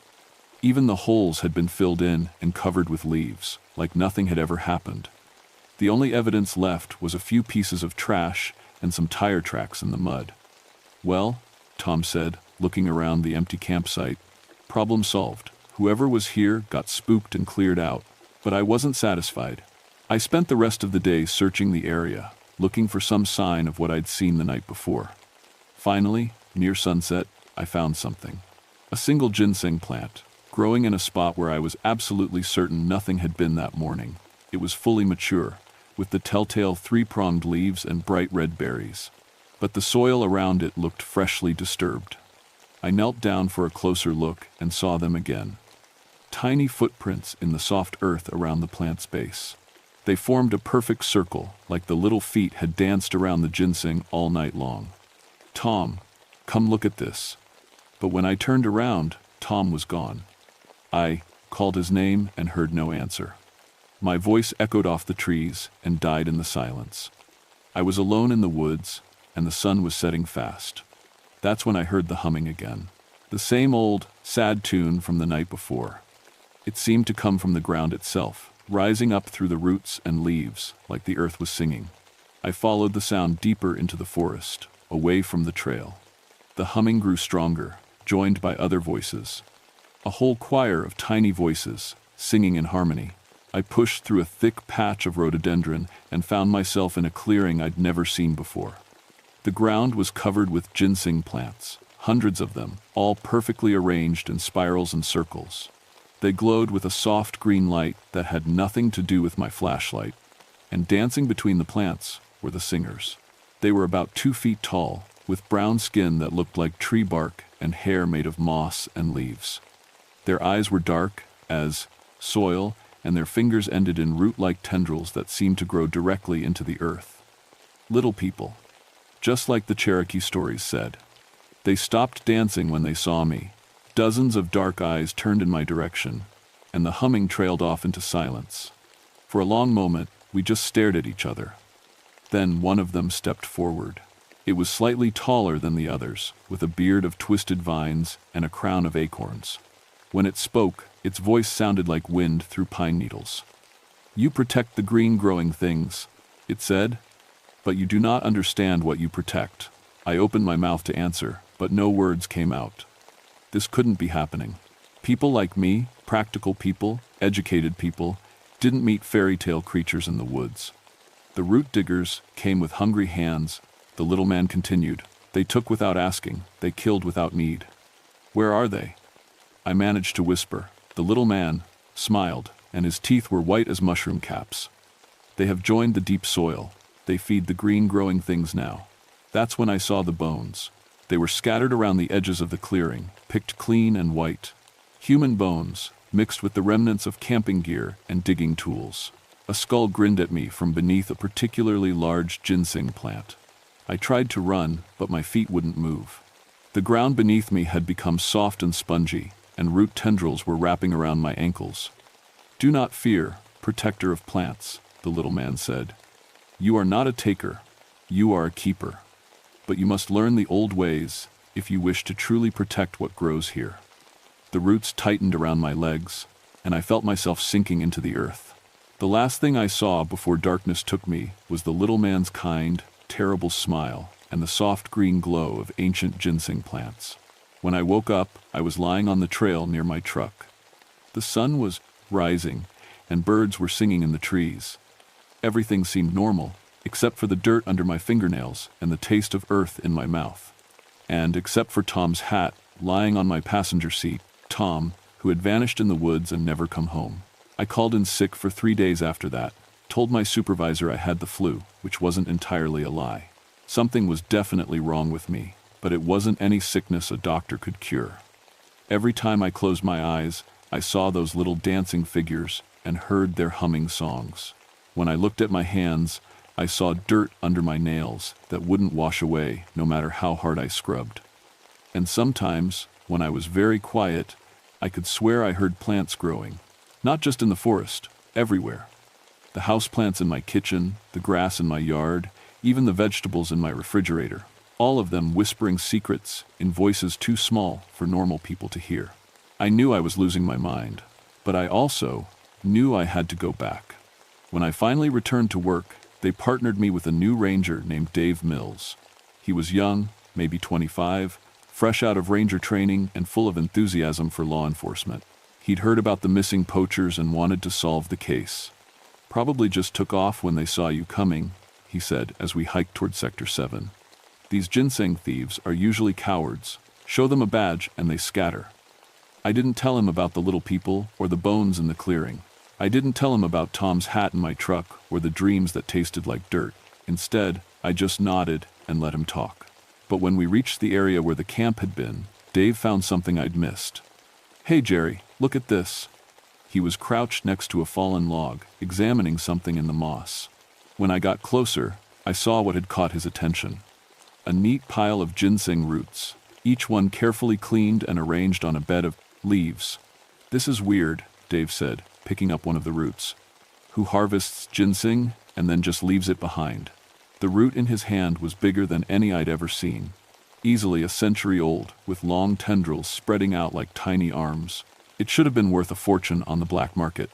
Even the holes had been filled in and covered with leaves, like nothing had ever happened. The only evidence left was a few pieces of trash and some tire tracks in the mud. "Well," Tom said, looking around the empty campsite, "problem solved. Whoever was here got spooked and cleared out." But I wasn't satisfied. I spent the rest of the day searching the area, looking for some sign of what I'd seen the night before. Finally, near sunset, I found something. A single ginseng plant, growing in a spot where I was absolutely certain nothing had been that morning. It was fully mature, with the telltale three-pronged leaves and bright red berries. But the soil around it looked freshly disturbed. I knelt down for a closer look and saw them again. Tiny footprints in the soft earth around the plant's base. They formed a perfect circle, like the little feet had danced around the ginseng all night long. "Tom, come look at this." But when I turned around, Tom was gone. I called his name and heard no answer. My voice echoed off the trees and died in the silence. I was alone in the woods, and the sun was setting fast. That's when I heard the humming again. The same old, sad tune from the night before. It seemed to come from the ground itself, rising up through the roots and leaves, like the earth was singing. I followed the sound deeper into the forest, away from the trail. The humming grew stronger, joined by other voices. A whole choir of tiny voices, singing in harmony. I pushed through a thick patch of rhododendron and found myself in a clearing I'd never seen before. The ground was covered with ginseng plants, hundreds of them, all perfectly arranged in spirals and circles. They glowed with a soft green light that had nothing to do with my flashlight, and dancing between the plants were the singers. They were about 2 feet tall, with brown skin that looked like tree bark and hair made of moss and leaves. Their eyes were dark as soil, and their fingers ended in root-like tendrils that seemed to grow directly into the earth. Little people, just like the Cherokee stories said. They stopped dancing when they saw me. Dozens of dark eyes turned in my direction, and the humming trailed off into silence. For a long moment, we just stared at each other. Then one of them stepped forward. It was slightly taller than the others, with a beard of twisted vines and a crown of acorns. When it spoke, its voice sounded like wind through pine needles. "You protect the green-growing things," it said, "but you do not understand what you protect." I opened my mouth to answer, but no words came out. This couldn't be happening. People like me, practical people, educated people, didn't meet fairy tale creatures in the woods. The root diggers came with hungry hands, the little man continued. They took without asking, they killed without need. "Where are they?" I managed to whisper. The little man smiled, and his teeth were white as mushroom caps. "They have joined the deep soil. They feed the green-growing things now." That's when I saw the bones. They were scattered around the edges of the clearing, picked clean and white. Human bones, mixed with the remnants of camping gear and digging tools. A skull grinned at me from beneath a particularly large ginseng plant. I tried to run, but my feet wouldn't move. The ground beneath me had become soft and spongy, and root tendrils were wrapping around my ankles. "Do not fear, protector of plants," the little man said. "You are not a taker, you are a keeper. But you must learn the old ways if you wish to truly protect what grows here." The roots tightened around my legs, and I felt myself sinking into the earth. The last thing I saw before darkness took me was the little man's kind, terrible smile and the soft green glow of ancient ginseng plants. When I woke up, I was lying on the trail near my truck. The sun was rising, and birds were singing in the trees. Everything seemed normal, except for the dirt under my fingernails and the taste of earth in my mouth. And except for Tom's hat lying on my passenger seat, Tom, who had vanished in the woods and never come home. I called in sick for 3 days after that, told my supervisor I had the flu, which wasn't entirely a lie. Something was definitely wrong with me, but it wasn't any sickness a doctor could cure. Every time I closed my eyes, I saw those little dancing figures and heard their humming songs. When I looked at my hands, I saw dirt under my nails that wouldn't wash away no matter how hard I scrubbed. And sometimes, when I was very quiet, I could swear I heard plants growing. Not just in the forest, everywhere. The houseplants in my kitchen, the grass in my yard, even the vegetables in my refrigerator. All of them whispering secrets in voices too small for normal people to hear. I knew I was losing my mind, but I also knew I had to go back. When I finally returned to work, they partnered me with a new ranger named Dave Mills. He was young, maybe 25, fresh out of ranger training and full of enthusiasm for law enforcement. He'd heard about the missing poachers and wanted to solve the case. Probably just took off when they saw you coming, he said as we hiked toward Sector 7. These ginseng thieves are usually cowards. Show them a badge and they scatter. I didn't tell him about the little people or the bones in the clearing. I didn't tell him about Tom's hat in my truck or the dreams that tasted like dirt. Instead, I just nodded and let him talk. But when we reached the area where the camp had been, Dave found something I'd missed. Hey Jerry, look at this. He was crouched next to a fallen log, examining something in the moss. When I got closer, I saw what had caught his attention. A neat pile of ginseng roots, each one carefully cleaned and arranged on a bed of leaves. This is weird, Dave said, picking up one of the roots. Who harvests ginseng and then just leaves it behind? The root in his hand was bigger than any I'd ever seen. Easily a century old, with long tendrils spreading out like tiny arms. It should have been worth a fortune on the black market.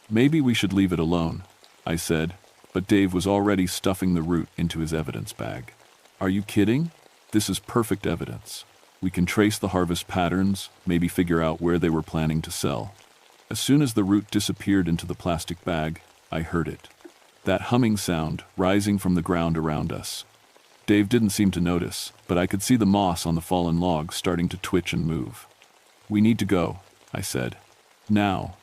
Maybe we should leave it alone, I said, but Dave was already stuffing the root into his evidence bag. Are you kidding? This is perfect evidence. We can trace the harvest patterns, maybe figure out where they were planning to sell. As soon as the root disappeared into the plastic bag, I heard it. That humming sound rising from the ground around us. Dave didn't seem to notice, but I could see the moss on the fallen log starting to twitch and move. We need to go, I said. Now.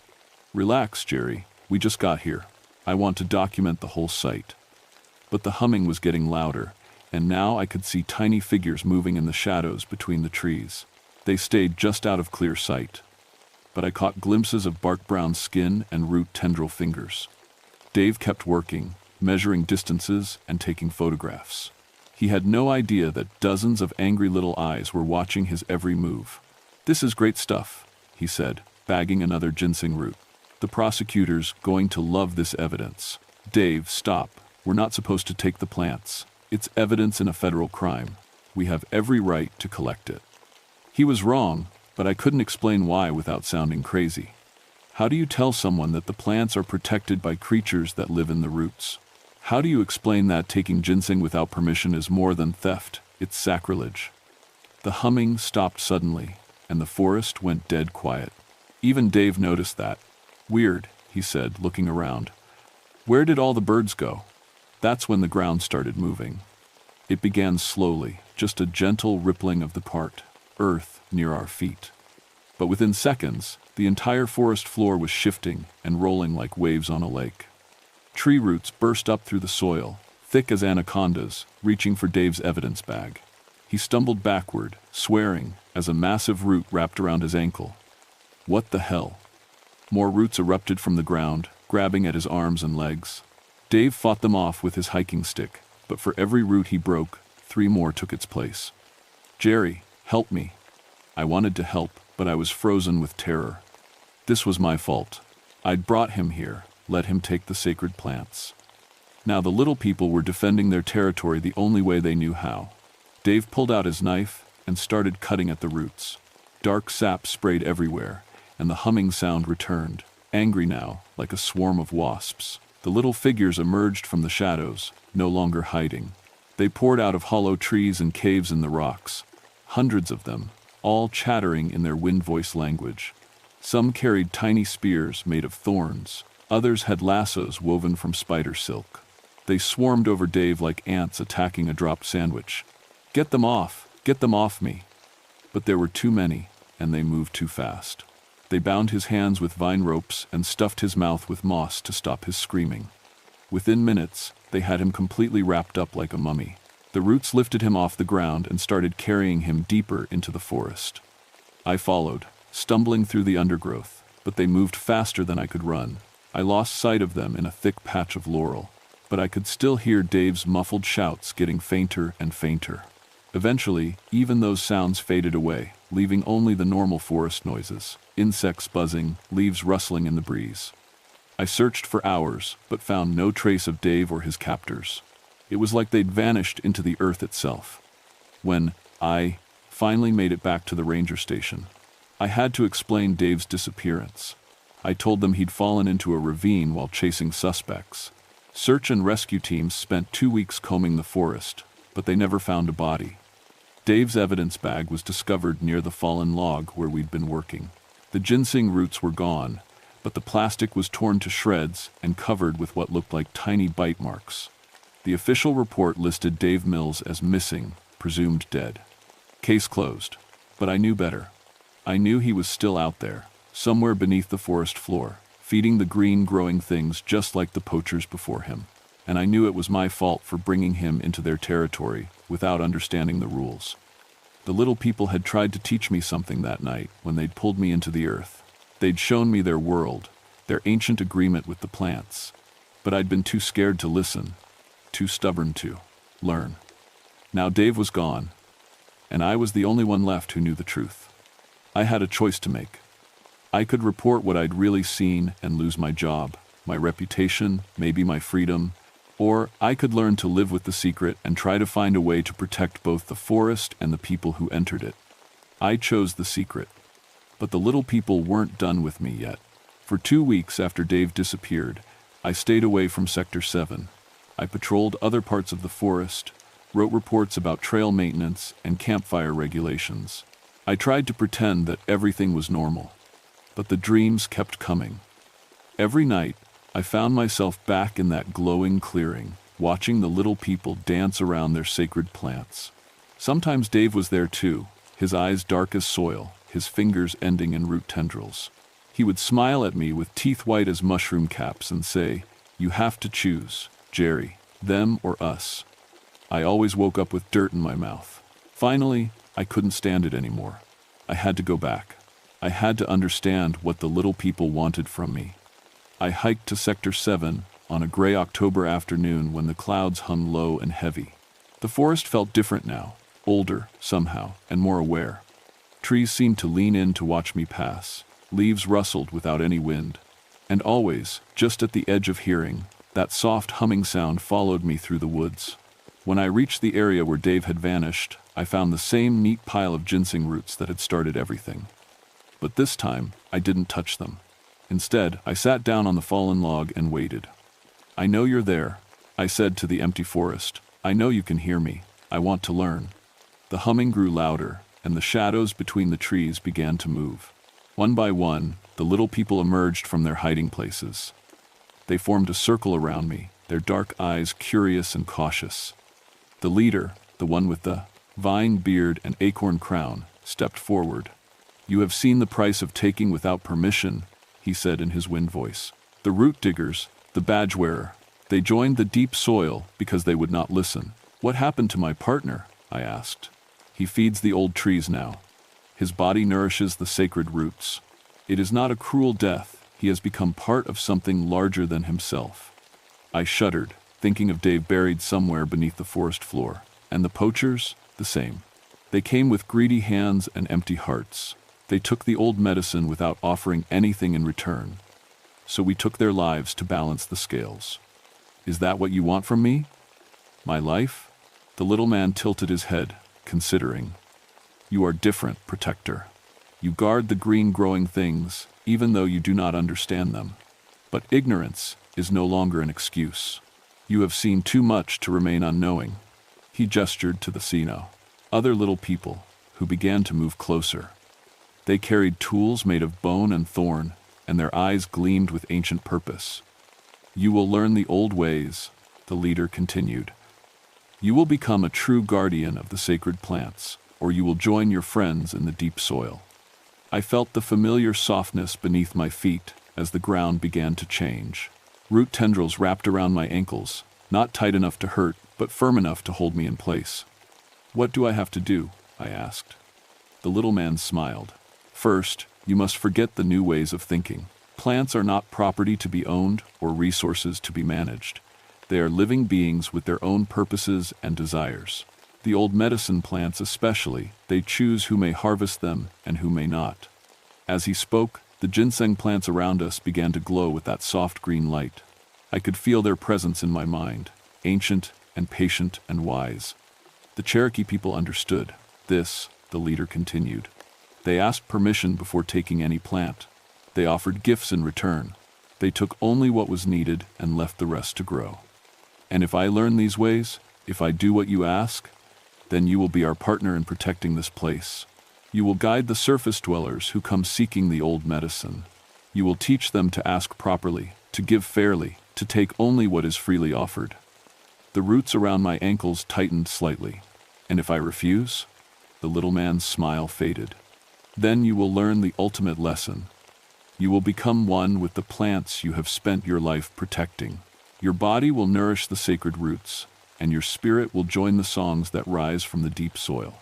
Relax, Jerry. We just got here. I want to document the whole site. But the humming was getting louder, and now I could see tiny figures moving in the shadows between the trees. They stayed just out of clear sight. But I caught glimpses of bark-brown skin and root tendril fingers. Dave kept working, measuring distances and taking photographs. He had no idea that dozens of angry little eyes were watching his every move. This is great stuff, he said, bagging another ginseng root. The prosecutor's going to love this evidence. Dave, stop. We're not supposed to take the plants. It's evidence in a federal crime. We have every right to collect it. He was wrong, but I couldn't explain why without sounding crazy. How do you tell someone that the plants are protected by creatures that live in the roots? How do you explain that taking ginseng without permission is more than theft? It's sacrilege. The humming stopped suddenly, and the forest went dead quiet. Even Dave noticed that. Weird, he said, looking around. Where did all the birds go? That's when the ground started moving. It began slowly, just a gentle rippling of the part, earth near our feet. But within seconds, the entire forest floor was shifting and rolling like waves on a lake. Tree roots burst up through the soil, thick as anacondas, reaching for Dave's evidence bag. He stumbled backward, swearing, as a massive root wrapped around his ankle. What the hell? More roots erupted from the ground, grabbing at his arms and legs. Dave fought them off with his hiking stick, but for every root he broke, 3 more took its place. Jerry, help me. I wanted to help, but I was frozen with terror. This was my fault. I'd brought him here, let him take the sacred plants. Now the little people were defending their territory the only way they knew how. Dave pulled out his knife and started cutting at the roots. Dark sap sprayed everywhere, and the humming sound returned, angry now, like a swarm of wasps. The little figures emerged from the shadows, no longer hiding. They poured out of hollow trees and caves in the rocks. Hundreds of them, all chattering in their wind-voice language. Some carried tiny spears made of thorns. Others had lassos woven from spider silk. They swarmed over Dave like ants attacking a dropped sandwich. Get them off me. But there were too many, and they moved too fast. They bound his hands with vine ropes and stuffed his mouth with moss to stop his screaming. Within minutes, they had him completely wrapped up like a mummy. The roots lifted him off the ground and started carrying him deeper into the forest. I followed, stumbling through the undergrowth, but they moved faster than I could run. I lost sight of them in a thick patch of laurel, but I could still hear Dave's muffled shouts getting fainter and fainter. Eventually, even those sounds faded away, leaving only the normal forest noises, insects buzzing, leaves rustling in the breeze. I searched for hours, but found no trace of Dave or his captors. It was like they'd vanished into the earth itself. When I finally made it back to the ranger station, I had to explain Dave's disappearance. I told them he'd fallen into a ravine while chasing suspects. Search and rescue teams spent 2 weeks combing the forest, but they never found a body. Dave's evidence bag was discovered near the fallen log where we'd been working. The ginseng roots were gone, but the plastic was torn to shreds and covered with what looked like tiny bite marks. The official report listed Dave Mills as missing, presumed dead. Case closed. But I knew better. I knew he was still out there, somewhere beneath the forest floor, feeding the green growing things just like the poachers before him. And I knew it was my fault for bringing him into their territory without understanding the rules. The little people had tried to teach me something that night when they'd pulled me into the earth. They'd shown me their world, their ancient agreement with the plants. But I'd been too scared to listen, too stubborn to learn. Now Dave was gone, and I was the only one left who knew the truth. I had a choice to make. I could report what I'd really seen and lose my job, my reputation, maybe my freedom, or I could learn to live with the secret and try to find a way to protect both the forest and the people who entered it. I chose the secret. But the little people weren't done with me yet. For 2 weeks after Dave disappeared, I stayed away from Sector 7. I patrolled other parts of the forest, wrote reports about trail maintenance and campfire regulations. I tried to pretend that everything was normal. But the dreams kept coming. Every night, I found myself back in that glowing clearing, watching the little people dance around their sacred plants. Sometimes Dave was there too, his eyes dark as soil, his fingers ending in root tendrils. He would smile at me with teeth white as mushroom caps and say, "You have to choose, Jerry, them or us." I always woke up with dirt in my mouth. Finally, I couldn't stand it anymore. I had to go back. I had to understand what the little people wanted from me. I hiked to Sector 7 on a gray October afternoon when the clouds hung low and heavy. The forest felt different now, older, somehow, and more aware. Trees seemed to lean in to watch me pass. Leaves rustled without any wind. And always, just at the edge of hearing, that soft humming sound followed me through the woods. When I reached the area where Dave had vanished, I found the same neat pile of ginseng roots that had started everything. But this time, I didn't touch them. Instead, I sat down on the fallen log and waited. "I know you're there," I said to the empty forest. "I know you can hear me. I want to learn." The humming grew louder, and the shadows between the trees began to move. One by one, the little people emerged from their hiding places. They formed a circle around me, their dark eyes curious and cautious. The leader, the one with the vine beard and acorn crown, stepped forward. "You have seen the price of taking without permission," he said in his wind voice. "The root diggers, the badge wearer, they joined the deep soil because they would not listen." "What happened to my partner?" I asked. "He feeds the old trees now. His body nourishes the sacred roots. It is not a cruel death. He has become part of something larger than himself." I shuddered, thinking of Dave buried somewhere beneath the forest floor. And the poachers, the same. They came with greedy hands and empty hearts. They took the old medicine without offering anything in return. So we took their lives to balance the scales. "Is that what you want from me? My life?" The little man tilted his head, considering. "You are different, protector. You guard the green growing things, even though you do not understand them. But ignorance is no longer an excuse. You have seen too much to remain unknowing." He gestured to the Sino, other little people, who began to move closer. They carried tools made of bone and thorn, and their eyes gleamed with ancient purpose. "You will learn the old ways," the leader continued. "You will become a true guardian of the sacred plants, or you will join your friends in the deep soil." I felt the familiar softness beneath my feet as the ground began to change. Root tendrils wrapped around my ankles, not tight enough to hurt, but firm enough to hold me in place. "What do I have to do?" I asked. The little man smiled. "First, you must forget the new ways of thinking. Plants are not property to be owned or resources to be managed. They are living beings with their own purposes and desires. The old medicine plants especially, they choose who may harvest them and who may not." As he spoke, the ginseng plants around us began to glow with that soft green light. I could feel their presence in my mind, ancient and patient and wise. The Cherokee people understood. This, the leader continued. They asked permission before taking any plant. They offered gifts in return. They took only what was needed and left the rest to grow. "And if I learn these ways, if I do what you ask, then you will be our partner in protecting this place. You will guide the surface dwellers who come seeking the old medicine. You will teach them to ask properly, to give fairly, to take only what is freely offered. The roots around my ankles tightened slightly. And if I refuse? The little man's smile faded. Then you will learn the ultimate lesson. You will become one with the plants you have spent your life protecting. Your body will nourish the sacred roots, and your spirit will join the songs that rise from the deep soil.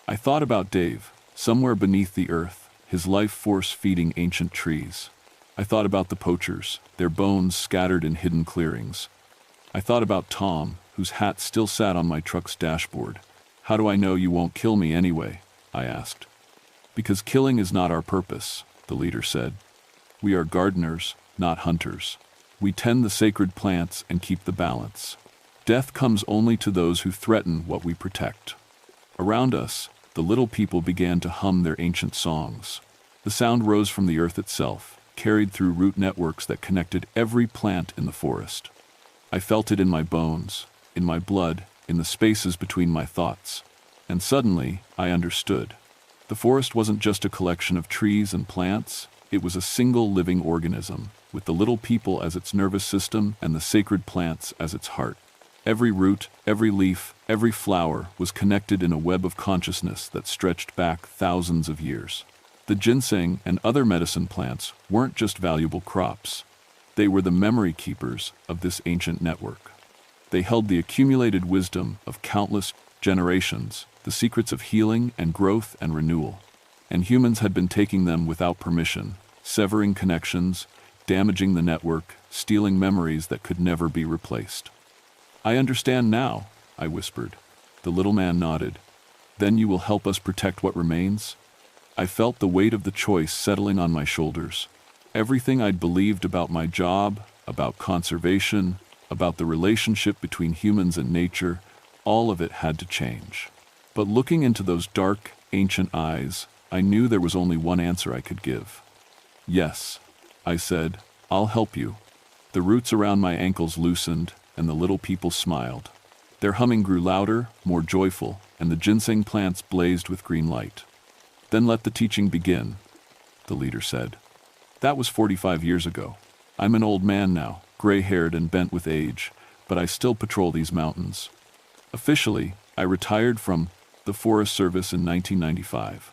I thought about Dave, somewhere beneath the earth, his life force feeding ancient trees. I thought about the poachers, their bones scattered in hidden clearings. I thought about Tom, whose hat still sat on my truck's dashboard. How do I know you won't kill me anyway? I asked. Because killing is not our purpose, the leader said. We are gardeners, not hunters. We tend the sacred plants and keep the balance. Death comes only to those who threaten what we protect. Around us, the little people began to hum their ancient songs. The sound rose from the earth itself, carried through root networks that connected every plant in the forest. I felt it in my bones, in my blood, in the spaces between my thoughts. And suddenly, I understood. The forest wasn't just a collection of trees and plants, it was a single living organism, with the little people as its nervous system and the sacred plants as its heart. Every root, every leaf, every flower was connected in a web of consciousness that stretched back thousands of years. The ginseng and other medicine plants weren't just valuable crops. They were the memory keepers of this ancient network. They held the accumulated wisdom of countless generations, the secrets of healing and growth and renewal. And humans had been taking them without permission, severing connections, damaging the network, stealing memories that could never be replaced. I understand now, I whispered. The little man nodded. Then you will help us protect what remains? I felt the weight of the choice settling on my shoulders. Everything I'd believed about my job, about conservation, about the relationship between humans and nature, all of it had to change. But looking into those dark, ancient eyes, I knew there was only one answer I could give. Yes, I said, I'll help you. The roots around my ankles loosened, and the little people smiled. Their humming grew louder, more joyful, and the ginseng plants blazed with green light. Then let the teaching begin, the leader said. That was 45 years ago. I'm an old man now, gray-haired and bent with age, but I still patrol these mountains. Officially, I retired from the Forest Service in 1995.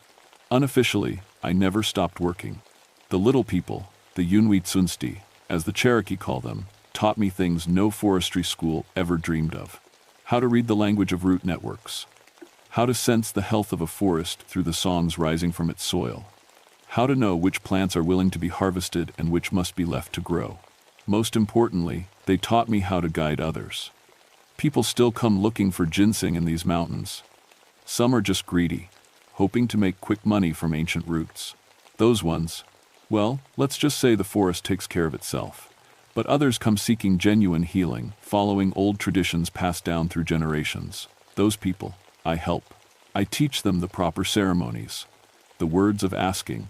Unofficially, I never stopped working. The little people, the Yunwi Tsunsti, as the Cherokee call them, taught me things no forestry school ever dreamed of. How to read the language of root networks. How to sense the health of a forest through the songs rising from its soil. How to know which plants are willing to be harvested and which must be left to grow. Most importantly, they taught me how to guide others. People still come looking for ginseng in these mountains. Some are just greedy, hoping to make quick money from ancient roots. Those ones, well, let's just say the forest takes care of itself. But others come seeking genuine healing, following old traditions passed down through generations. Those people, I help. I teach them the proper ceremonies, the words of asking,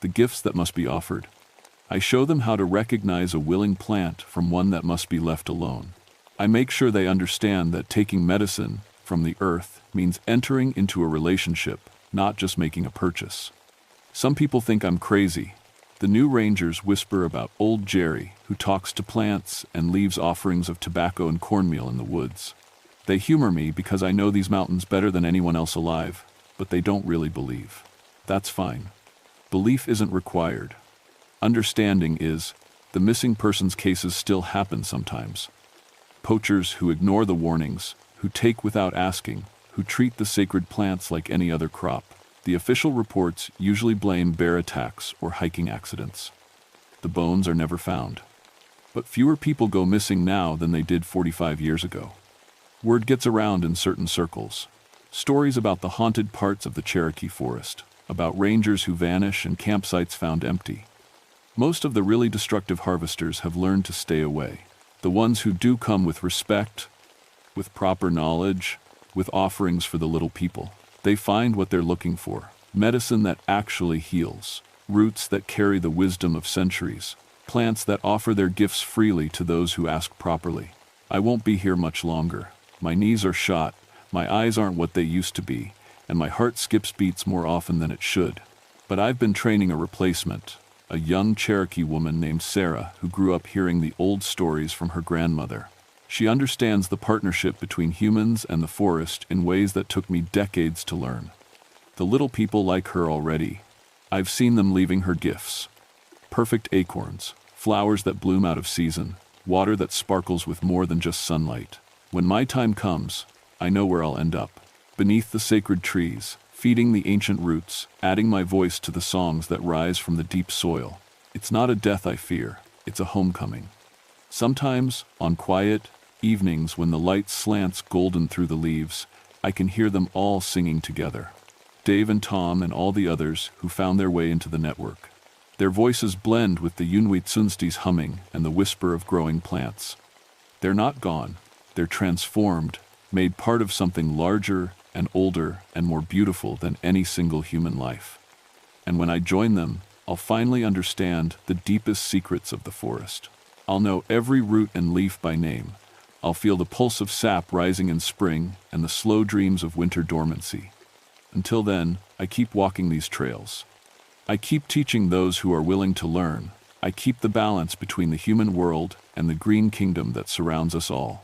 the gifts that must be offered. I show them how to recognize a willing plant from one that must be left alone. I make sure they understand that taking medicine from the earth means entering into a relationship, not just making a purchase. Some people think I'm crazy. The new rangers whisper about old Jerry, who talks to plants and leaves offerings of tobacco and cornmeal in the woods. They humor me because I know these mountains better than anyone else alive, but they don't really believe. That's fine. Belief isn't required. Understanding is. The missing persons cases still happen sometimes. Poachers who ignore the warnings, who take without asking, who treat the sacred plants like any other crop. The official reports usually blame bear attacks or hiking accidents. The bones are never found. But fewer people go missing now than they did 45 years ago. Word gets around in certain circles. Stories about the haunted parts of the Cherokee forest, about rangers who vanish and campsites found empty. Most of the really destructive harvesters have learned to stay away. The ones who do come with respect, with proper knowledge, with offerings for the little people. They find what they're looking for. Medicine that actually heals. Roots that carry the wisdom of centuries. Plants that offer their gifts freely to those who ask properly. I won't be here much longer. My knees are shot, my eyes aren't what they used to be, and my heart skips beats more often than it should. But I've been training a replacement, a young Cherokee woman named Sarah who grew up hearing the old stories from her grandmother. She understands the partnership between humans and the forest in ways that took me decades to learn. The little people like her already. I've seen them leaving her gifts. Perfect acorns, flowers that bloom out of season, water that sparkles with more than just sunlight. When my time comes, I know where I'll end up. Beneath the sacred trees, feeding the ancient roots, adding my voice to the songs that rise from the deep soil. It's not a death I fear, it's a homecoming. Sometimes, on quiet evenings when the light slants golden through the leaves, I can hear them all singing together. Dave and Tom and all the others who found their way into the network. Their voices blend with the Yunwi-tsunsti's humming and the whisper of growing plants. They're not gone, they're transformed, made part of something larger and older and more beautiful than any single human life. And when I join them, I'll finally understand the deepest secrets of the forest. I'll know every root and leaf by name. I'll feel the pulse of sap rising in spring and the slow dreams of winter dormancy. Until then, I keep walking these trails. I keep teaching those who are willing to learn. I keep the balance between the human world and the green kingdom that surrounds us all.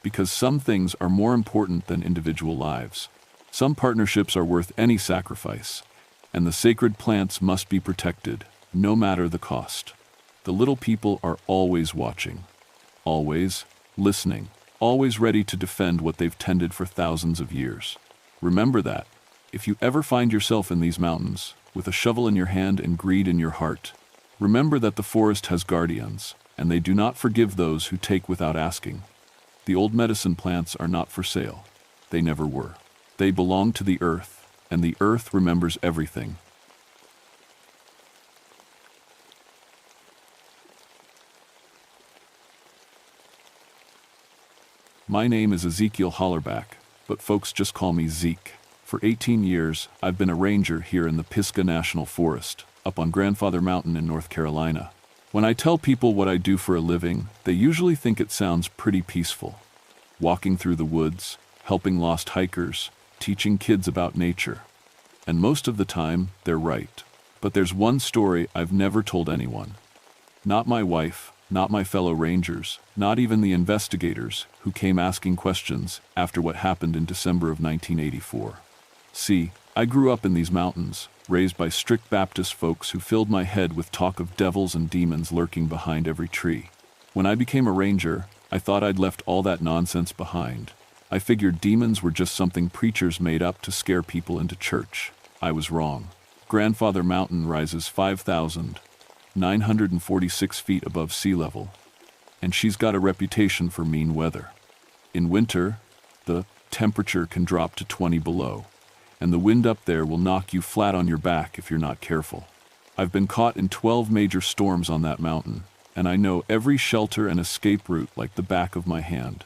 Because some things are more important than individual lives. Some partnerships are worth any sacrifice, and the sacred plants must be protected, no matter the cost. The little people are always watching, always listening, always ready to defend what they've tended for thousands of years. Remember that. If you ever find yourself in these mountains, with a shovel in your hand and greed in your heart, remember that the forest has guardians, and they do not forgive those who take without asking. The old medicine plants are not for sale. They never were. They belong to the earth, and the earth remembers everything. My name is Ezekiel Hollerback, but folks just call me Zeke. For 18 years, I've been a ranger here in the Pisgah National Forest, up on Grandfather Mountain in North Carolina. When I tell people what I do for a living, they usually think it sounds pretty peaceful. Walking through the woods, helping lost hikers, teaching kids about nature. And most of the time, they're right. But there's one story I've never told anyone. Not my wife, not my fellow rangers, not even the investigators who came asking questions after what happened in December of 1984. See, I grew up in these mountains, raised by strict Baptist folks who filled my head with talk of devils and demons lurking behind every tree. When I became a ranger, I thought I'd left all that nonsense behind. I figured demons were just something preachers made up to scare people into church. I was wrong. Grandfather Mountain rises 5,946 feet above sea level, and she's got a reputation for mean weather. In winter, the temperature can drop to 20 below, and the wind up there will knock you flat on your back if you're not careful. I've been caught in 12 major storms on that mountain, and I know every shelter and escape route like the back of my hand.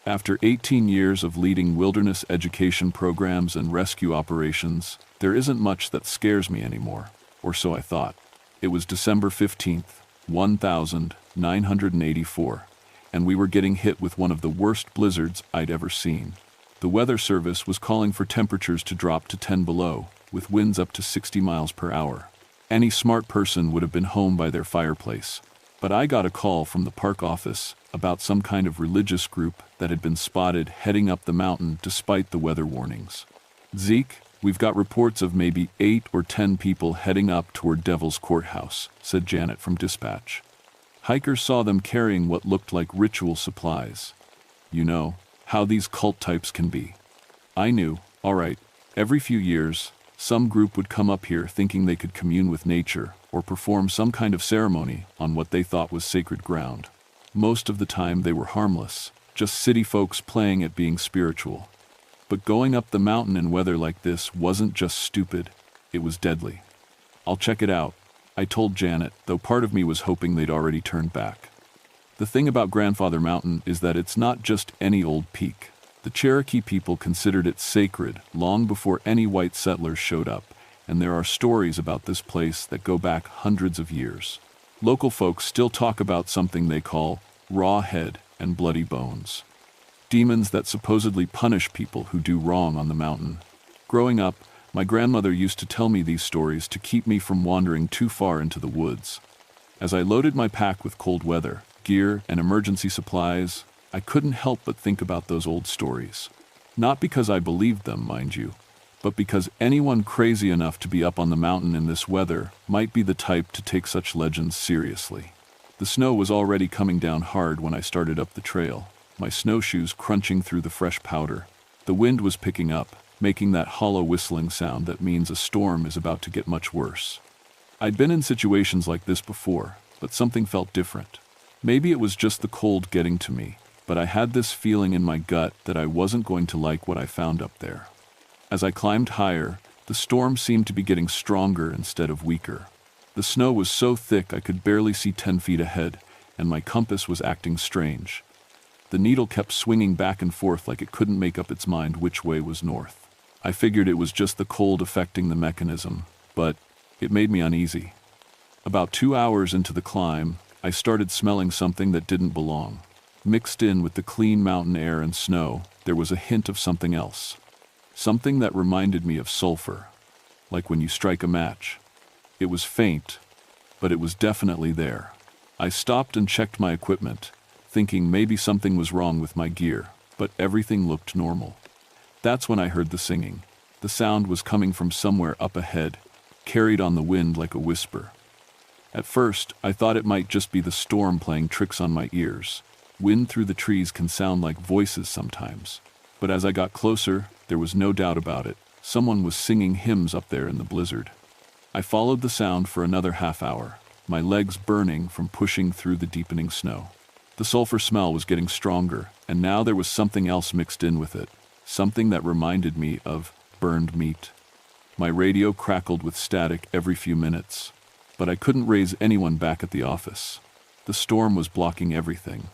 After 18 years of leading wilderness education programs and rescue operations, there isn't much that scares me anymore, or so I thought. It was December 15th, 1984, and we were getting hit with one of the worst blizzards I'd ever seen. The Weather Service was calling for temperatures to drop to 10 below, with winds up to 60 miles per hour. Any smart person would have been home by their fireplace. But I got a call from the park office about some kind of religious group that had been spotted heading up the mountain despite the weather warnings. Zeke, we've got reports of maybe 8 or 10 people heading up toward Devil's Courthouse, said Janet from dispatch. Hikers saw them carrying what looked like ritual supplies. You know, how these cult types can be. I knew, all right, every few years, some group would come up here thinking they could commune with nature or perform some kind of ceremony on what they thought was sacred ground. Most of the time they were harmless, just city folks playing at being spiritual. But going up the mountain in weather like this wasn't just stupid, it was deadly. I'll check it out, I told Janet, though part of me was hoping they'd already turned back. The thing about Grandfather Mountain is that it's not just any old peak. The Cherokee people considered it sacred long before any white settlers showed up, and there are stories about this place that go back hundreds of years. Local folks still talk about something they call raw head and bloody bones. Demons that supposedly punish people who do wrong on the mountain. Growing up, My grandmother used to tell me these stories to keep me from wandering too far into the woods. As I loaded my pack with cold weather, gear, and emergency supplies, I couldn't help but think about those old stories. Not because I believed them, mind you, but because anyone crazy enough to be up on the mountain in this weather might be the type to take such legends seriously. The snow was already coming down hard when I started up the trail, my snowshoes crunching through the fresh powder. The wind was picking up, making that hollow whistling sound that means a storm is about to get much worse. I'd been in situations like this before, but something felt different. Maybe it was just the cold getting to me, but I had this feeling in my gut that I wasn't going to like what I found up there. As I climbed higher, the storm seemed to be getting stronger instead of weaker. The snow was so thick I could barely see 10 feet ahead, and my compass was acting strange. The needle kept swinging back and forth like it couldn't make up its mind which way was north. I figured it was just the cold affecting the mechanism, but it made me uneasy. About 2 hours into the climb, I started smelling something that didn't belong. Mixed in with the clean mountain air and snow, there was a hint of something else. Something that reminded me of sulfur, like when you strike a match. It was faint, but it was definitely there. I stopped and checked my equipment, thinking maybe something was wrong with my gear, but everything looked normal. That's when I heard the singing. The sound was coming from somewhere up ahead, carried on the wind like a whisper. At first, I thought it might just be the storm playing tricks on my ears. Wind through the trees can sound like voices sometimes. But as I got closer, there was no doubt about it. Someone was singing hymns up there in the blizzard. I followed the sound for another half hour, my legs burning from pushing through the deepening snow. The sulfur smell was getting stronger, and now there was something else mixed in with it, something that reminded me of burned meat. My radio crackled with static every few minutes, but I couldn't raise anyone back at the office. The storm was blocking everything.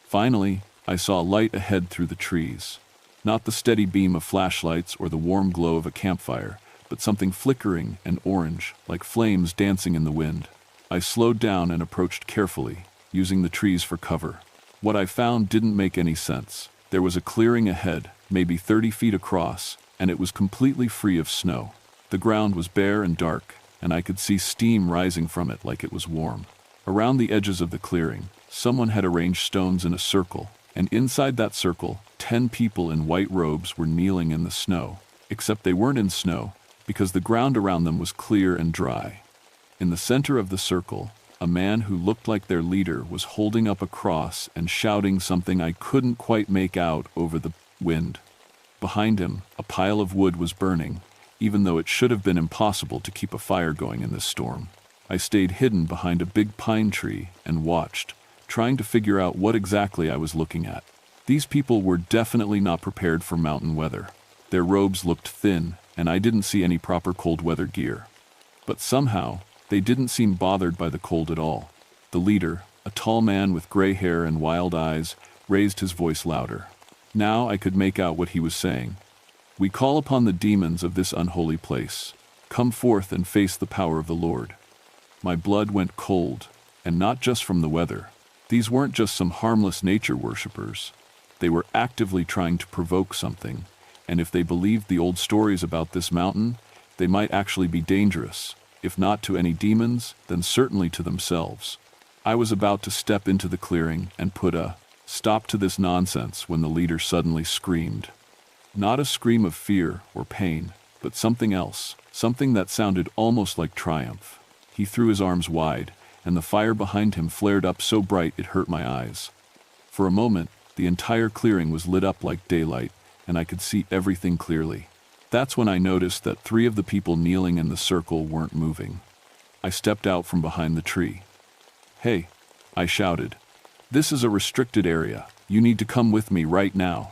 Finally, I saw a light ahead through the trees. Not the steady beam of flashlights or the warm glow of a campfire, but something flickering and orange, like flames dancing in the wind. I slowed down and approached carefully, using the trees for cover. What I found didn't make any sense. There was a clearing ahead, maybe 30 feet across, and it was completely free of snow. The ground was bare and dark, and I could see steam rising from it like it was warm. Around the edges of the clearing, someone had arranged stones in a circle, and inside that circle, 10 people in white robes were kneeling in the snow, except they weren't in snow, because the ground around them was clear and dry. In the center of the circle, a man who looked like their leader was holding up a cross and shouting something I couldn't quite make out over the wind. Behind him, a pile of wood was burning, even though it should have been impossible to keep a fire going in this storm. I stayed hidden behind a big pine tree and watched, trying to figure out what exactly I was looking at. These people were definitely not prepared for mountain weather. Their robes looked thin, and I didn't see any proper cold weather gear. But somehow, they didn't seem bothered by the cold at all. The leader, a tall man with gray hair and wild eyes, raised his voice louder. Now I could make out what he was saying. "We call upon the demons of this unholy place. Come forth and face the power of the Lord." My blood went cold, and not just from the weather. These weren't just some harmless nature worshippers. They were actively trying to provoke something, and if they believed the old stories about this mountain, they might actually be dangerous, if not to any demons, then certainly to themselves. I was about to step into the clearing and put a stop to this nonsense when the leader suddenly screamed. Not a scream of fear or pain, but something else, something that sounded almost like triumph. He threw his arms wide, and the fire behind him flared up so bright it hurt my eyes. For a moment, the entire clearing was lit up like daylight, and I could see everything clearly. That's when I noticed that 3 of the people kneeling in the circle weren't moving. I stepped out from behind the tree. "Hey," I shouted. "This is a restricted area. You need to come with me right now."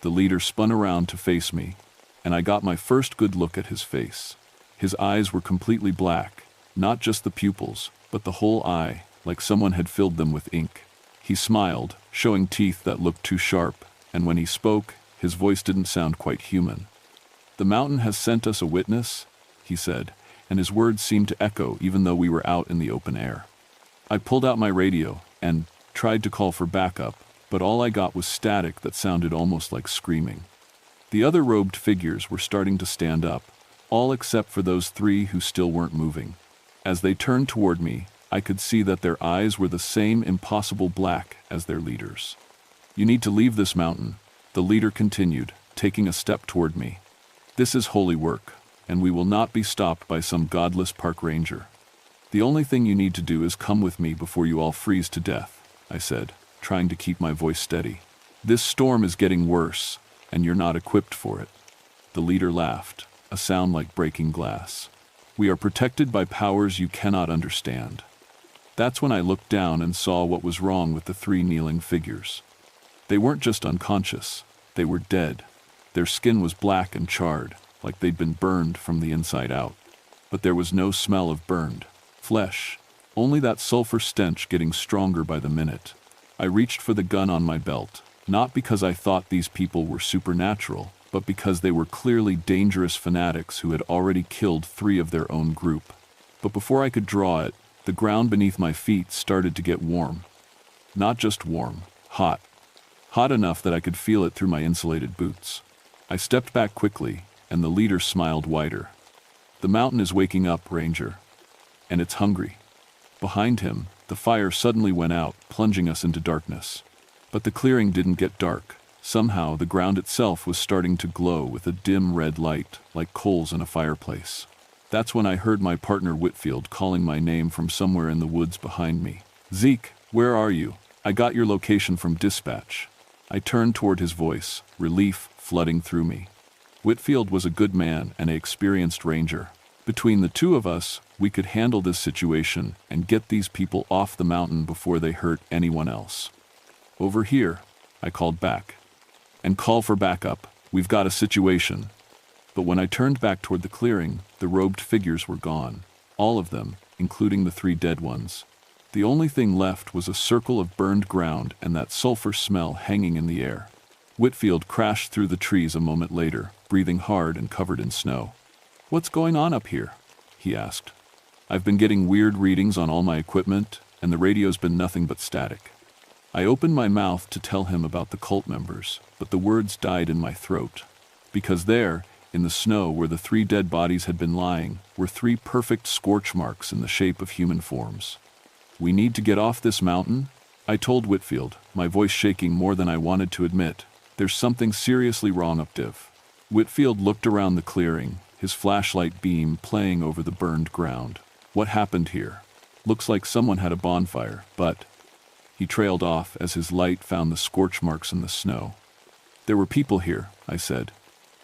The leader spun around to face me, and I got my first good look at his face. His eyes were completely black, not just the pupils, but the whole eye, like someone had filled them with ink. He smiled, showing teeth that looked too sharp, and when he spoke, his voice didn't sound quite human. "The mountain has sent us a witness," he said, and his words seemed to echo even though we were out in the open air. I pulled out my radio and tried to call for backup, but all I got was static that sounded almost like screaming. The other robed figures were starting to stand up, all except for those three who still weren't moving. As they turned toward me, I could see that their eyes were the same impossible black as their leaders. "You need to leave this mountain," the leader continued, taking a step toward me. "This is holy work, and we will not be stopped by some godless park ranger. The only thing you need to do is come with me before you all freeze to death," I said, trying to keep my voice steady. "This storm is getting worse, and you're not equipped for it." The leader laughed, a sound like breaking glass. "We are protected by powers you cannot understand." That's when I looked down and saw what was wrong with the three kneeling figures. They weren't just unconscious, they were dead. Their skin was black and charred, like they'd been burned from the inside out. But there was no smell of burned flesh, only that sulfur stench getting stronger by the minute. I reached for the gun on my belt, not because I thought these people were supernatural, but because they were clearly dangerous fanatics who had already killed three of their own group. But before I could draw it, the ground beneath my feet started to get warm. Not just warm, hot. Hot enough that I could feel it through my insulated boots. I stepped back quickly, and the leader smiled wider. "The mountain is waking up, Ranger. And it's hungry." Behind him, the fire suddenly went out, plunging us into darkness. But the clearing didn't get dark. Somehow, the ground itself was starting to glow with a dim red light, like coals in a fireplace. That's when I heard my partner Whitfield calling my name from somewhere in the woods behind me. "Zeke, where are you? I got your location from dispatch." I turned toward his voice, relief flooding through me. Whitfield was a good man and an experienced ranger. Between the two of us, we could handle this situation and get these people off the mountain before they hurt anyone else. "Over here," I called back. "And call for backup. We've got a situation." But when I turned back toward the clearing, the robed figures were gone. All of them, including the three dead ones. The only thing left was a circle of burned ground and that sulfur smell hanging in the air. Whitfield crashed through the trees a moment later, breathing hard and covered in snow. "What's going on up here?" he asked. "I've been getting weird readings on all my equipment, and the radio's been nothing but static." I opened my mouth to tell him about the cult members, but the words died in my throat. Because there, in the snow where the three dead bodies had been lying, were three perfect scorch marks in the shape of human forms. "We need to get off this mountain," I told Whitfield, my voice shaking more than I wanted to admit. "There's something seriously wrong up div." Whitfield looked around the clearing, his flashlight beam playing over the burned ground. "What happened here? Looks like someone had a bonfire, but..." He trailed off as his light found the scorch marks in the snow. "There were people here," I said.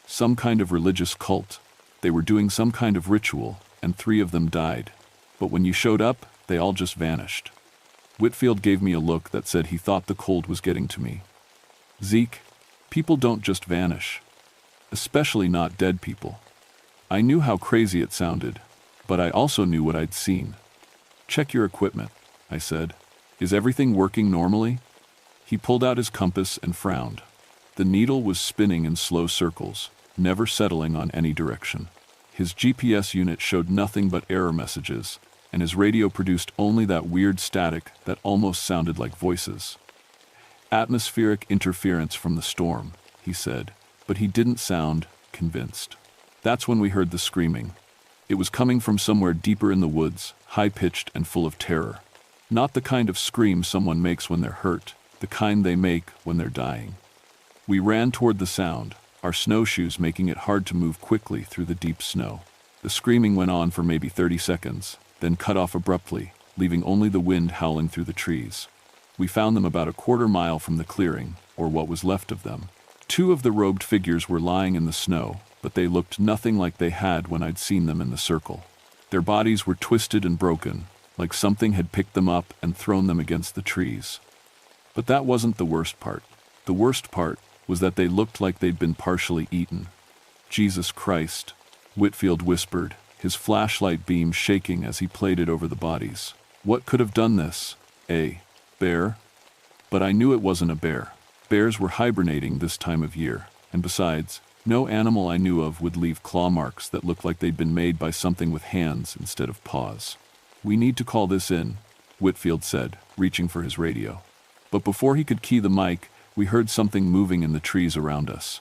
"Some kind of religious cult. They were doing some kind of ritual, and three of them died. But when you showed up, they all just vanished." Whitfield gave me a look that said he thought the cold was getting to me. "Zeke, people don't just vanish. Especially not dead people." I knew how crazy it sounded, but I also knew what I'd seen. "Check your equipment," I said. "Is everything working normally?" He pulled out his compass and frowned. The needle was spinning in slow circles, never settling on any direction. His GPS unit showed nothing but error messages, and his radio produced only that weird static that almost sounded like voices. "Atmospheric interference from the storm," he said, but he didn't sound convinced. That's when we heard the screaming. It was coming from somewhere deeper in the woods, high-pitched and full of terror. Not the kind of scream someone makes when they're hurt, the kind they make when they're dying. We ran toward the sound, our snowshoes making it hard to move quickly through the deep snow. The screaming went on for maybe 30 seconds, then cut off abruptly, leaving only the wind howling through the trees. We found them about a quarter mile from the clearing, or what was left of them. Two of the robed figures were lying in the snow, but they looked nothing like they had when I'd seen them in the circle. Their bodies were twisted and broken, like something had picked them up and thrown them against the trees. But that wasn't the worst part. The worst part was that they looked like they'd been partially eaten. "Jesus Christ," Whitfield whispered, his flashlight beam shaking as he played it over the bodies. "What could have done this? A bear?" But I knew it wasn't a bear. Bears were hibernating this time of year, and besides, no animal I knew of would leave claw marks that looked like they'd been made by something with hands instead of paws. "We need to call this in," Whitfield said, reaching for his radio. But before he could key the mic, we heard something moving in the trees around us.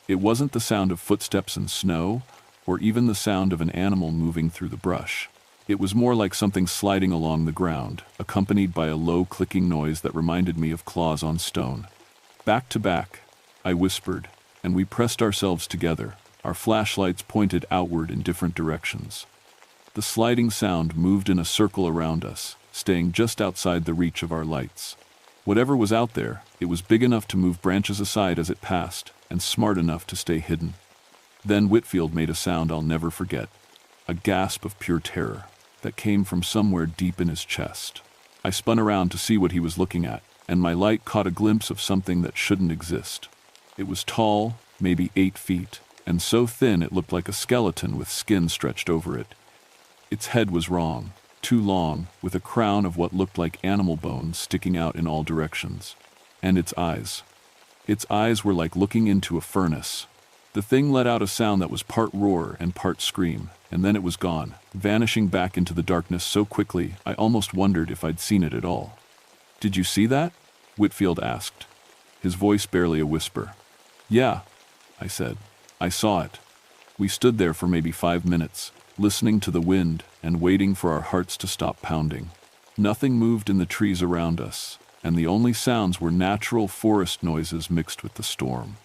It wasn't the sound of footsteps in snow, or even the sound of an animal moving through the brush. It was more like something sliding along the ground, accompanied by a low clicking noise that reminded me of claws on stone. "Back to back," I whispered, and we pressed ourselves together, our flashlights pointed outward in different directions. The sliding sound moved in a circle around us, staying just outside the reach of our lights. Whatever was out there, it was big enough to move branches aside as it passed, and smart enough to stay hidden. Then Whitfield made a sound I'll never forget, a gasp of pure terror that came from somewhere deep in his chest. I spun around to see what he was looking at, and my light caught a glimpse of something that shouldn't exist. It was tall, maybe 8 feet, and so thin it looked like a skeleton with skin stretched over it. Its head was wrong, too long, with a crown of what looked like animal bones sticking out in all directions. And its eyes. Its eyes were like looking into a furnace. The thing let out a sound that was part roar and part scream, and then it was gone, vanishing back into the darkness so quickly I almost wondered if I'd seen it at all. "Did you see that?" Whitfield asked, his voice barely a whisper. "Yeah," I said. "I saw it." We stood there for maybe 5 minutes, listening to the wind and waiting for our hearts to stop pounding. Nothing moved in the trees around us, and the only sounds were natural forest noises mixed with the storm.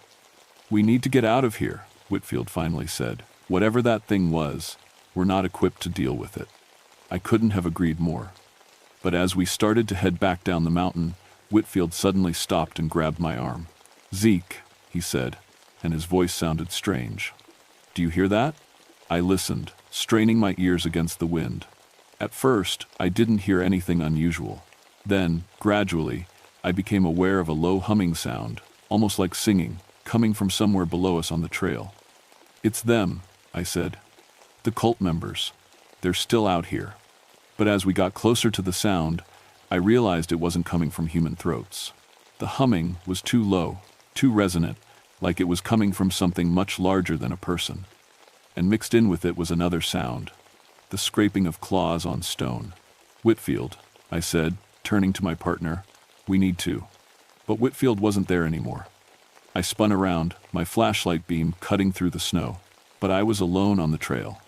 "We need to get out of here," Whitfield finally said. "Whatever that thing was, we're not equipped to deal with it." I couldn't have agreed more. But as we started to head back down the mountain, Whitfield suddenly stopped and grabbed my arm. "Zeke," he said, and his voice sounded strange. "Do you hear that?" I listened, straining my ears against the wind. At first, I didn't hear anything unusual. Then, gradually, I became aware of a low humming sound, almost like singing, coming from somewhere below us on the trail. "It's them," I said. "The cult members. They're still out here." But as we got closer to the sound, I realized it wasn't coming from human throats. The humming was too low, too resonant, like it was coming from something much larger than a person. And mixed in with it was another sound, the scraping of claws on stone. "Whitfield," I said, turning to my partner, "we need to." But Whitfield wasn't there anymore. I spun around, my flashlight beam cutting through the snow, but I was alone on the trail.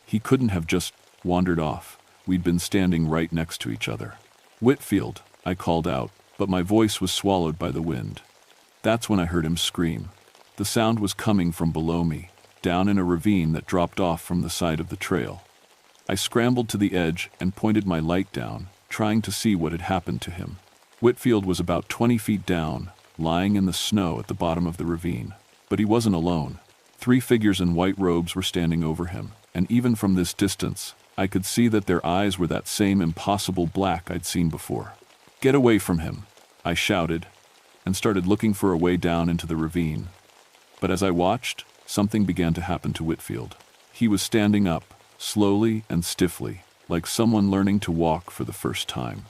He couldn't have just wandered off. We'd been standing right next to each other. "Whitfield," I called out, but my voice was swallowed by the wind. That's when I heard him scream. The sound was coming from below me, down in a ravine that dropped off from the side of the trail. I scrambled to the edge and pointed my light down, trying to see what had happened to him. Whitfield was about 20 feet down, lying in the snow at the bottom of the ravine. But he wasn't alone. 3 figures in white robes were standing over him, and even from this distance, I could see that their eyes were that same impossible black I'd seen before. "Get away from him," I shouted, and started looking for a way down into the ravine. But as I watched, something began to happen to Whitfield. He was standing up, slowly and stiffly, like someone learning to walk for the first time.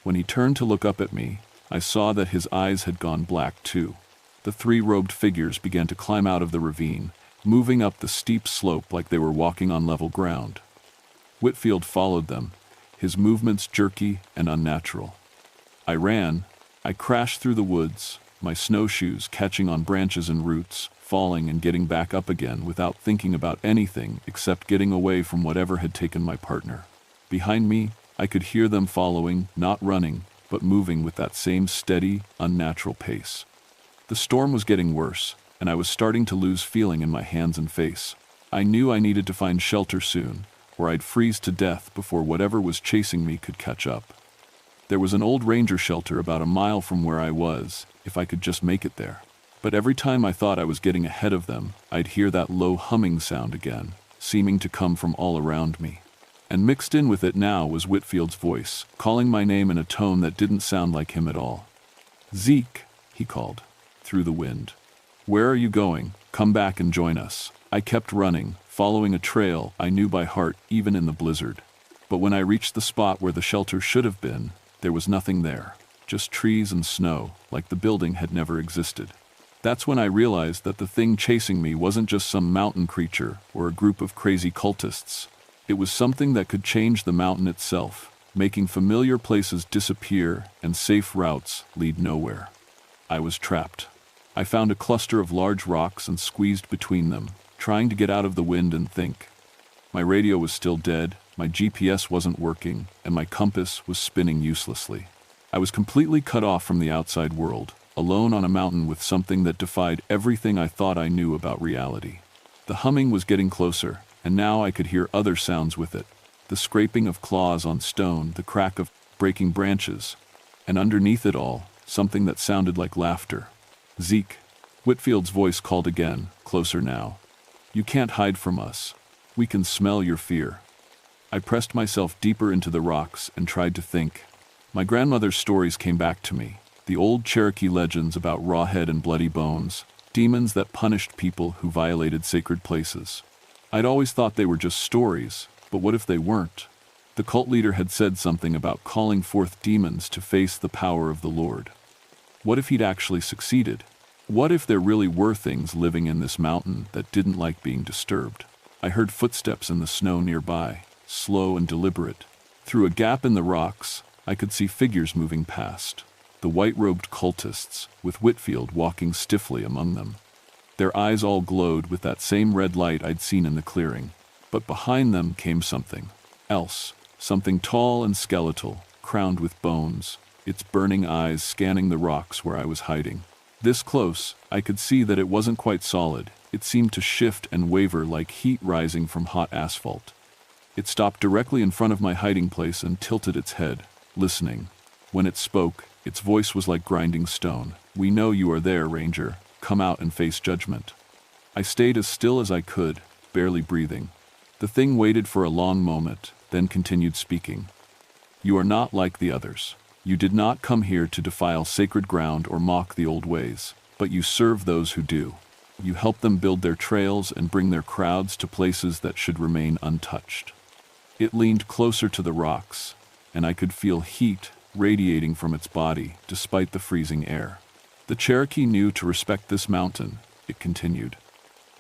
When he turned to look up at me, I saw that his eyes had gone black too. The 3 robed figures began to climb out of the ravine, moving up the steep slope like they were walking on level ground. Whitfield followed them, his movements jerky and unnatural. I ran. I crashed through the woods, my snowshoes catching on branches and roots, falling and getting back up again without thinking about anything except getting away from whatever had taken my partner. Behind me, I could hear them following, not running, but moving with that same steady, unnatural pace. The storm was getting worse, and I was starting to lose feeling in my hands and face. I knew I needed to find shelter soon, or I'd freeze to death before whatever was chasing me could catch up. There was an old ranger shelter about a mile from where I was, if I could just make it there. But every time I thought I was getting ahead of them, I'd hear that low humming sound again, seeming to come from all around me. And mixed in with it now was Whitfield's voice, calling my name in a tone that didn't sound like him at all. "Zeke," he called, through the wind. "Where are you going? Come back and join us." I kept running, following a trail I knew by heart even in the blizzard. But when I reached the spot where the shelter should have been, there was nothing there, just trees and snow, like the building had never existed. That's when I realized that the thing chasing me wasn't just some mountain creature or a group of crazy cultists. It was something that could change the mountain itself, making familiar places disappear and safe routes lead nowhere. I was trapped. I found a cluster of large rocks and squeezed between them, trying to get out of the wind and think. My radio was still dead, my GPS wasn't working, and my compass was spinning uselessly. I was completely cut off from the outside world, alone on a mountain with something that defied everything I thought I knew about reality. The humming was getting closer, and now I could hear other sounds with it. The scraping of claws on stone, the crack of breaking branches, and underneath it all, something that sounded like laughter. "Zeke," Whitfield's voice called again, closer now. "You can't hide from us. We can smell your fear." I pressed myself deeper into the rocks and tried to think. My grandmother's stories came back to me, the old Cherokee legends about Rawhead and Bloody Bones, demons that punished people who violated sacred places. I'd always thought they were just stories, but what if they weren't? The cult leader had said something about calling forth demons to face the power of the Lord. What if he'd actually succeeded? What if there really were things living in this mountain that didn't like being disturbed? I heard footsteps in the snow nearby, slow and deliberate. Through a gap in the rocks, I could see figures moving past. The white-robed cultists, with Whitfield walking stiffly among them. Their eyes all glowed with that same red light I'd seen in the clearing. But behind them came something else, something tall and skeletal, crowned with bones, its burning eyes scanning the rocks where I was hiding. This close, I could see that it wasn't quite solid. It seemed to shift and waver like heat rising from hot asphalt. It stopped directly in front of my hiding place and tilted its head, listening. When it spoke, its voice was like grinding stone. "We know you are there, Ranger. Come out and face judgment." I stayed as still as I could, barely breathing. The thing waited for a long moment, then continued speaking. "You are not like the others. You did not come here to defile sacred ground or mock the old ways, but you serve those who do. You help them build their trails and bring their crowds to places that should remain untouched." It leaned closer to the rocks, and I could feel heat radiating from its body despite the freezing air. "The Cherokee knew to respect this mountain," it continued.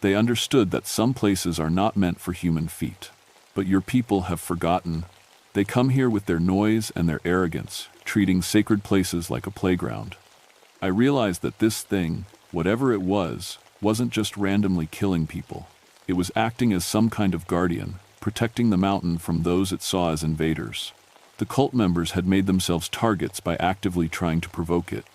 "They understood that some places are not meant for human feet. But your people have forgotten. They come here with their noise and their arrogance, treating sacred places like a playground." I realized that this thing, whatever it was, wasn't just randomly killing people. It was acting as some kind of guardian, protecting the mountain from those it saw as invaders. The cult members had made themselves targets by actively trying to provoke it.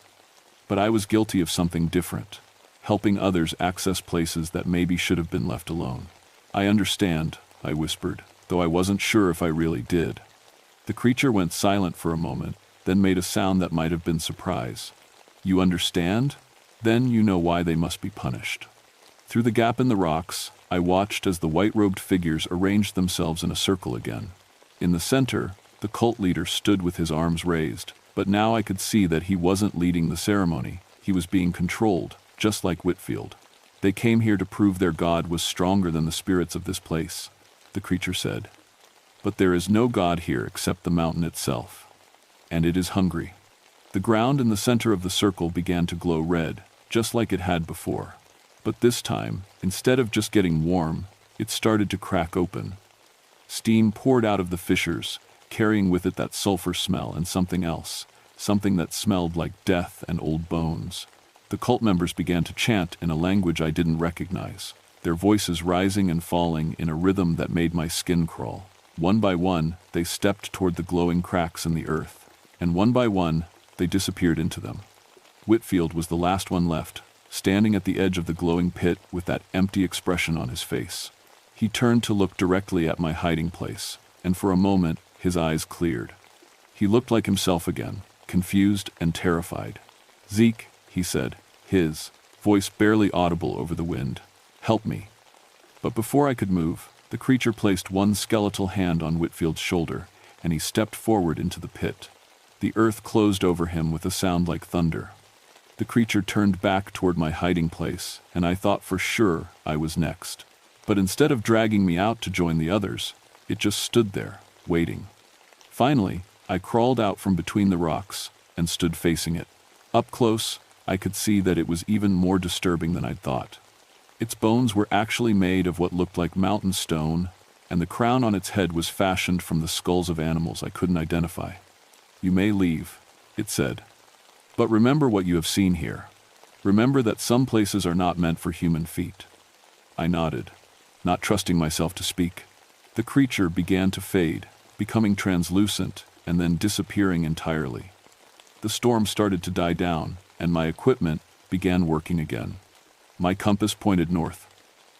But I was guilty of something different, helping others access places that maybe should have been left alone. "I understand," I whispered, though I wasn't sure if I really did. The creature went silent for a moment, then made a sound that might have been surprise. "You understand? Then you know why they must be punished." Through the gap in the rocks, I watched as the white-robed figures arranged themselves in a circle again. In the center, the cult leader stood with his arms raised, but now I could see that he wasn't leading the ceremony. He was being controlled, just like Whitfield. "They came here to prove their god was stronger than the spirits of this place," the creature said. "But there is no god here except the mountain itself. And it is hungry." The ground in the center of the circle began to glow red, just like it had before. But this time, instead of just getting warm, it started to crack open. Steam poured out of the fissures, carrying with it that sulfur smell and something else, something that smelled like death and old bones. The cult members began to chant in a language I didn't recognize, their voices rising and falling in a rhythm that made my skin crawl. One by one, they stepped toward the glowing cracks in the earth, and one by one, they disappeared into them. Whitfield was the last one left, standing at the edge of the glowing pit with that empty expression on his face. He turned to look directly at my hiding place, and for a moment, his eyes cleared. He looked like himself again, confused and terrified. "Zeke," he said, his voice barely audible over the wind. "Help me." But before I could move, the creature placed one skeletal hand on Whitfield's shoulder, and he stepped forward into the pit. The earth closed over him with a sound like thunder. The creature turned back toward my hiding place, and I thought for sure I was next. But instead of dragging me out to join the others, it just stood there, waiting. Finally, I crawled out from between the rocks and stood facing it. Up close, I could see that it was even more disturbing than I'd thought. Its bones were actually made of what looked like mountain stone, and the crown on its head was fashioned from the skulls of animals I couldn't identify. "You may leave," it said. "But remember what you have seen here. Remember that some places are not meant for human feet." I nodded. not trusting myself to speak. The creature began to fade, becoming translucent and then disappearing entirely. The storm started to die down, and my equipment began working again. My compass pointed north.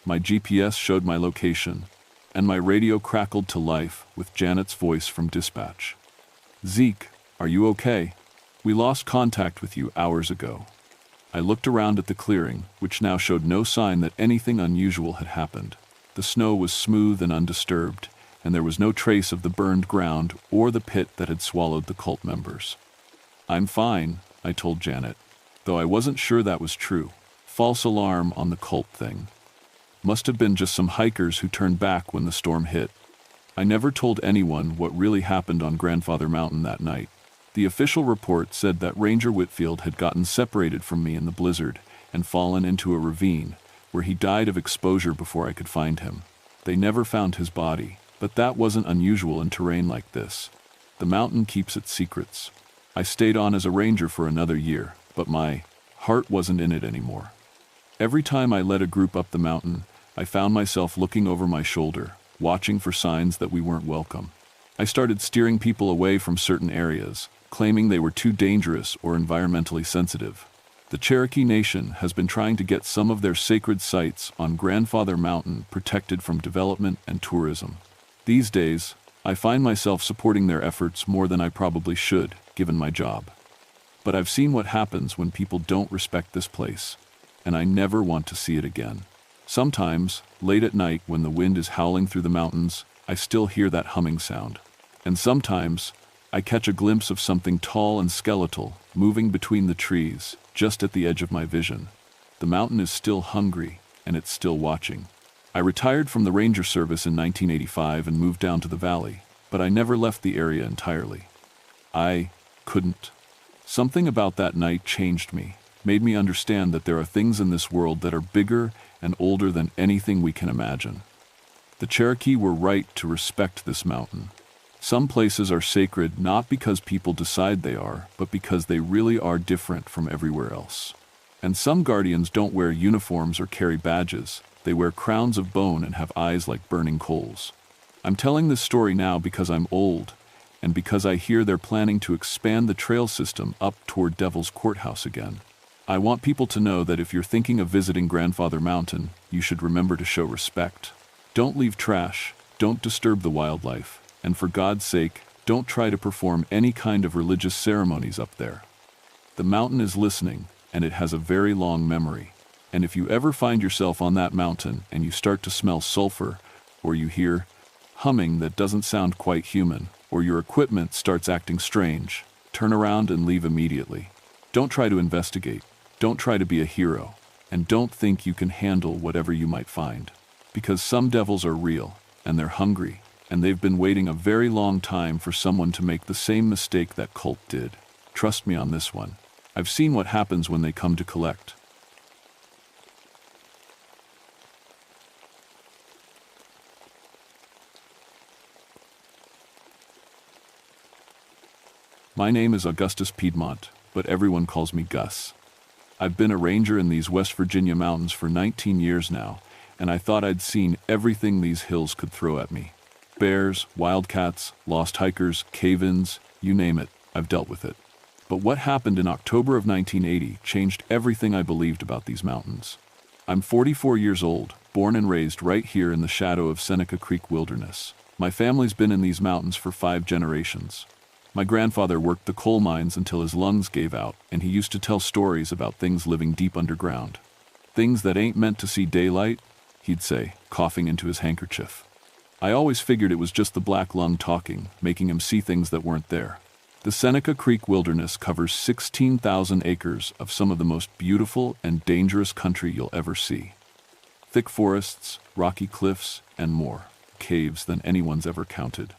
My GPS showed my location, and my radio crackled to life with Janet's voice from dispatch. "Zeke, are you okay? We lost contact with you hours ago." I looked around at the clearing, which now showed no sign that anything unusual had happened. The snow was smooth and undisturbed, and there was no trace of the burned ground or the pit that had swallowed the cult members. "I'm fine," I told Janet, though I wasn't sure that was true. False alarm on the cult thing. Must have been just some hikers who turned back when the storm hit. I never told anyone what really happened on Grandfather Mountain that night. The official report said that Ranger Whitfield had gotten separated from me in the blizzard and fallen into a ravine, where he died of exposure before I could find him. They never found his body, but that wasn't unusual in terrain like this. The mountain keeps its secrets. I stayed on as a ranger for another year, but my heart wasn't in it anymore. Every time I led a group up the mountain, I found myself looking over my shoulder, watching for signs that we weren't welcome. I started steering people away from certain areas, claiming they were too dangerous or environmentally sensitive. The Cherokee Nation has been trying to get some of their sacred sites on Grandfather Mountain protected from development and tourism. These days, I find myself supporting their efforts more than I probably should, given my job. But I've seen what happens when people don't respect this place, and I never want to see it again. Sometimes, late at night when the wind is howling through the mountains, I still hear that humming sound. And sometimes, I catch a glimpse of something tall and skeletal, moving between the trees, just at the edge of my vision. The mountain is still hungry, and it's still watching. I retired from the Ranger Service in 1985 and moved down to the valley, but I never left the area entirely. I couldn't. Something about that night changed me, made me understand that there are things in this world that are bigger and older than anything we can imagine. The Cherokee were right to respect this mountain. Some places are sacred not because people decide they are, but because they really are different from everywhere else. And some guardians don't wear uniforms or carry badges. They wear crowns of bone and have eyes like burning coals. I'm telling this story now because I'm old, and because I hear they're planning to expand the trail system up toward Devil's Courthouse again. I want people to know that if you're thinking of visiting Grandfather Mountain, you should remember to show respect. Don't leave trash, don't disturb the wildlife, and for God's sake, don't try to perform any kind of religious ceremonies up there. The mountain is listening, and it has a very long memory. And if you ever find yourself on that mountain and you start to smell sulfur, or you hear humming that doesn't sound quite human, or your equipment starts acting strange, turn around and leave immediately. Don't try to investigate. Don't try to be a hero. And don't think you can handle whatever you might find. Because some devils are real, and they're hungry, and they've been waiting a very long time for someone to make the same mistake that cult did. Trust me on this one. I've seen what happens when they come to collect. My name is Augustus Piedmont, but everyone calls me Gus. I've been a ranger in these West Virginia mountains for 19 years now, and I thought I'd seen everything these hills could throw at me. Bears, wildcats, lost hikers, cave-ins, you name it, I've dealt with it. But what happened in October of 1980 changed everything I believed about these mountains. I'm 44 years old, born and raised right here in the shadow of Seneca Creek Wilderness. My family's been in these mountains for 5 generations. My grandfather worked the coal mines until his lungs gave out, and he used to tell stories about things living deep underground. Things that ain't meant to see daylight, he'd say, coughing into his handkerchief. I always figured it was just the black lung talking, making him see things that weren't there. The Seneca Creek Wilderness covers 16,000 acres of some of the most beautiful and dangerous country you'll ever see. Thick forests, rocky cliffs, and more caves than anyone's ever counted.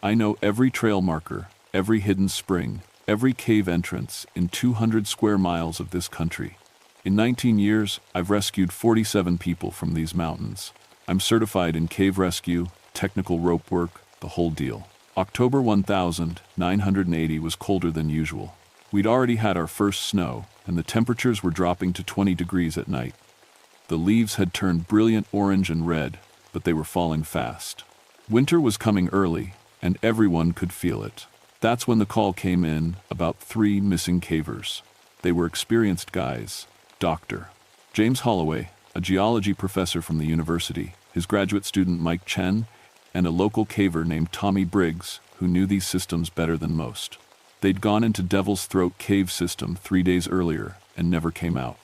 I know every trail marker, every hidden spring, every cave entrance in 200 square miles of this country. In 19 years, I've rescued 47 people from these mountains. I'm certified in cave rescue, technical rope work, the whole deal. October 1980 was colder than usual. We'd already had our first snow, and the temperatures were dropping to 20 degrees at night. The leaves had turned brilliant orange and red, but they were falling fast. Winter was coming early, and everyone could feel it. That's when the call came in about 3 missing cavers. They were experienced guys. Dr. James Holloway, a geology professor from the university, his graduate student Mike Chen, and a local caver named Tommy Briggs, who knew these systems better than most. They'd gone into Devil's Throat cave system 3 days earlier and never came out.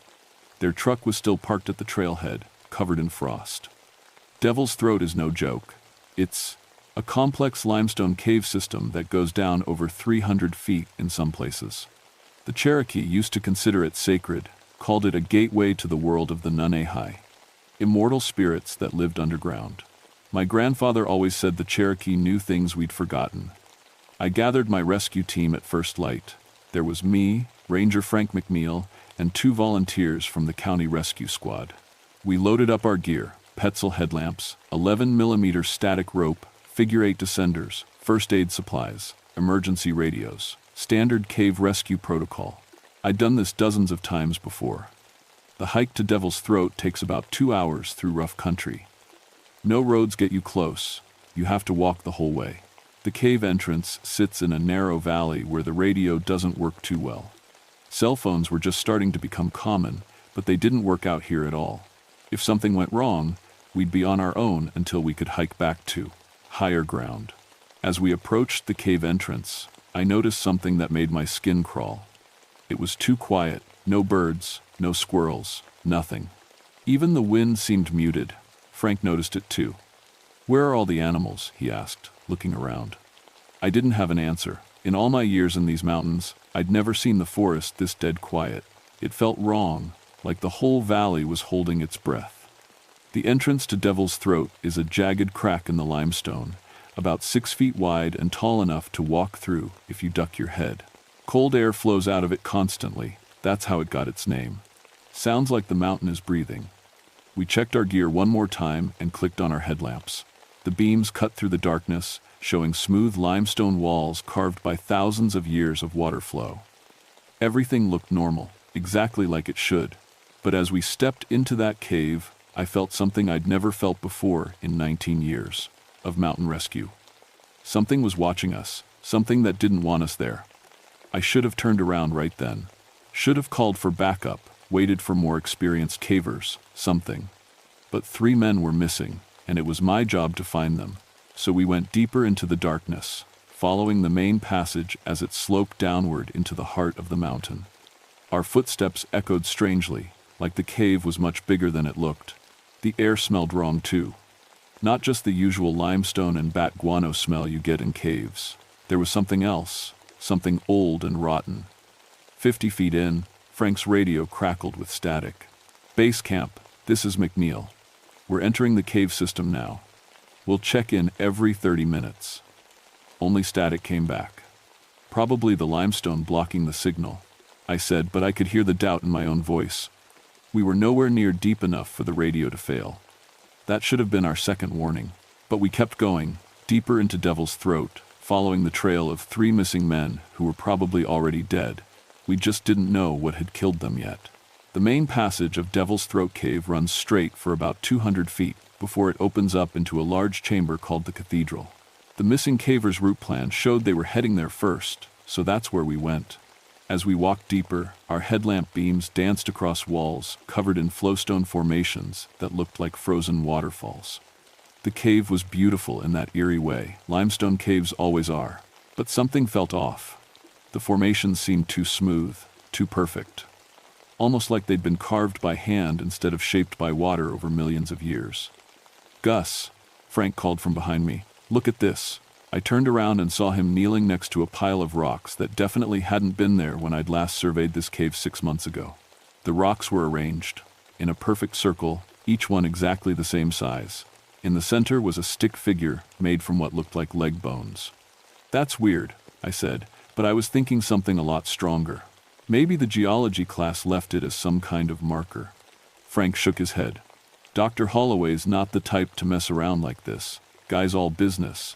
Their truck was still parked at the trailhead, covered in frost. Devil's Throat is no joke. It's a complex limestone cave system that goes down over 300 feet in some places. The Cherokee used to consider it sacred, called it a gateway to the world of the Nunehai, immortal spirits that lived underground. My grandfather always said the Cherokee knew things we'd forgotten. I gathered my rescue team at first light. There was me, Ranger Frank McNeil, and 2 volunteers from the county rescue squad. We loaded up our gear: Petzl headlamps, 11mm static rope, figure-8 descenders, first aid supplies, emergency radios, standard cave rescue protocol. I'd done this dozens of times before. The hike to Devil's Throat takes about 2 hours through rough country. No roads get you close. You have to walk the whole way. The cave entrance sits in a narrow valley where the radio doesn't work too well. Cell phones were just starting to become common, but they didn't work out here at all. If something went wrong, we'd be on our own until we could hike back to higher ground. As we approached the cave entrance, I noticed something that made my skin crawl. It was too quiet. No birds, no squirrels, nothing. Even the wind seemed muted. Frank noticed it too. "Where are all the animals?" he asked, looking around. I didn't have an answer. In all my years in these mountains, I'd never seen the forest this dead quiet. It felt wrong, like the whole valley was holding its breath. The entrance to Devil's Throat is a jagged crack in the limestone, about 6 feet wide and tall enough to walk through if you duck your head. Cold air flows out of it constantly. That's how it got its name. Sounds like the mountain is breathing. We checked our gear one more time and clicked on our headlamps. The beams cut through the darkness, showing smooth limestone walls carved by thousands of years of water flow. Everything looked normal, exactly like it should. But as we stepped into that cave, I felt something I'd never felt before in 19 years of mountain rescue. Something was watching us, something that didn't want us there. I should have turned around right then. Should have called for backup, waited for more experienced cavers, something. But 3 men were missing, and it was my job to find them. So we went deeper into the darkness, following the main passage as it sloped downward into the heart of the mountain. Our footsteps echoed strangely, like the cave was much bigger than it looked. The air smelled wrong too. Not just the usual limestone and bat guano smell you get in caves. There was something else, something old and rotten. 50 feet in, Frank's radio crackled with static. "Base camp, this is McNeil. We're entering the cave system now. We'll check in every 30 minutes. Only static came back. "Probably the limestone blocking the signal," I said, but I could hear the doubt in my own voice. We were nowhere near deep enough for the radio to fail. That should have been our second warning. But we kept going, deeper into Devil's Throat, following the trail of 3 missing men who were probably already dead. We just didn't know what had killed them yet. The main passage of Devil's Throat Cave runs straight for about 200 feet before it opens up into a large chamber called the Cathedral. The missing cavers' route plan showed they were heading there first, so that's where we went. As we walked deeper, our headlamp beams danced across walls covered in flowstone formations that looked like frozen waterfalls. The cave was beautiful in that eerie way. Limestone caves always are. But something felt off. The formations seemed too smooth, too perfect. Almost like they'd been carved by hand instead of shaped by water over millions of years. "Gus," Frank called from behind me, "look at this." I turned around and saw him kneeling next to a pile of rocks that definitely hadn't been there when I'd last surveyed this cave 6 months ago. The rocks were arranged in a perfect circle, each one exactly the same size. In the center was a stick figure made from what looked like leg bones. "That's weird," I said, but I was thinking something a lot stronger. Maybe the geology class left it as some kind of marker. Frank shook his head. "Dr. Holloway's not the type to mess around like this. Guy's all business."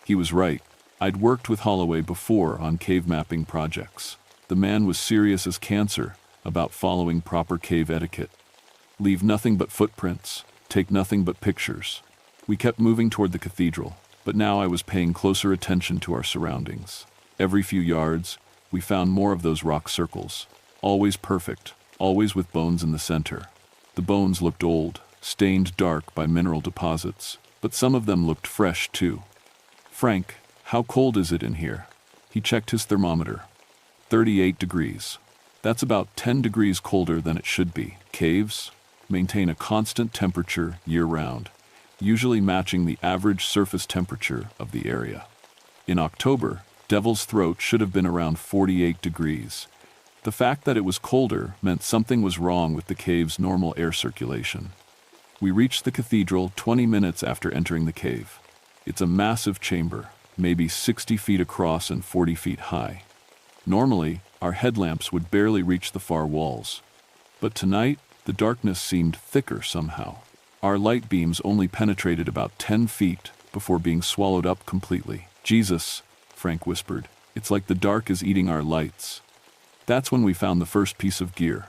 He was right. I'd worked with Holloway before on cave mapping projects. The man was serious as cancer about following proper cave etiquette. Leave nothing but footprints, take nothing but pictures. We kept moving toward the cathedral, but now I was paying closer attention to our surroundings. Every few yards, we found more of those rock circles. Always perfect, always with bones in the center. The bones looked old, stained dark by mineral deposits, but some of them looked fresh too. "Frank, how cold is it in here?" He checked his thermometer. 38 degrees. That's about 10 degrees colder than it should be. Caves maintain a constant temperature year-round, usually matching the average surface temperature of the area. In October, Devil's Throat should have been around 48 degrees. The fact that it was colder meant something was wrong with the cave's normal air circulation. We reached the cathedral 20 minutes after entering the cave. It's a massive chamber, maybe 60 feet across and 40 feet high. Normally, our headlamps would barely reach the far walls. But tonight, the darkness seemed thicker somehow. Our light beams only penetrated about 10 feet before being swallowed up completely. "Jesus," Frank whispered, "it's like the dark is eating our lights." That's when we found the first piece of gear.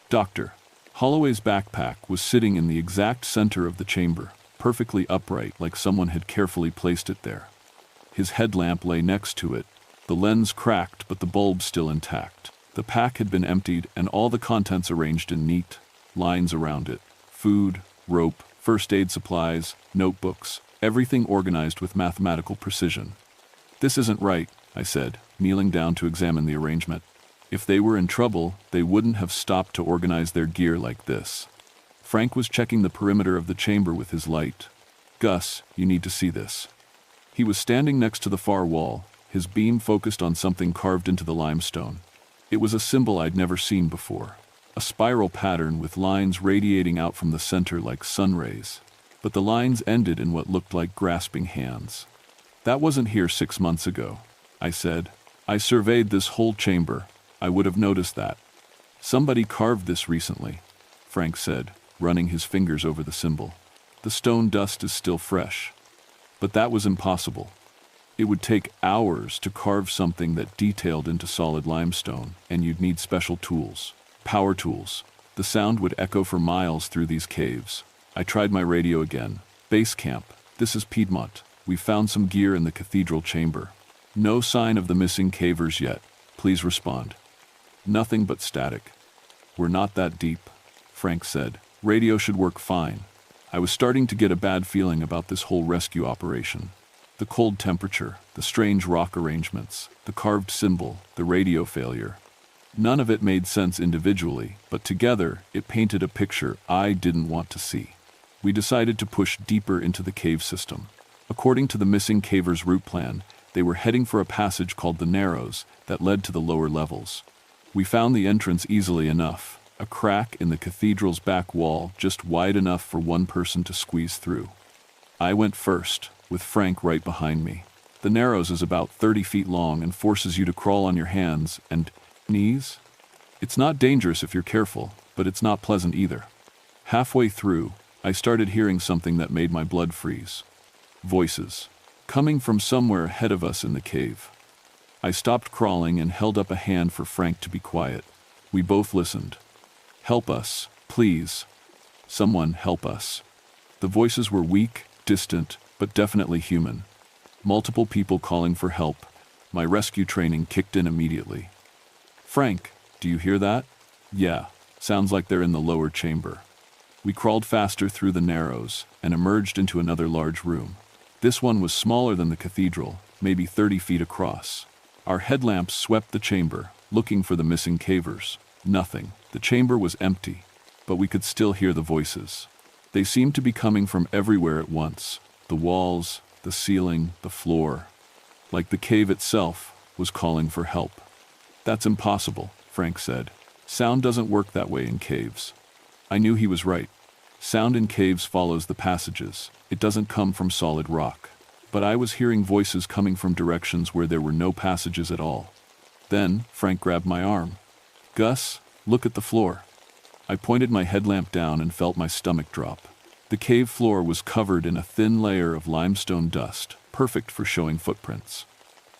Dr. Holloway's backpack was sitting in the exact center of the chamber, perfectly upright like someone had carefully placed it there. His headlamp lay next to it, the lens cracked but the bulb still intact. The pack had been emptied and all the contents arranged in neat lines around it. Food, rope, first aid supplies, notebooks, everything organized with mathematical precision. "This isn't right," I said, kneeling down to examine the arrangement. If they were in trouble, they wouldn't have stopped to organize their gear like this. Frank was checking the perimeter of the chamber with his light. "Gus, you need to see this." He was standing next to the far wall, his beam focused on something carved into the limestone. It was a symbol I'd never seen before. A spiral pattern with lines radiating out from the center like sun rays. But the lines ended in what looked like grasping hands. "That wasn't here 6 months ago," I said. "I surveyed this whole chamber. I would have noticed that." "Somebody carved this recently," Frank said, running his fingers over the symbol. "The stone dust is still fresh." But that was impossible. It would take hours to carve something that detailed into solid limestone, and you'd need special tools. Power tools. The sound would echo for miles through these caves. I tried my radio again. "Base camp, this is Piedmont. We found some gear in the cathedral chamber. No sign of the missing cavers yet. Please respond." Nothing but static. "We're not that deep," Frank said. "Radio should work fine." I was starting to get a bad feeling about this whole rescue operation. The cold temperature, the strange rock arrangements, the carved symbol, the radio failure. None of it made sense individually, but together it painted a picture I didn't want to see. We decided to push deeper into the cave system. According to the missing cavers' route plan, they were heading for a passage called the Narrows that led to the lower levels. We found the entrance easily enough, a crack in the cathedral's back wall just wide enough for one person to squeeze through. I went first, with Frank right behind me. The Narrows is about 30 feet long and forces you to crawl on your hands and knees. It's not dangerous if you're careful, but it's not pleasant either. Halfway through, I started hearing something that made my blood freeze. Voices, coming from somewhere ahead of us in the cave. I stopped crawling and held up a hand for Frank to be quiet. We both listened. "Help us, please. Someone help us." The voices were weak, distant, but definitely human. Multiple people calling for help. My rescue training kicked in immediately. "Frank, do you hear that?" "Yeah, sounds like they're in the lower chamber." We crawled faster through the Narrows and emerged into another large room. This one was smaller than the cathedral, maybe 30 feet across. Our headlamps swept the chamber, looking for the missing cavers. Nothing. The chamber was empty, but we could still hear the voices. They seemed to be coming from everywhere at once. The walls, the ceiling, the floor. Like the cave itself was calling for help. "That's impossible," Frank said. "Sound doesn't work that way in caves." I knew he was right. Sound in caves follows the passages. It doesn't come from solid rock. But I was hearing voices coming from directions where there were no passages at all. Then Frank grabbed my arm. "Gus, look at the floor." I pointed my headlamp down and felt my stomach drop. The cave floor was covered in a thin layer of limestone dust, perfect for showing footprints.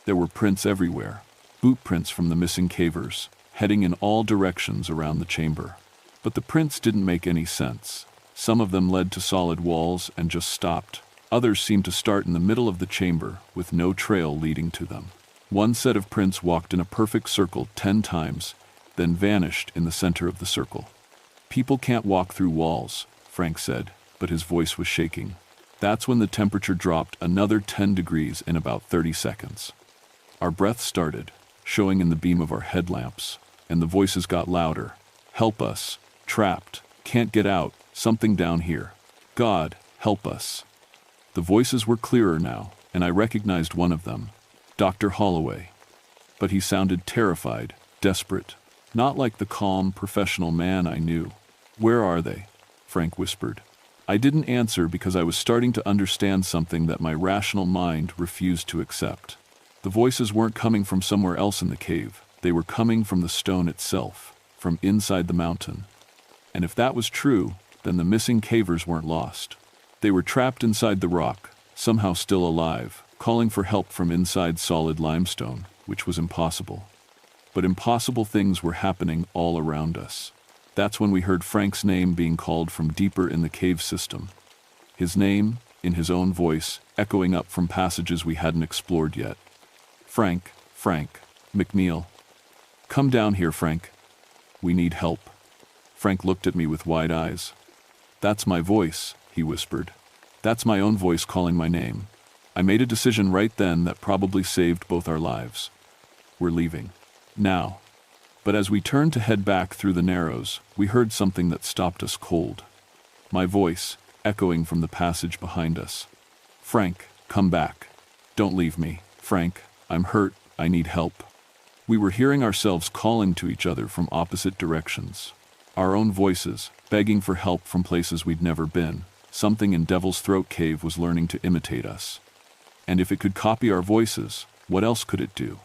There were prints everywhere, boot prints from the missing cavers, heading in all directions around the chamber. But the prints didn't make any sense. Some of them led to solid walls and just stopped. Others seemed to start in the middle of the chamber, with no trail leading to them. One set of prints walked in a perfect circle 10 times, then vanished in the center of the circle. "People can't walk through walls," Frank said, but his voice was shaking. That's when the temperature dropped another 10 degrees in about 30 seconds. Our breath started, showing in the beam of our headlamps, and the voices got louder. "Help us. Trapped. Can't get out. Something down here. God, help us." The voices were clearer now, and I recognized one of them, Dr. Holloway. But he sounded terrified, desperate, not like the calm, professional man I knew. "Where are they?" Frank whispered. I didn't answer because I was starting to understand something that my rational mind refused to accept. The voices weren't coming from somewhere else in the cave. They were coming from the stone itself, from inside the mountain. And if that was true, then the missing cavers weren't lost. They were trapped inside the rock, somehow still alive, calling for help from inside solid limestone, which was impossible. But impossible things were happening all around us. That's when we heard Frank's name being called from deeper in the cave system. His name, in his own voice, echoing up from passages we hadn't explored yet. "Frank, Frank, McNeil. Come down here, Frank. We need help." Frank looked at me with wide eyes. "That's my voice," he whispered. "That's my own voice calling my name." I made a decision right then that probably saved both our lives. We're leaving. Now. But as we turned to head back through the Narrows, we heard something that stopped us cold. My voice, echoing from the passage behind us. "Frank, come back. Don't leave me. Frank, I'm hurt. I need help." We were hearing ourselves calling to each other from opposite directions. Our own voices, begging for help from places we'd never been. Something in Devil's Throat Cave was learning to imitate us. And if it could copy our voices, what else could it do?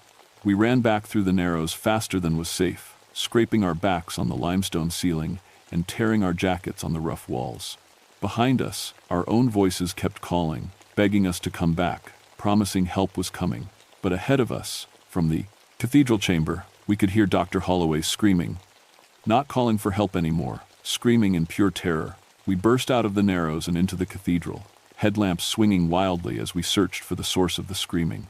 We ran back through the Narrows faster than was safe, scraping our backs on the limestone ceiling and tearing our jackets on the rough walls. Behind us, our own voices kept calling, begging us to come back, promising help was coming. But ahead of us, from the cathedral chamber, we could hear Dr. Holloway screaming. Not calling for help anymore, screaming in pure terror. We burst out of the Narrows and into the cathedral, headlamps swinging wildly as we searched for the source of the screaming.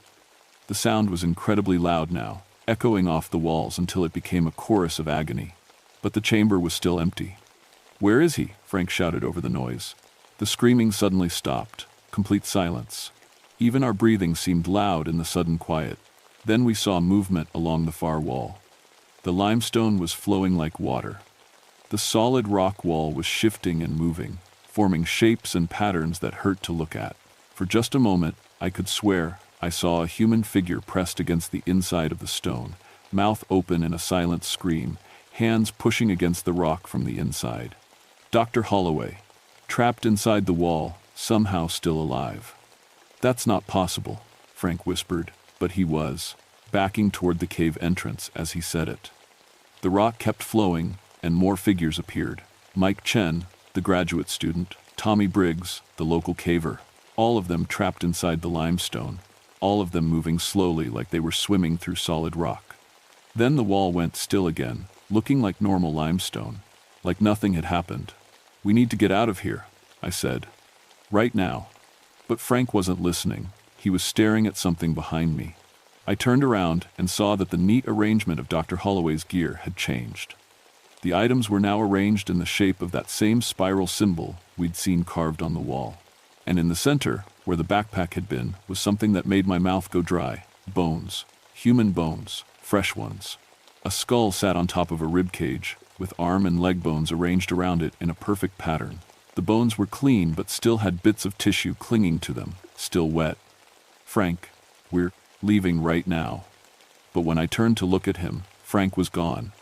The sound was incredibly loud now, echoing off the walls until it became a chorus of agony. But the chamber was still empty. "Where is he?" Frank shouted over the noise. The screaming suddenly stopped, complete silence. Even our breathing seemed loud in the sudden quiet. Then we saw movement along the far wall. The limestone was flowing like water. The solid rock wall was shifting and moving, forming shapes and patterns that hurt to look at. For just a moment, I could swear I saw a human figure pressed against the inside of the stone, mouth open in a silent scream, hands pushing against the rock from the inside. Dr. Holloway, trapped inside the wall, somehow still alive. "That's not possible," Frank whispered, but he was, backing toward the cave entrance as he said it. The rock kept flowing, and more figures appeared. Mike Chen, the graduate student, Tommy Briggs, the local caver, all of them trapped inside the limestone, all of them moving slowly like they were swimming through solid rock. Then the wall went still again, looking like normal limestone, like nothing had happened. "We need to get out of here," I said. "Right now." But Frank wasn't listening. He was staring at something behind me. I turned around and saw that the neat arrangement of Dr. Holloway's gear had changed. The items were now arranged in the shape of that same spiral symbol we'd seen carved on the wall. And in the center, where the backpack had been, was something that made my mouth go dry. Bones. Human bones. Fresh ones. A skull sat on top of a rib cage, with arm and leg bones arranged around it in a perfect pattern. The bones were clean but still had bits of tissue clinging to them, still wet. "Frank, we're leaving right now." But when I turned to look at him, Frank was gone.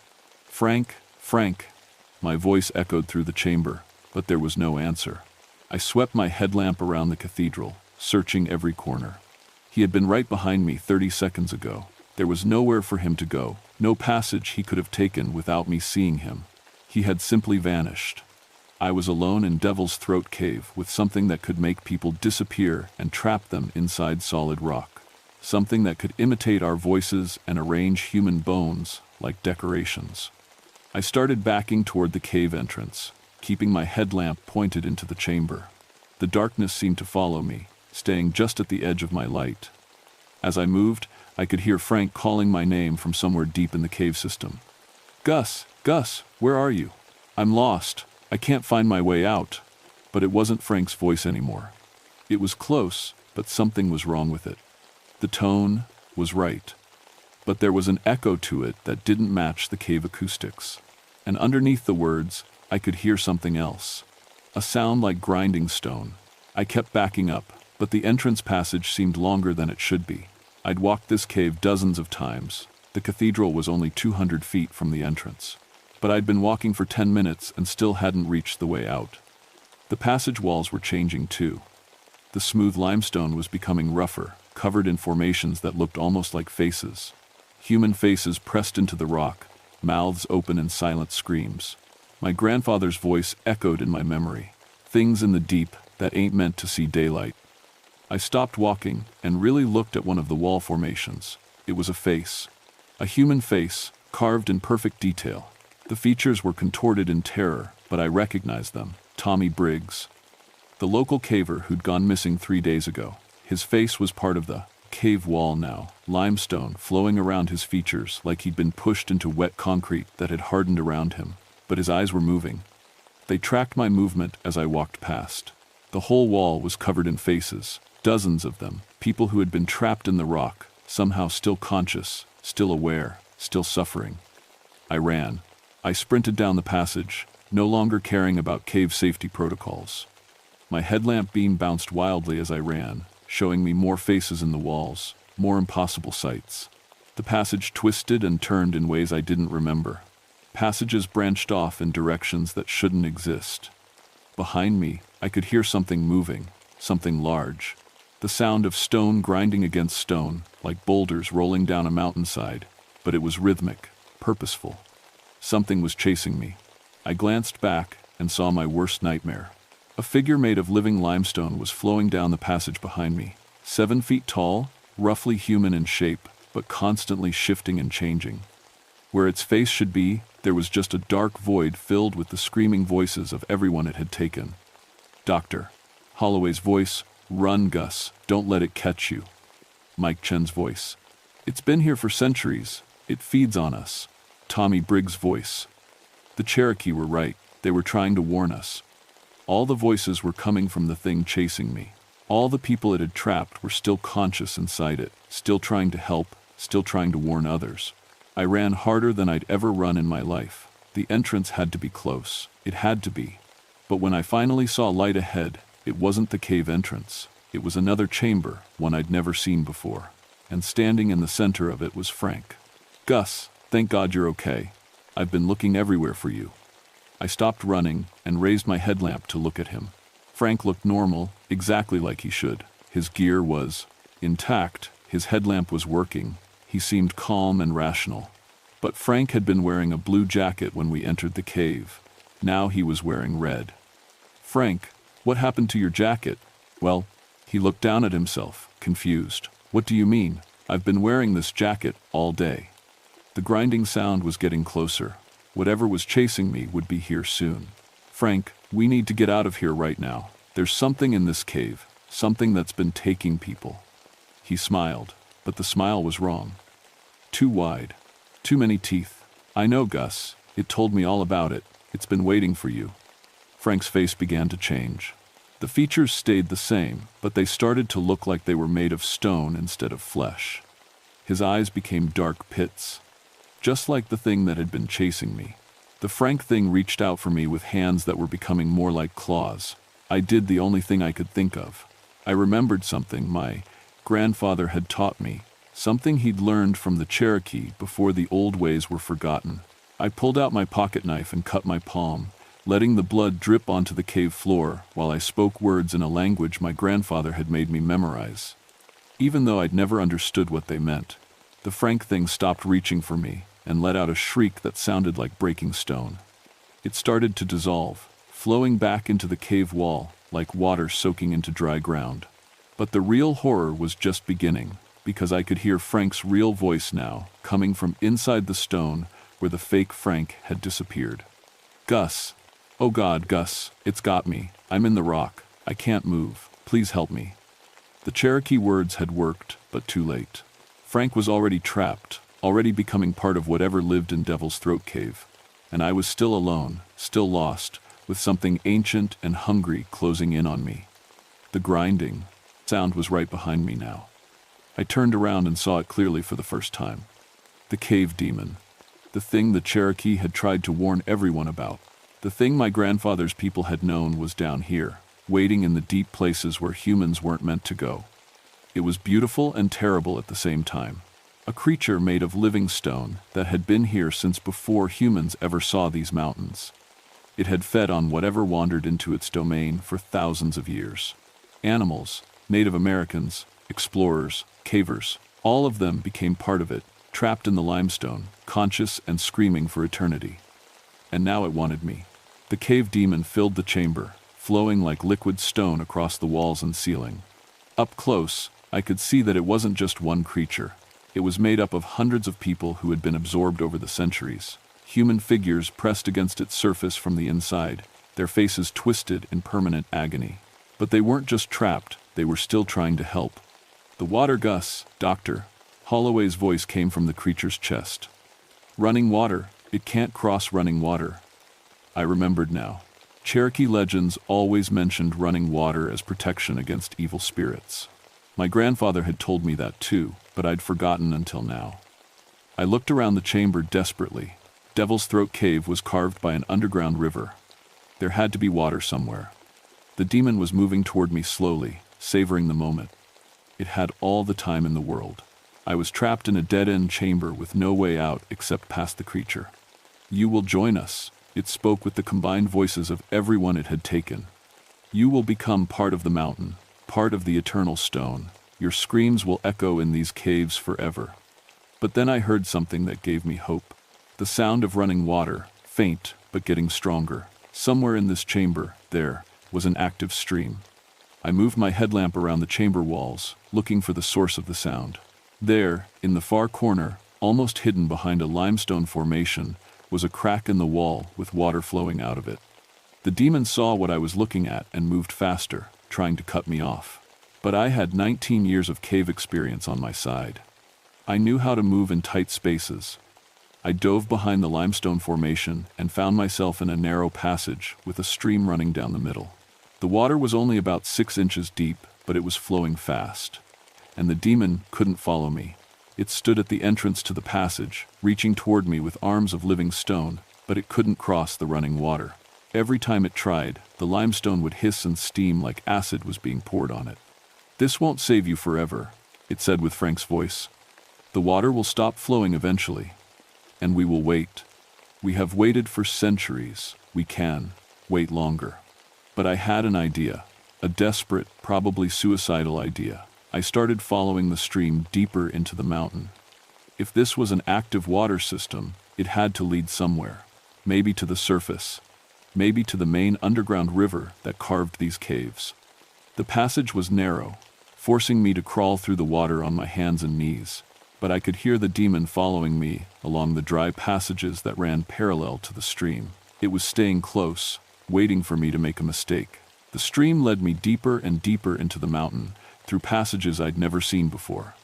"Frank, Frank." My voice echoed through the chamber, but there was no answer. I swept my headlamp around the cathedral, searching every corner. He had been right behind me 30 seconds ago. There was nowhere for him to go, no passage he could have taken without me seeing him. He had simply vanished. I was alone in Devil's Throat Cave with something that could make people disappear and trap them inside solid rock. Something that could imitate our voices and arrange human bones like decorations. I started backing toward the cave entrance, keeping my headlamp pointed into the chamber. The darkness seemed to follow me, staying just at the edge of my light. As I moved, I could hear Frank calling my name from somewhere deep in the cave system. "Gus, Gus, where are you? I'm lost. I can't find my way out." But it wasn't Frank's voice anymore. It was close, but something was wrong with it. The tone was right, but there was an echo to it that didn't match the cave acoustics. And underneath the words, I could hear something else. A sound like grinding stone. I kept backing up, but the entrance passage seemed longer than it should be. I'd walked this cave dozens of times. The cathedral was only 200 feet from the entrance. But I'd been walking for 10 minutes and still hadn't reached the way out. The passage walls were changing too. The smooth limestone was becoming rougher, covered in formations that looked almost like faces. Human faces pressed into the rock, mouths open in silent screams. My grandfather's voice echoed in my memory. "Things in the deep that ain't meant to see daylight." I stopped walking and really looked at one of the wall formations. It was a face. A human face, carved in perfect detail. The features were contorted in terror, but I recognized them. Tommy Briggs. The local caver who'd gone missing 3 days ago. His face was part of the cave wall now, limestone flowing around his features like he'd been pushed into wet concrete that had hardened around him. But his eyes were moving. They tracked my movement as I walked past. The whole wall was covered in faces, dozens of them, people who had been trapped in the rock, somehow still conscious, still aware, still suffering. I ran. I sprinted down the passage, no longer caring about cave safety protocols. My headlamp beam bounced wildly as I ran, showing me more faces in the walls, more impossible sights. The passage twisted and turned in ways I didn't remember. Passages branched off in directions that shouldn't exist. Behind me, I could hear something moving, something large. The sound of stone grinding against stone, like boulders rolling down a mountainside, but it was rhythmic, purposeful. Something was chasing me. I glanced back and saw my worst nightmare. A figure made of living limestone was flowing down the passage behind me, 7 feet tall, roughly human in shape, but constantly shifting and changing. Where its face should be, there was just a dark void filled with the screaming voices of everyone it had taken. "Doctor." Holloway's voice. "Run, Gus, don't let it catch you." Mike Chen's voice. "It's been here for centuries. It feeds on us." Tommy Briggs' voice. The Cherokee were right. They were trying to warn us. All the voices were coming from the thing chasing me. All the people it had trapped were still conscious inside it, still trying to help, still trying to warn others. I ran harder than I'd ever run in my life. The entrance had to be close. It had to be. But when I finally saw light ahead, it wasn't the cave entrance. It was another chamber, one I'd never seen before. And standing in the center of it was Frank. "Gus, thank God you're okay. I've been looking everywhere for you." I stopped running and raised my headlamp to look at him. Frank looked normal, exactly like he should. His gear was intact, his headlamp was working. He seemed calm and rational. But Frank had been wearing a blue jacket when we entered the cave. Now he was wearing red. "Frank, what happened to your jacket?" "Well," he looked down at himself, confused. "What do you mean? I've been wearing this jacket all day." The grinding sound was getting closer. Whatever was chasing me would be here soon. "Frank, we need to get out of here right now. There's something in this cave, something that's been taking people." He smiled, but the smile was wrong. Too wide. Too many teeth. "I know, Gus. It told me all about it. It's been waiting for you." Frank's face began to change. The features stayed the same, but they started to look like they were made of stone instead of flesh. His eyes became dark pits. Just like the thing that had been chasing me. The Frank thing reached out for me with hands that were becoming more like claws. I did the only thing I could think of. I remembered something my grandfather had taught me, something he'd learned from the Cherokee before the old ways were forgotten. I pulled out my pocket knife and cut my palm, letting the blood drip onto the cave floor while I spoke words in a language my grandfather had made me memorize. Even though I'd never understood what they meant, the Frank thing stopped reaching for me and let out a shriek that sounded like breaking stone. It started to dissolve, flowing back into the cave wall like water soaking into dry ground. But the real horror was just beginning, because I could hear Frank's real voice now, coming from inside the stone where the fake Frank had disappeared. "Gus. Oh God, Gus, it's got me. I'm in the rock. I can't move. Please help me." The Cherokee words had worked, but too late. Frank was already trapped, already becoming part of whatever lived in Devil's Throat Cave. And I was still alone, still lost, with something ancient and hungry closing in on me. The grinding sound was right behind me now. I turned around and saw it clearly for the first time. The cave demon. The thing the Cherokee had tried to warn everyone about. The thing my grandfather's people had known was down here, waiting in the deep places where humans weren't meant to go. It was beautiful and terrible at the same time. A creature made of living stone that had been here since before humans ever saw these mountains. It had fed on whatever wandered into its domain for thousands of years. Animals, Native Americans, explorers, cavers, all of them became part of it, trapped in the limestone, conscious and screaming for eternity. And now it wanted me. The cave demon filled the chamber, flowing like liquid stone across the walls and ceiling. Up close, I could see that it wasn't just one creature. It was made up of hundreds of people who had been absorbed over the centuries. Human figures pressed against its surface from the inside, their faces twisted in permanent agony. But they weren't just trapped, they were still trying to help. "The water, Gus, Doctor." Holloway's voice came from the creature's chest. "Running water, it can't cross running water." I remembered now. Cherokee legends always mentioned running water as protection against evil spirits. My grandfather had told me that too, but I'd forgotten until now. I looked around the chamber desperately. Devil's Throat Cave was carved by an underground river. There had to be water somewhere. The demon was moving toward me slowly, savoring the moment. It had all the time in the world. I was trapped in a dead-end chamber with no way out except past the creature. "You will join us," it spoke with the combined voices of everyone it had taken. "You will become part of the mountain, part of the eternal stone. Your screams will echo in these caves forever." But then I heard something that gave me hope. The sound of running water, faint but getting stronger. Somewhere in this chamber, there, was an active stream. I moved my headlamp around the chamber walls, looking for the source of the sound. There, in the far corner, almost hidden behind a limestone formation, was a crack in the wall with water flowing out of it. The demon saw what I was looking at and moved faster, trying to cut me off. But I had 19 years of cave experience on my side. I knew how to move in tight spaces. I dove behind the limestone formation and found myself in a narrow passage with a stream running down the middle. The water was only about 6 inches deep, but it was flowing fast. And the demon couldn't follow me. It stood at the entrance to the passage, reaching toward me with arms of living stone, but it couldn't cross the running water. Every time it tried, the limestone would hiss and steam like acid was being poured on it. "This won't save you forever," it said with Frank's voice. "The water will stop flowing eventually. And we will wait. We have waited for centuries. We can wait longer." But I had an idea, a desperate, probably suicidal idea. I started following the stream deeper into the mountain. If this was an active water system, it had to lead somewhere. Maybe to the surface. Maybe to the main underground river that carved these caves. The passage was narrow, forcing me to crawl through the water on my hands and knees. But I could hear the demon following me along the dry passages that ran parallel to the stream. It was staying close, waiting for me to make a mistake. The stream led me deeper and deeper into the mountain, through passages I'd never seen before.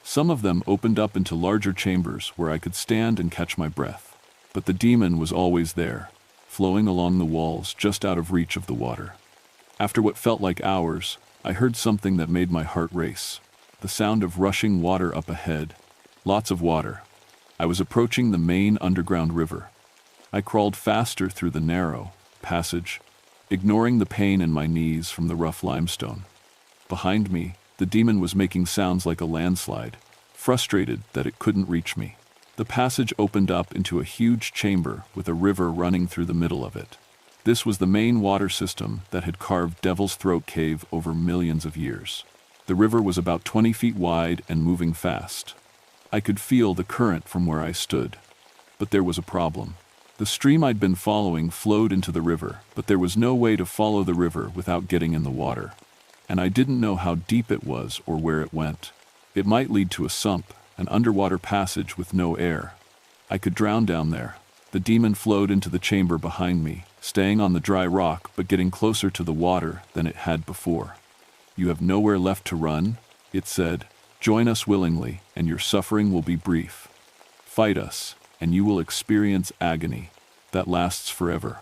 Some of them opened up into larger chambers where I could stand and catch my breath. But the demon was always there, flowing along the walls just out of reach of the water. After what felt like hours, I heard something that made my heart race. The sound of rushing water up ahead. Lots of water. I was approaching the main underground river. I crawled faster through the narrow passage, ignoring the pain in my knees from the rough limestone. Behind me, the demon was making sounds like a landslide, frustrated that it couldn't reach me. The passage opened up into a huge chamber with a river running through the middle of it. This was the main water system that had carved Devil's Throat Cave over millions of years. The river was about 20 feet wide and moving fast. I could feel the current from where I stood. But there was a problem. The stream I'd been following flowed into the river, but there was no way to follow the river without getting in the water. And I didn't know how deep it was or where it went. It might lead to a sump, an underwater passage with no air. I could drown down there. The demon flowed into the chamber behind me, staying on the dry rock but getting closer to the water than it had before. "You have nowhere left to run," it said. "Join us willingly, and your suffering will be brief. Fight us, and you will experience agony that lasts forever."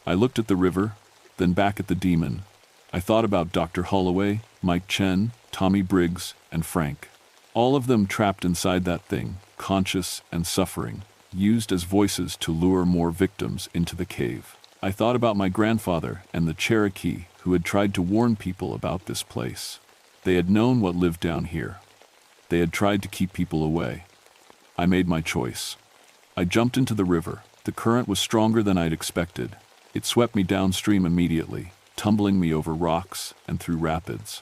I looked at the river, then back at the demon. I thought about Dr. Holloway, Mike Chen, Tommy Briggs, and Frank. All of them trapped inside that thing, conscious and suffering, used as voices to lure more victims into the cave. I thought about my grandfather and the Cherokee who had tried to warn people about this place. They had known what lived down here. They had tried to keep people away. I made my choice. I jumped into the river. The current was stronger than I'd expected. It swept me downstream immediately, tumbling me over rocks and through rapids.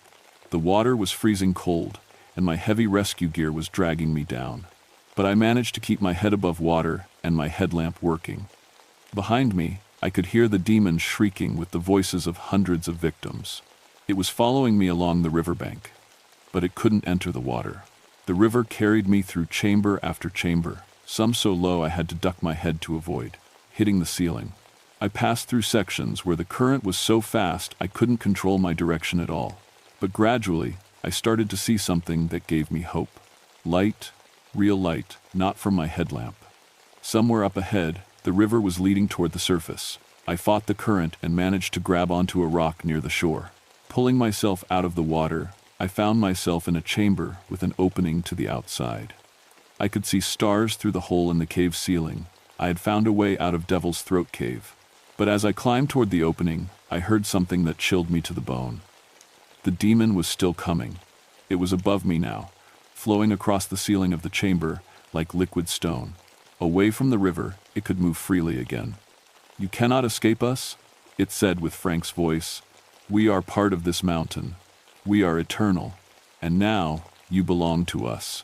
The water was freezing cold, and my heavy rescue gear was dragging me down. But I managed to keep my head above water and my headlamp working. Behind me, I could hear the demon shrieking with the voices of hundreds of victims. It was following me along the riverbank, but it couldn't enter the water. The river carried me through chamber after chamber, some so low I had to duck my head to avoid hitting the ceiling. I passed through sections where the current was so fast I couldn't control my direction at all. But gradually, I started to see something that gave me hope. Light, real light, not from my headlamp. Somewhere up ahead, the river was leading toward the surface. I fought the current and managed to grab onto a rock near the shore. Pulling myself out of the water, I found myself in a chamber with an opening to the outside. I could see stars through the hole in the cave ceiling. I had found a way out of Devil's Throat Cave. But as I climbed toward the opening, I heard something that chilled me to the bone. The demon was still coming. It was above me now, flowing across the ceiling of the chamber like liquid stone. Away from the river, it could move freely again. "You cannot escape us," it said with Frank's voice. "We are part of this mountain. We are eternal. And now, you belong to us."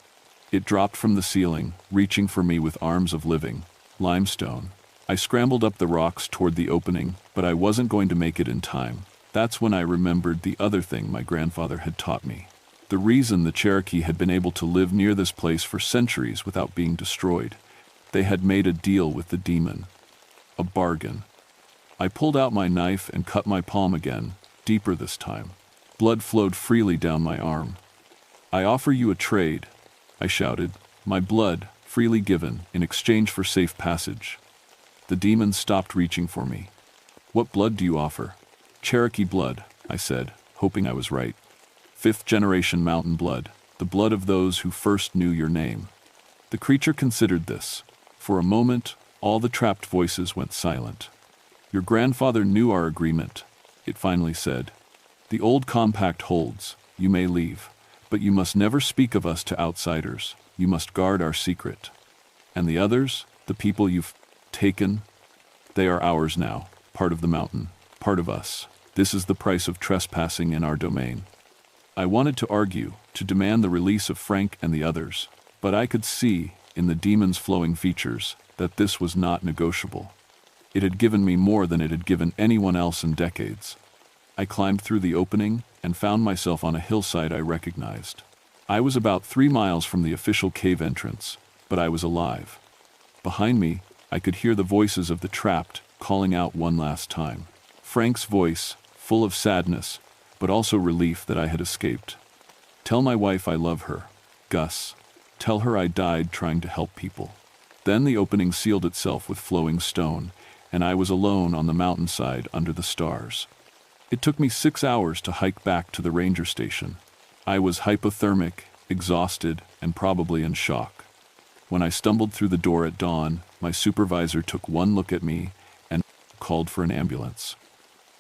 It dropped from the ceiling, reaching for me with arms of living limestone. I scrambled up the rocks toward the opening, but I wasn't going to make it in time. That's when I remembered the other thing my grandfather had taught me. The reason the Cherokee had been able to live near this place for centuries without being destroyed. They had made a deal with the demon. A bargain. I pulled out my knife and cut my palm again, deeper this time. Blood flowed freely down my arm. "I offer you a trade," I shouted. "My blood, freely given, in exchange for safe passage." The demon stopped reaching for me. "What blood do you offer?" "Cherokee blood," I said, hoping I was right. "Fifth-generation mountain blood, the blood of those who first knew your name." The creature considered this. For a moment, all the trapped voices went silent. "Your grandfather knew our agreement," it finally said. "The old compact holds. You may leave, but you must never speak of us to outsiders. You must guard our secret. And the others, the people you've taken, they are ours now, part of the mountain, part of us. This is the price of trespassing in our domain." I wanted to argue, to demand the release of Frank and the others, but I could see, in the demon's flowing features, that this was not negotiable. It had given me more than it had given anyone else in decades. I climbed through the opening and found myself on a hillside I recognized. I was about 3 miles from the official cave entrance, but I was alive. Behind me, I could hear the voices of the trapped calling out one last time. Frank's voice, full of sadness, but also relief that I had escaped. "Tell my wife I love her, Gus. Tell her I died trying to help people." Then the opening sealed itself with flowing stone, and I was alone on the mountainside under the stars. It took me 6 hours to hike back to the ranger station. I was hypothermic, exhausted, and probably in shock. When I stumbled through the door at dawn, my supervisor took one look at me and called for an ambulance.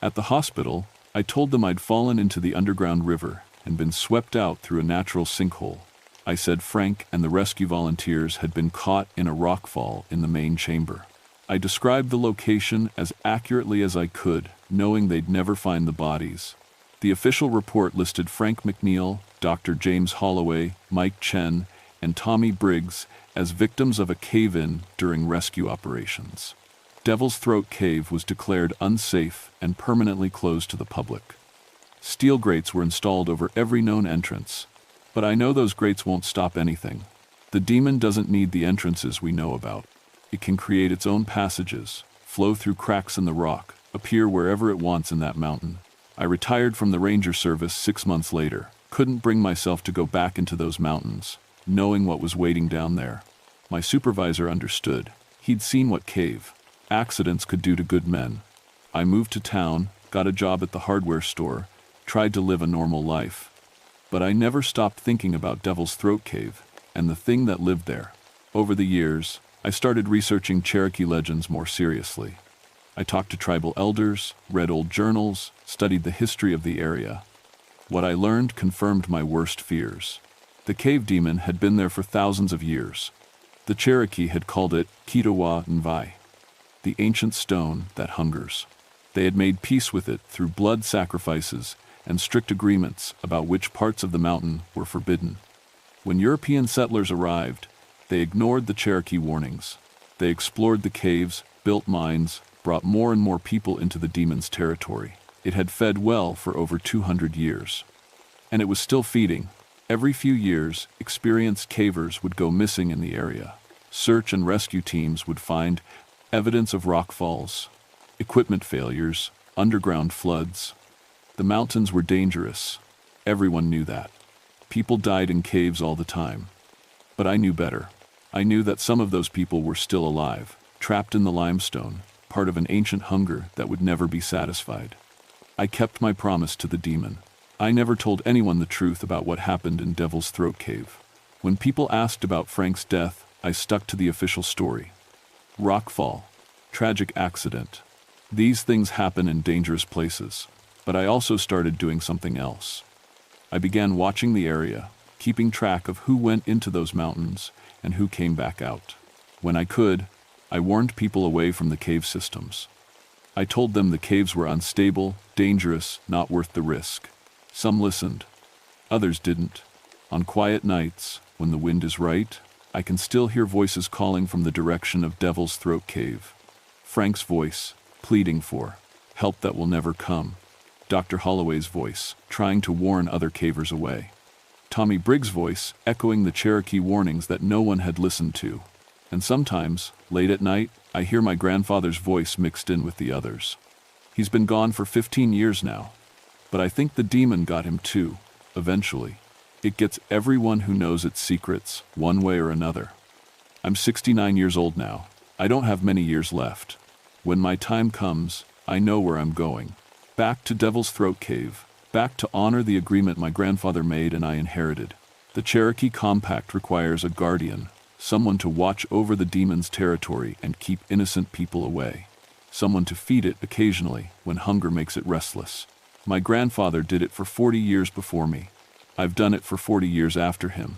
At the hospital, I told them I'd fallen into the underground river and been swept out through a natural sinkhole. I said Frank and the rescue volunteers had been caught in a rockfall in the main chamber. I described the location as accurately as I could, knowing they'd never find the bodies. The official report listed Frank McNeil, Dr. James Holloway, Mike Chen, and Tommy Briggs as victims of a cave-in during rescue operations. Devil's Throat Cave was declared unsafe and permanently closed to the public. Steel grates were installed over every known entrance, but I know those grates won't stop anything. The demon doesn't need the entrances we know about. It can create its own passages, flow through cracks in the rock, appear wherever it wants in that mountain. I retired from the Ranger Service 6 months later. Couldn't bring myself to go back into those mountains, knowing what was waiting down there. My supervisor understood. He'd seen what cave accidents could do to good men. I moved to town, got a job at the hardware store, tried to live a normal life. But I never stopped thinking about Devil's Throat Cave and the thing that lived there. Over the years, I started researching Cherokee legends more seriously. I talked to tribal elders, read old journals, studied the history of the area. What I learned confirmed my worst fears. The cave demon had been there for thousands of years. The Cherokee had called it Kitawa Nvi, the ancient stone that hungers. They had made peace with it through blood sacrifices and strict agreements about which parts of the mountain were forbidden. When European settlers arrived, they ignored the Cherokee warnings. They explored the caves, built mines, brought more and more people into the demon's territory. It had fed well for over 200 years. And it was still feeding. Every few years, experienced cavers would go missing in the area. Search and rescue teams would find evidence of rock falls, equipment failures, underground floods. The mountains were dangerous. Everyone knew that. People died in caves all the time. But I knew better. I knew that some of those people were still alive, trapped in the limestone, part of an ancient hunger that would never be satisfied. I kept my promise to the demon. I never told anyone the truth about what happened in Devil's Throat Cave. When people asked about Frank's death, I stuck to the official story. Rockfall. Tragic accident. These things happen in dangerous places. But I also started doing something else. I began watching the area, keeping track of who went into those mountains and who came back out. When I could, I warned people away from the cave systems. I told them the caves were unstable, dangerous, not worth the risk. Some listened. Others didn't. On quiet nights, when the wind is right, I can still hear voices calling from the direction of Devil's Throat Cave. Frank's voice, pleading for help that will never come. Dr. Holloway's voice, trying to warn other cavers away. Tommy Briggs' voice, echoing the Cherokee warnings that no one had listened to. And sometimes, late at night, I hear my grandfather's voice mixed in with the others. He's been gone for 15 years now. But I think the demon got him too, eventually. It gets everyone who knows its secrets, one way or another. I'm 69 years old now. I don't have many years left. When my time comes, I know where I'm going. Back to Devil's Throat Cave. Back to honor the agreement my grandfather made and I inherited. The Cherokee Compact requires a guardian, someone to watch over the demon's territory and keep innocent people away. Someone to feed it occasionally when hunger makes it restless. My grandfather did it for 40 years before me. I've done it for 40 years after him.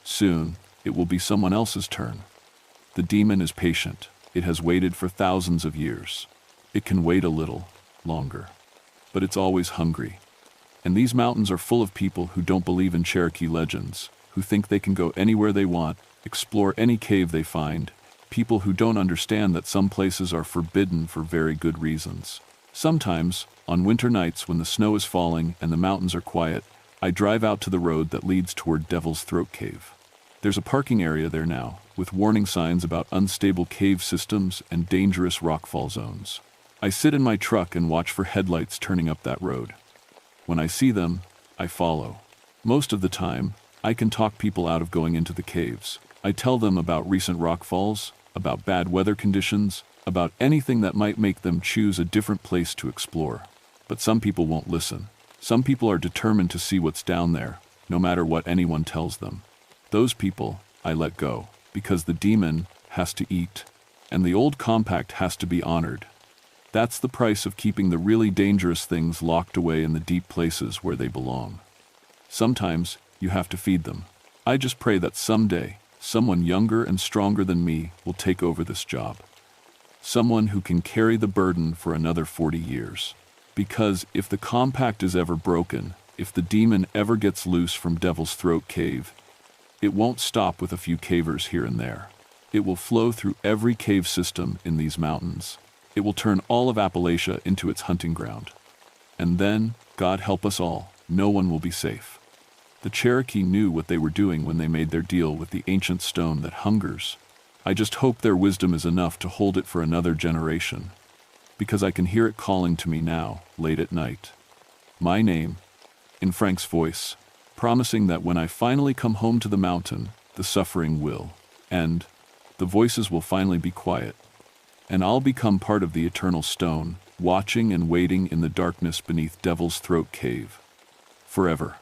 Soon, it will be someone else's turn. The demon is patient. It has waited for thousands of years. It can wait a little longer. But it's always hungry. And these mountains are full of people who don't believe in Cherokee legends, who think they can go anywhere they want, explore any cave they find, people who don't understand that some places are forbidden for very good reasons. Sometimes, on winter nights when the snow is falling and the mountains are quiet, I drive out to the road that leads toward Devil's Throat Cave. There's a parking area there now, with warning signs about unstable cave systems and dangerous rockfall zones. I sit in my truck and watch for headlights turning up that road. When I see them, I follow. Most of the time, I can talk people out of going into the caves. I tell them about recent rockfalls, about bad weather conditions, about anything that might make them choose a different place to explore. But some people won't listen. Some people are determined to see what's down there, no matter what anyone tells them. Those people, I let go, because the demon has to eat, and the old compact has to be honored. That's the price of keeping the really dangerous things locked away in the deep places where they belong. Sometimes, you have to feed them. I just pray that someday, someone younger and stronger than me will take over this job. Someone who can carry the burden for another 40 years. Because if the compact is ever broken, if the demon ever gets loose from Devil's Throat Cave, it won't stop with a few cavers here and there. It will flow through every cave system in these mountains. It will turn all of Appalachia into its hunting ground. And then, God help us all, no one will be safe. The Cherokee knew what they were doing when they made their deal with the ancient stone that hungers. I just hope their wisdom is enough to hold it for another generation, because I can hear it calling to me now, late at night. My name, in Frank's voice, promising that when I finally come home to the mountain, the suffering will end, the voices will finally be quiet, and I'll become part of the eternal stone, watching and waiting in the darkness beneath Devil's Throat Cave. Forever.